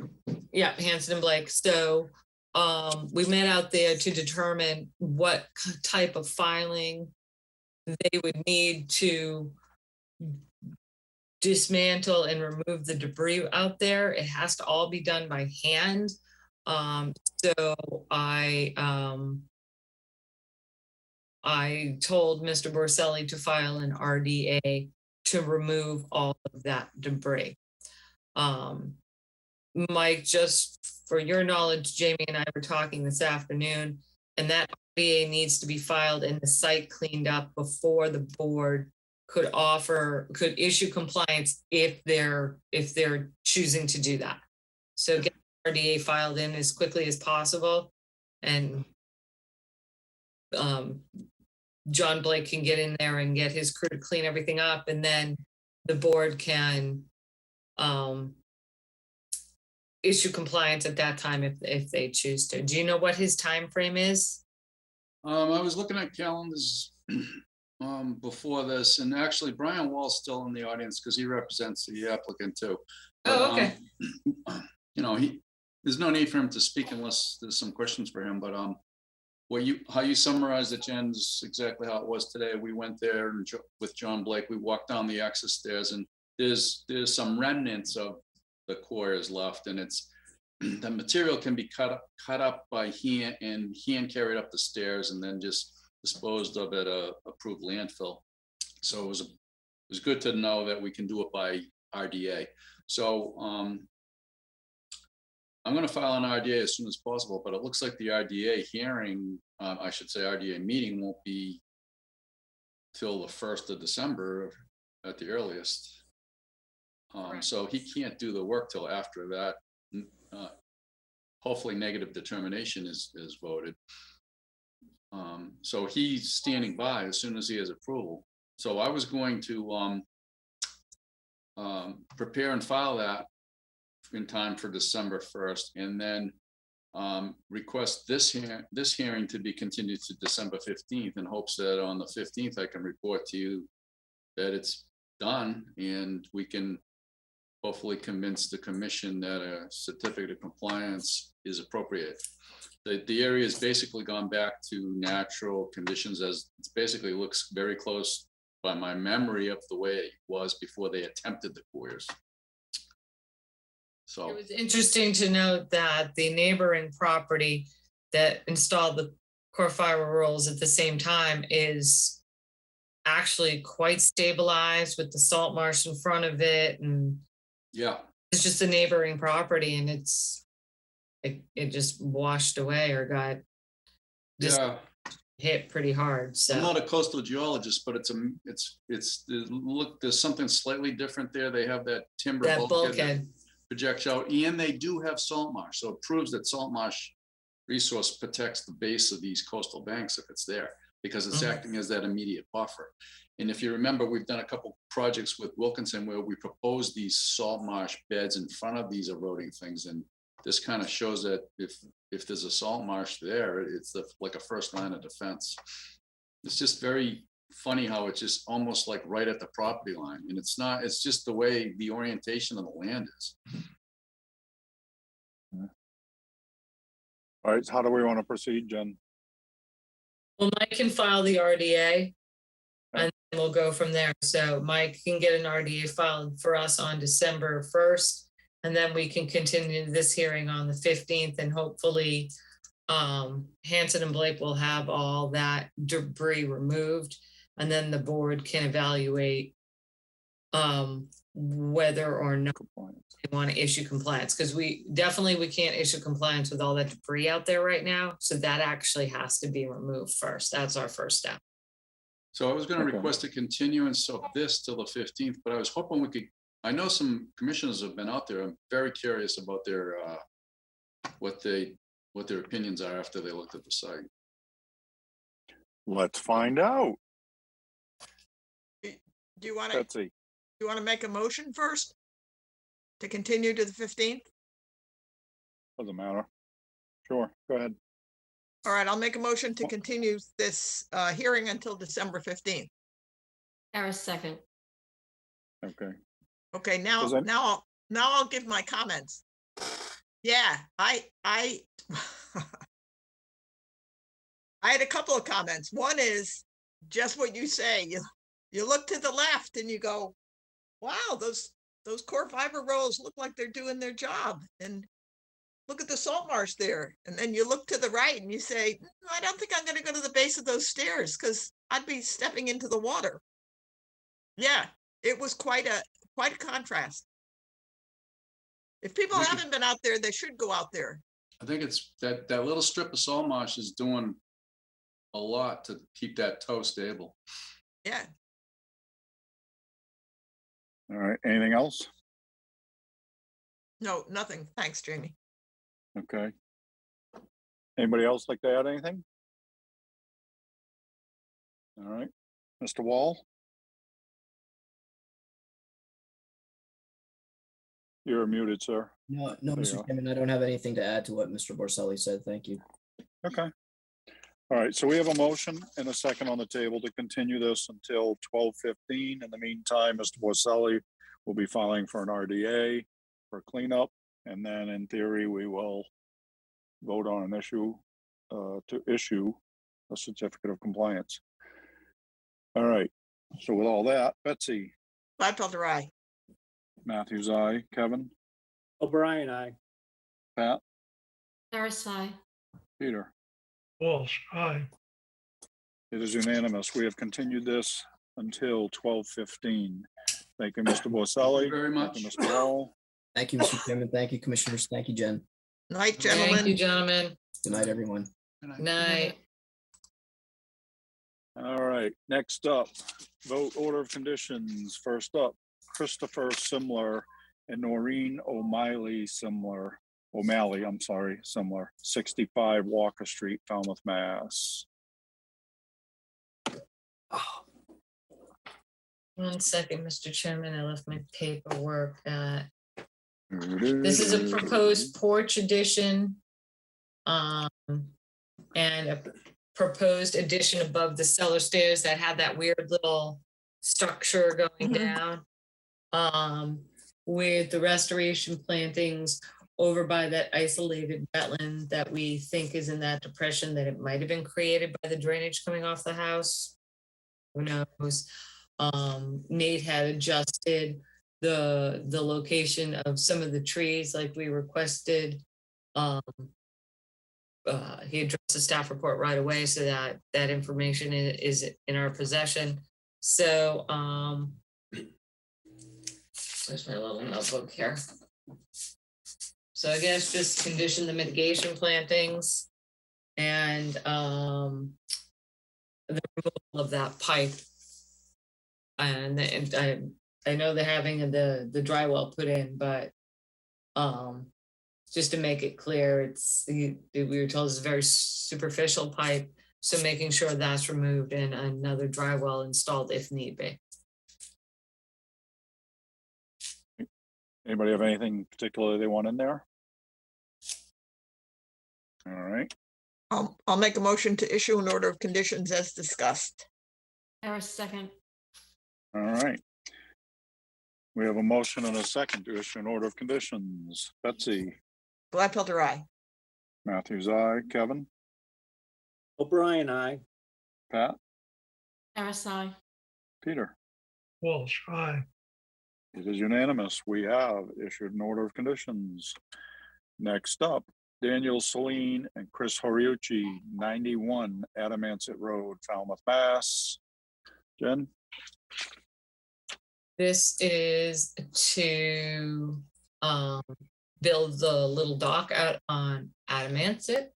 Yeah, Hanson and Blake. So we met out there to determine what type of filing they would need to dismantle and remove the debris out there. It has to all be done by hand. So I told Mr. Borselli to file an RDA to remove all of that debris. Mike, just for your knowledge, Jamie and I were talking this afternoon, and that RDA needs to be filed and the site cleaned up before the board could issue compliance if they're choosing to do that. So get the RDA filed in as quickly as possible, and John Blake can get in there and get his crew to clean everything up, and then the board can issue compliance at that time if they choose to. Do you know what his time frame is? I was looking at calendars before this, and actually Brian Wall's still in the audience because he represents the applicant too. Oh, okay. There's no need for him to speak unless there's some questions for him, but how you summarized it, Jen, is exactly how it was today. We went there and with John Blake, we walked down the access stairs, and there's some remnants of the coils left, and the material can be cut up by hand and hand carried up the stairs and then just disposed of at a approved landfill. So it was good to know that we can do it by RDA. So I'm going to file an RDA as soon as possible, but it looks like the RDA hearing, I should say RDA meeting, won't be till the 1st of December at the earliest. So he can't do the work till after that. Hopefully negative determination is voted. So he's standing by as soon as he has approval. So I was going to prepare and file that in time for December 1st, and then request this hearing to be continued to December 15th, in hopes that on the 15th I can report to you that it's done, and we can hopefully convince the commission that a certificate of compliance is appropriate. The area has basically gone back to natural conditions, as it basically looks very close by my memory of the way it was before they attempted the quarters. So it was interesting to note that the neighboring property that installed the core fiber rolls at the same time is actually quite stabilized with the salt marsh in front of it, and yeah, it's just a neighboring property, and it just washed away or got hit pretty hard. So I'm not a coastal geologist, but look, there's something slightly different there. They have that timber bulkhead projects out, and they do have salt marsh, so it proves that salt marsh resource protects the base of these coastal banks if it's there, because it's acting as that immediate buffer. And if you remember, we've done a couple projects with Wilkinson where we proposed these salt marsh beds in front of these eroding things, and this kind of shows that if there's a salt marsh there, it's like a first line of defense. It's just very funny how it's just almost like right at the property line, and it's not. It's just the way the orientation of the land is. All right, how do we want to proceed, Jen? Well, Mike can file the RDA, and then we'll go from there. So Mike can get an RDA filed for us on December 1st, and then we can continue this hearing on the 15th, and hopefully Hanson and Blake will have all that debris removed, and then the board can evaluate whether or not they want to issue compliance, because we can't issue compliance with all that debris out there right now. So that actually has to be removed first. That's our first step. So I was going to request a continuance of this till the 15th, but I was hoping we could, I know some commissioners have been out there. I'm very curious about their what their opinions are after they looked at the site. Let's find out. Do you want to, Betsy, make a motion first? To continue to the 15th? doesn't matter. Sure, go ahead. All right, I'll make a motion to continue this hearing until December 15th. Harris, second. Okay. Okay, now, Does that- now I'll give my comments. Yeah, I I had a couple of comments. One is just what you say. You look to the left and you go, wow, those core fiber rolls look like they're doing their job. And look at the salt marsh there. And then you look to the right and you say, I don't think I'm going to go to the base of those stairs because I'd be stepping into the water. Yeah, it was quite a contrast. If people haven't been out there, they should go out there. I think it's that little strip of salt marsh is doing a lot to keep that toe stable. Yeah. All right, anything else? No, nothing. Thanks, Jamie. Okay. Anybody else like to add anything? All right, Mr. Wall? You're muted, sir. No, There you Mr. are. Chairman, I don't have anything to add to what Mr. Borselli said. Thank you. Okay. All right, so we have a motion and a second on the table to continue this until 12:15. In the meantime, Mr. Borselli will be filing for an RDA for cleanup. And then in theory, we will vote on an issue to issue a certificate of compliance. All right, so with all that, Betsy, Gladfelder, aye. Matthews, aye, Kevin, O'Brien, aye. Pat, Harris, aye. Peter. Walsh, aye. It is unanimous. We have continued this until 12:15. Thank you, Mr. Borselli. Thank you very much. Thank you, Mr. Wall. Thank you, Mr. Chairman. Thank you, Commissioners. Thank you, Jen. Night, Thank you, gentlemen. gentlemen. Good night, everyone. Night. All right, next up, vote order of conditions. First up, Christopher Simler and Noreen O'Malley Simler, 65 Walker Street, Falmouth, Mass. 1 second, Mr. Chairman, I left my paperwork. This is a proposed porch addition. And a proposed addition above the cellar stairs that had that weird little structure going down. With the restoration plantings over by that isolated wetland that we think is in that depression that it might have been created by the drainage coming off the house. Who knows? Nate had adjusted the location of some of the trees like we requested. He addressed the staff report right away so that that information is in our possession. So there's my little notebook here. So I guess just condition the mitigation plantings and the removal of that pipe. And I know they're having the dry well put in, but just to make it clear, we were told it's a very superficial pipe. So making sure that's removed and another dry well installed if need be. Anybody have anything particular they want in there? All right, I'll make a motion to issue an order of conditions as discussed. Harris, second. all right. We have a motion and a second to issue an order of conditions. Betsy, Gladfelder, aye. Matthews, aye, Kevin, O'Brien, aye. Pat, Harris, aye. Peter. Walsh, aye. It is unanimous. We have issued an order of conditions. Next up, Daniel Celine and Chris Horiuchi, 91 Adamancet Road, Falmouth, Mass. Jen? This is to build the little dock out on Adamancet.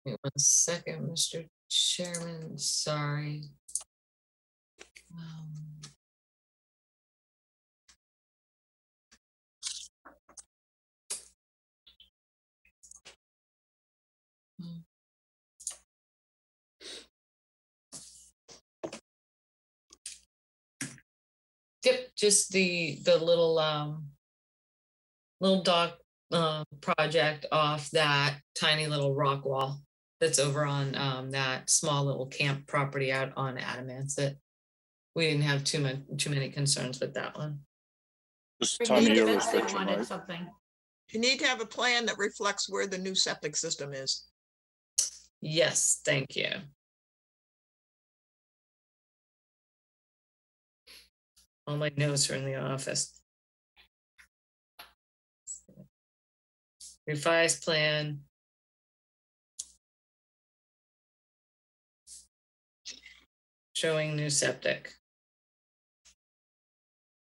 Wait 1 second, Mr. Chairman, sorry. just the little, little dock, project off that tiny little rock wall that's over on, that small little camp property out on Adamansett. We didn't have too many concerns with that one. Just Renee tiny Betsy restriction, wanted right? something. You need to have a plan that reflects where the new septic system is. Yes, thank you. All my notes are in the office. Revised plan. Showing new septic.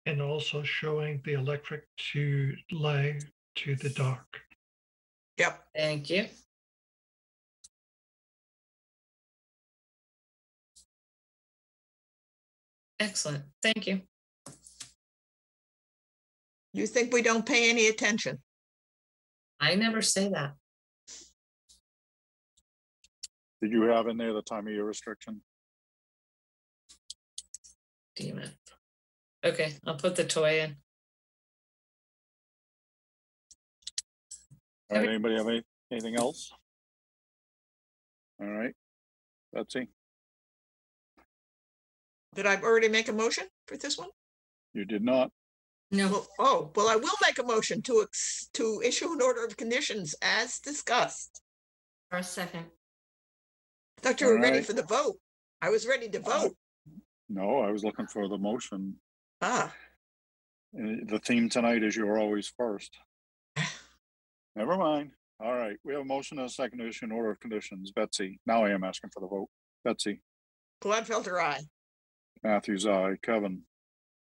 And also showing the electric to lay to the dock. Yep. Thank you. Excellent, thank you. You think we don't pay any attention? I never say that. Did you have in there the time of year restriction? Damn it. Okay, I'll put the toy in. All right, anybody have anything else? All right, Betsy, Did I already make a motion for this one? you did not. No. Well, I will make a motion to issue an order of conditions as discussed. For a second. I thought you were ready Alright. for the vote. I was ready to vote. No, I was looking for the motion. Ah, The theme tonight is you're always first. Never mind. All right, we have a motion and a second to issue an order of conditions. Betsy, now I am asking for the vote. Betsy, Gladfelter, aye. Matthews, aye. Kevin,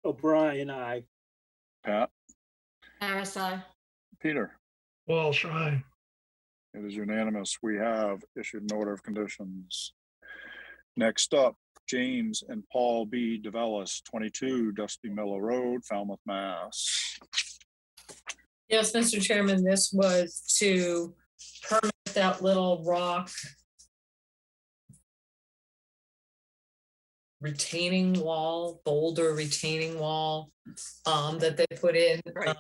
O'Brien, aye. Pat, Harris, aye. Peter. Walsh, aye. It is unanimous. We have issued an order of conditions. Next up, James and Paul B. DeVellis, 22 Dusty Miller Road, Falmouth, Mass. Yes, Mr. Chairman, this was to permit that little rock retaining wall, boulder retaining wall, that they put in, Right.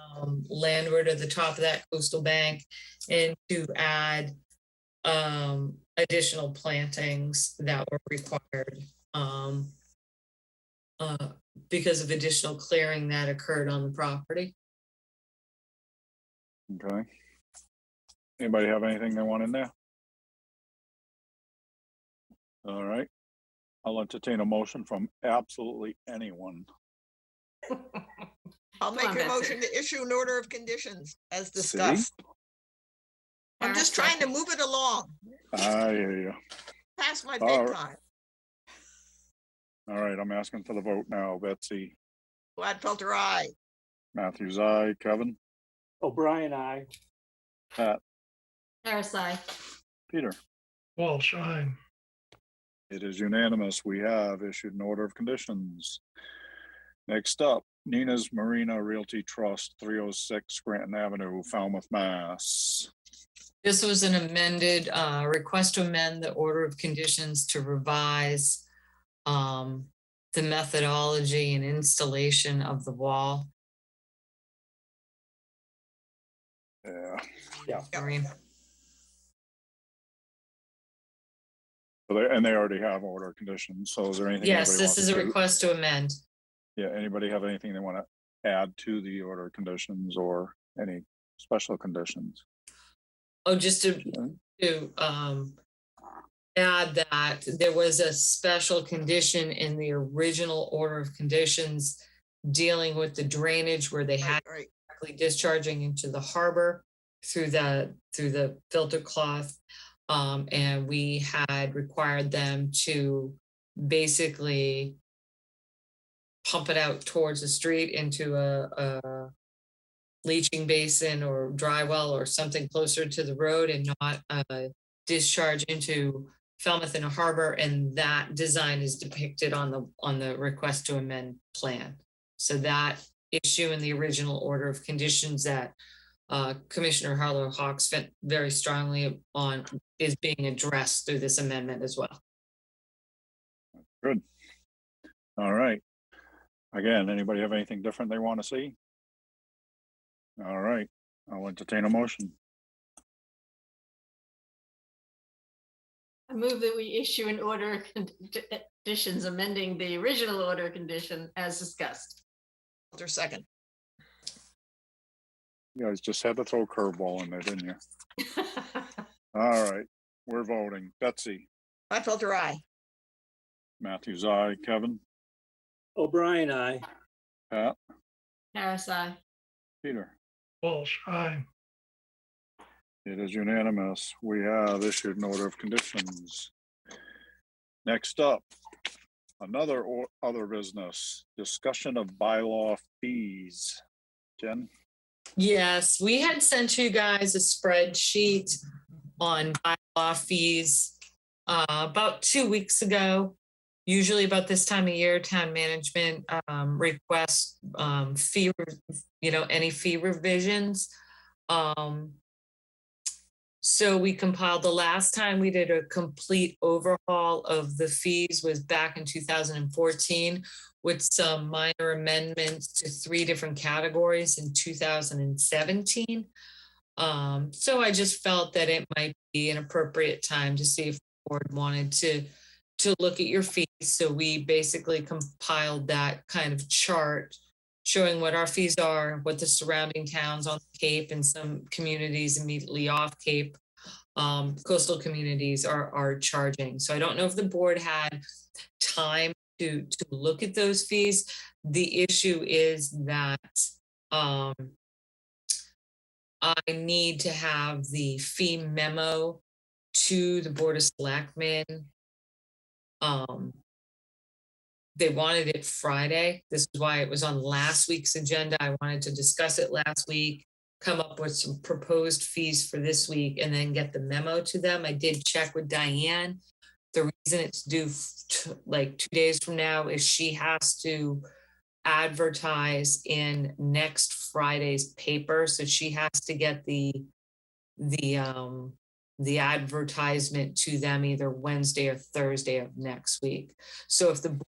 landward of the top of that coastal bank, and to add additional plantings that were required because of additional clearing that occurred on the property. Okay. Anybody have anything they want in there? All right. I'll entertain a motion from absolutely anyone. I'll make on, a Betsy. motion to issue an order of conditions as discussed. I'm just trying to move it along, I hear you. past my All right. bedtime. All right, I'm asking for the vote now. Betsy, Gladfelter, aye. Matthews, aye. Kevin, O'Brien, aye. Pat, Harris, aye. Peter. Walsh, aye. It is unanimous. We have issued an order of conditions. Next up, Nina's Marina Realty Trust, 306 Scranton Avenue, Falmouth, Mass. This was an amended request to amend the order of conditions to revise the methodology and installation of the wall. Yeah. Maureen. So and they already have order conditions. So is there anything? Yes, anybody this wants is a to- request to amend. Yeah, anybody have anything they want to add to the order conditions or any special conditions? Oh, just to add that there was a special condition in the original order of conditions dealing with the drainage where they had directly discharging into the harbor through the filter cloth. And we had required them to basically pump it out towards the street into a leaching basin or dry well or something closer to the road and not discharge into Falmouth in a harbor. And that design is depicted on the request to amend plan. So that issue in the original order of conditions that Commissioner Harlow Hawks spent very strongly on is being addressed through this amendment as well. Good. All right. Again, anybody have anything different they want to see? All right, I'll entertain a motion. I move that we issue an order of conditions amending the original order of condition as discussed. Walter, second. You guys just had to throw a curveball in there, didn't you? All right, we're voting. Betsy, Highfelder, aye. Matthews, aye. Kevin, O'Brien, aye. Pat, Harris, aye. Peter. Walsh, aye. It is unanimous. We have issued an order of conditions. Next up, another other business, discussion of bylaw fees. Jen? Yes, we had sent you guys a spreadsheet on bylaw fees about 2 weeks ago. Usually about this time of year, town management requests fee, any fee revisions. So we compiled, the last time we did a complete overhaul of the fees was back in 2014 with some minor amendments to 3 different categories in 2017. So I just felt that it might be an appropriate time to see if the board wanted to look at your fees. So we basically compiled that kind of chart showing what our fees are, what the surrounding towns on the Cape and some communities immediately off Cape, coastal communities are charging. So I don't know if the board had time to look at those fees. The issue is that I need to have the fee memo to the Board of Selectmen. They wanted it Friday. This is why it was on last week's agenda. I wanted to discuss it last week, come up with some proposed fees for this week, and then get the memo to them. I did check with Diane. The reason it's due like 2 days from now is she has to advertise in next Friday's paper. So she has to get the advertisement to them either Wednesday or Thursday of next week. So if the board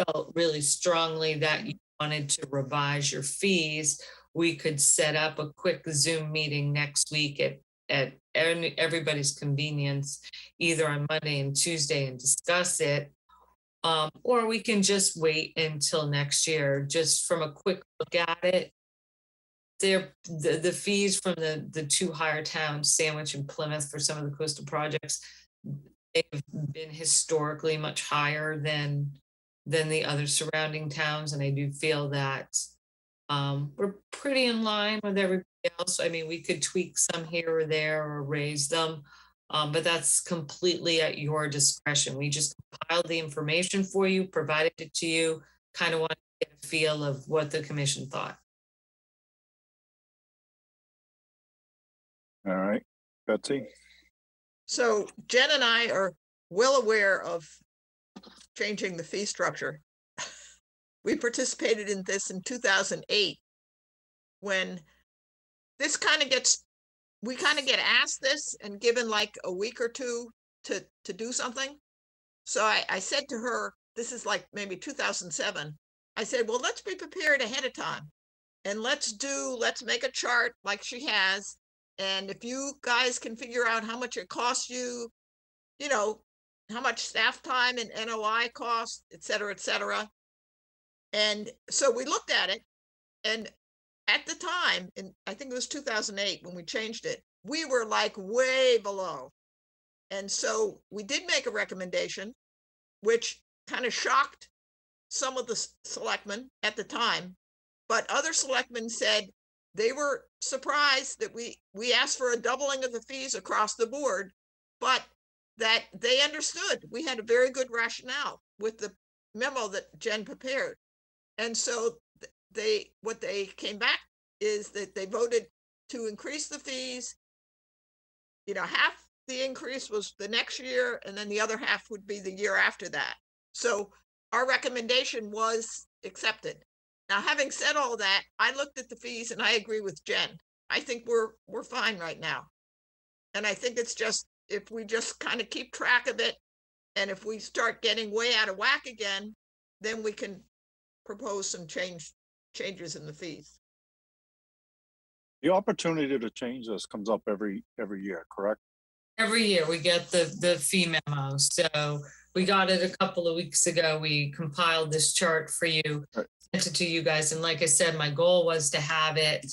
felt really strongly that you wanted to revise your fees, we could set up a quick Zoom meeting next week at everybody's convenience, either on Monday and Tuesday, and discuss it. Or we can just wait until next year. Just from a quick look at it, the fees from the 2 higher towns, Sandwich and Plymouth, for some of the coastal projects, they've been historically much higher than the other surrounding towns. And I do feel that we're pretty in line with everybody else. I mean, we could tweak some here or there or raise them, but that's completely at your discretion. We just compiled the information for you, provided it to you, kind of want to get a feel of what the commission thought. All right, Betsy? So Jen and I are well aware of changing the fee structure. We participated in this in 2008 when this we kind of get asked this and given like a week or two to do something. So I said to her, this is like maybe 2007. I said, well, let's be prepared ahead of time and let's make a chart like she has. And if you guys can figure out how much it costs you, how much staff time and NOI costs, et cetera, et cetera. And so we looked at it, and at the time, and I think it was 2008 when we changed it, we were like way below. And so we did make a recommendation, which kind of shocked some of the selectmen at the time, but other selectmen said they were surprised that we asked for a doubling of the fees across the board, but that they understood. We had a very good rationale with the memo that Jen prepared. And so what they came back is that they voted to increase the fees. Half the increase was the next year, and then the other half would be the year after that. So our recommendation was accepted. Now, having said all that, I looked at the fees and I agree with Jen. I think we're fine right now. And I think it's just, if we just kind of keep track of it, and if we start getting way out of whack again, then we can propose some changes in the fees. The opportunity to change this comes up every year, correct? Every year we get the fee memo. So we got it a couple of weeks ago. We compiled this chart for you, sent it to you guys. And like I said, my goal was to have it,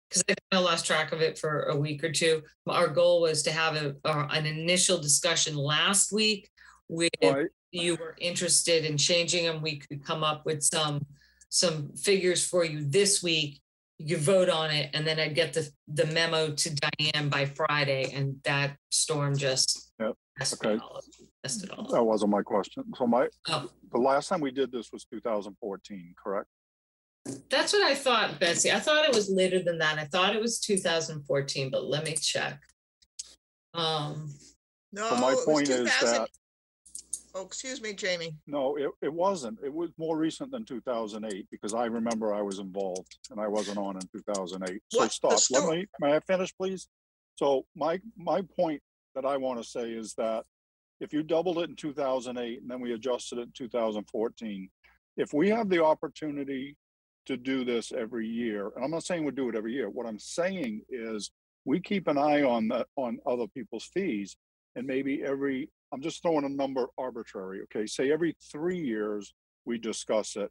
because I kind of lost track of it for a week or two. Our goal was to have an initial discussion last week with you were interested in changing them. We could come up with some figures for you this week. You vote on it, and then I'd get the memo to Diane by Friday, and that storm just messed it all up. That wasn't my question. So the last time we did this was 2014, correct? That's what I thought, Betsy. I thought it was later than that. I thought it was 2014, but let me check. No, so my point is that. Oh, excuse me, Jamie. No, it wasn't. It was more recent than 2008 because I remember I was involved and I wasn't on in 2008. So stop. May I finish, please? So my point that I want to say is that if you doubled it in 2008 and then we adjusted it in 2014, if we have the opportunity to do this every year, and I'm not saying we do it every year, what I'm saying is we keep an eye on other people's fees, and maybe I'm just throwing a number arbitrary, okay? Say every 3 years we discuss it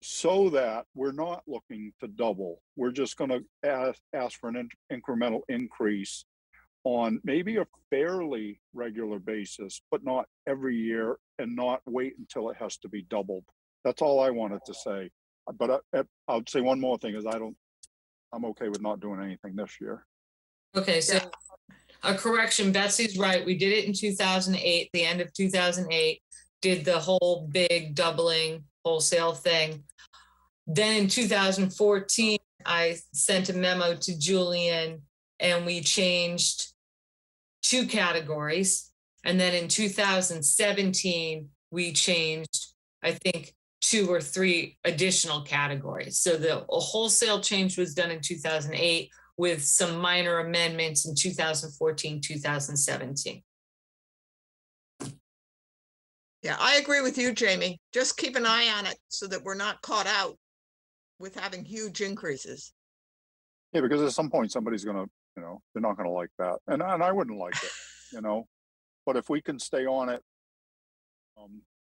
so that we're not looking to double. We're just gonna ask for an incremental increase on maybe a fairly regular basis, but not every year, and not wait until it has to be doubled. That's all I wanted to say. But I'll say one more thing is I'm okay with not doing anything this year. Okay, so a correction, Betsy's right. We did it in 2008, the end of 2008, did the whole big doubling wholesale thing. Then in 2014, I sent a memo to Julian and we changed 2 categories. And then in 2017, we changed, I think, 2 or 3 additional categories. So the wholesale change was done in 2008 with some minor amendments in 2014, 2017. Yeah, I agree with you, Jamie. Just keep an eye on it so that we're not caught out with having huge increases. Yeah, because at some point somebody's gonna, they're not gonna like that. And I wouldn't like it, but if we can stay on it,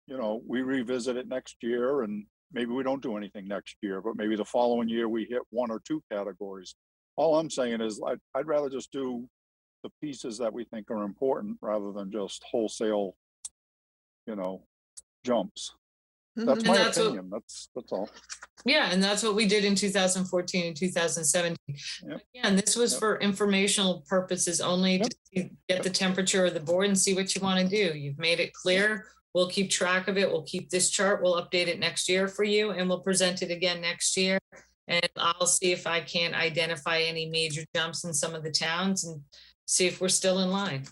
we revisit it next year, and maybe we don't do anything next year, but maybe the following year we hit 1 or 2 categories. All I'm saying is I'd rather just do the pieces that we think are important rather than just wholesale, jumps. That's my opinion. That's all. Yeah, and that's what we did in 2014 and 2017. Yep. Again, this was for informational purposes only, to get the temperature of the board and see what you want to do. You've made it clear. We'll keep track of it. We'll keep this chart. We'll update it next year for you, and we'll present it again next year. And I'll see if I can identify any major jumps in some of the towns and see if we're still in line.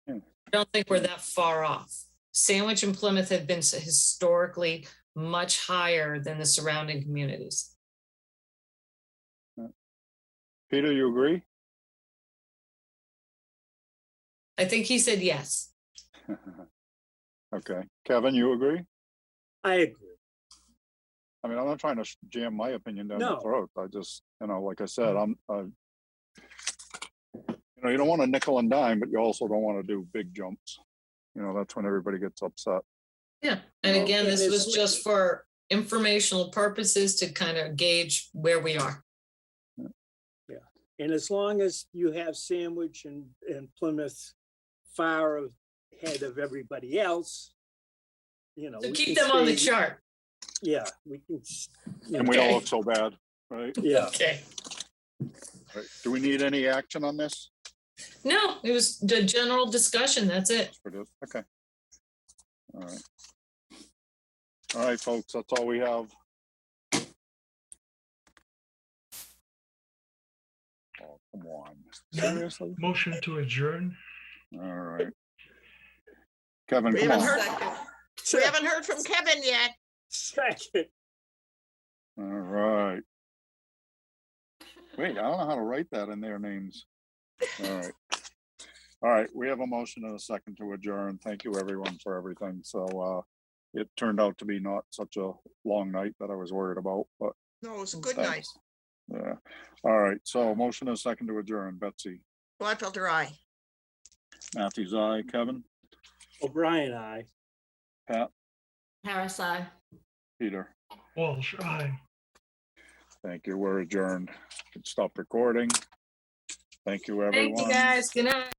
I don't think we're that far off. Sandwich and Plymouth have been historically much higher than the surrounding communities. Peter, you agree? I think he said yes. Okay. Kevin, you agree? I agree. I mean, I'm not trying to jam my opinion down your throat. I just, like I said, you don't want to nickel and dime, but you also don't want to do big jumps. That's when everybody gets upset. Yeah. And again, this was just for informational purposes to kind of gauge where we are. Yeah. And as long as you have Sandwich and Plymouth far ahead of everybody else, so keep them on the chart. Yeah, we can. And we don't look so bad, right? Yeah. Okay. Right. Do we need any action on this? No, it was the general discussion. That's it. Okay. All right. All right, folks, that's all we have. Oh, come on. Seriously? Motion to adjourn. All right. Kevin, We come haven't on. We haven't heard from Kevin yet. Second. All right. Wait, I don't know how to write that in their names. All right. All right, we have a motion and a second to adjourn. Thank you, everyone, for everything. So it turned out to be not such a long night that I was worried about, but No, it was a good night. thanks. Yeah. All right. So motion is second to adjourn. Betsy, Gladfelder, aye. Matthews, aye. Kevin, O'Brien, aye. Pat, Harris, aye. Peter. Walsh, aye. Thank you. We're adjourned. Can stop recording. Thank you, everyone. Thank you, guys. Good night.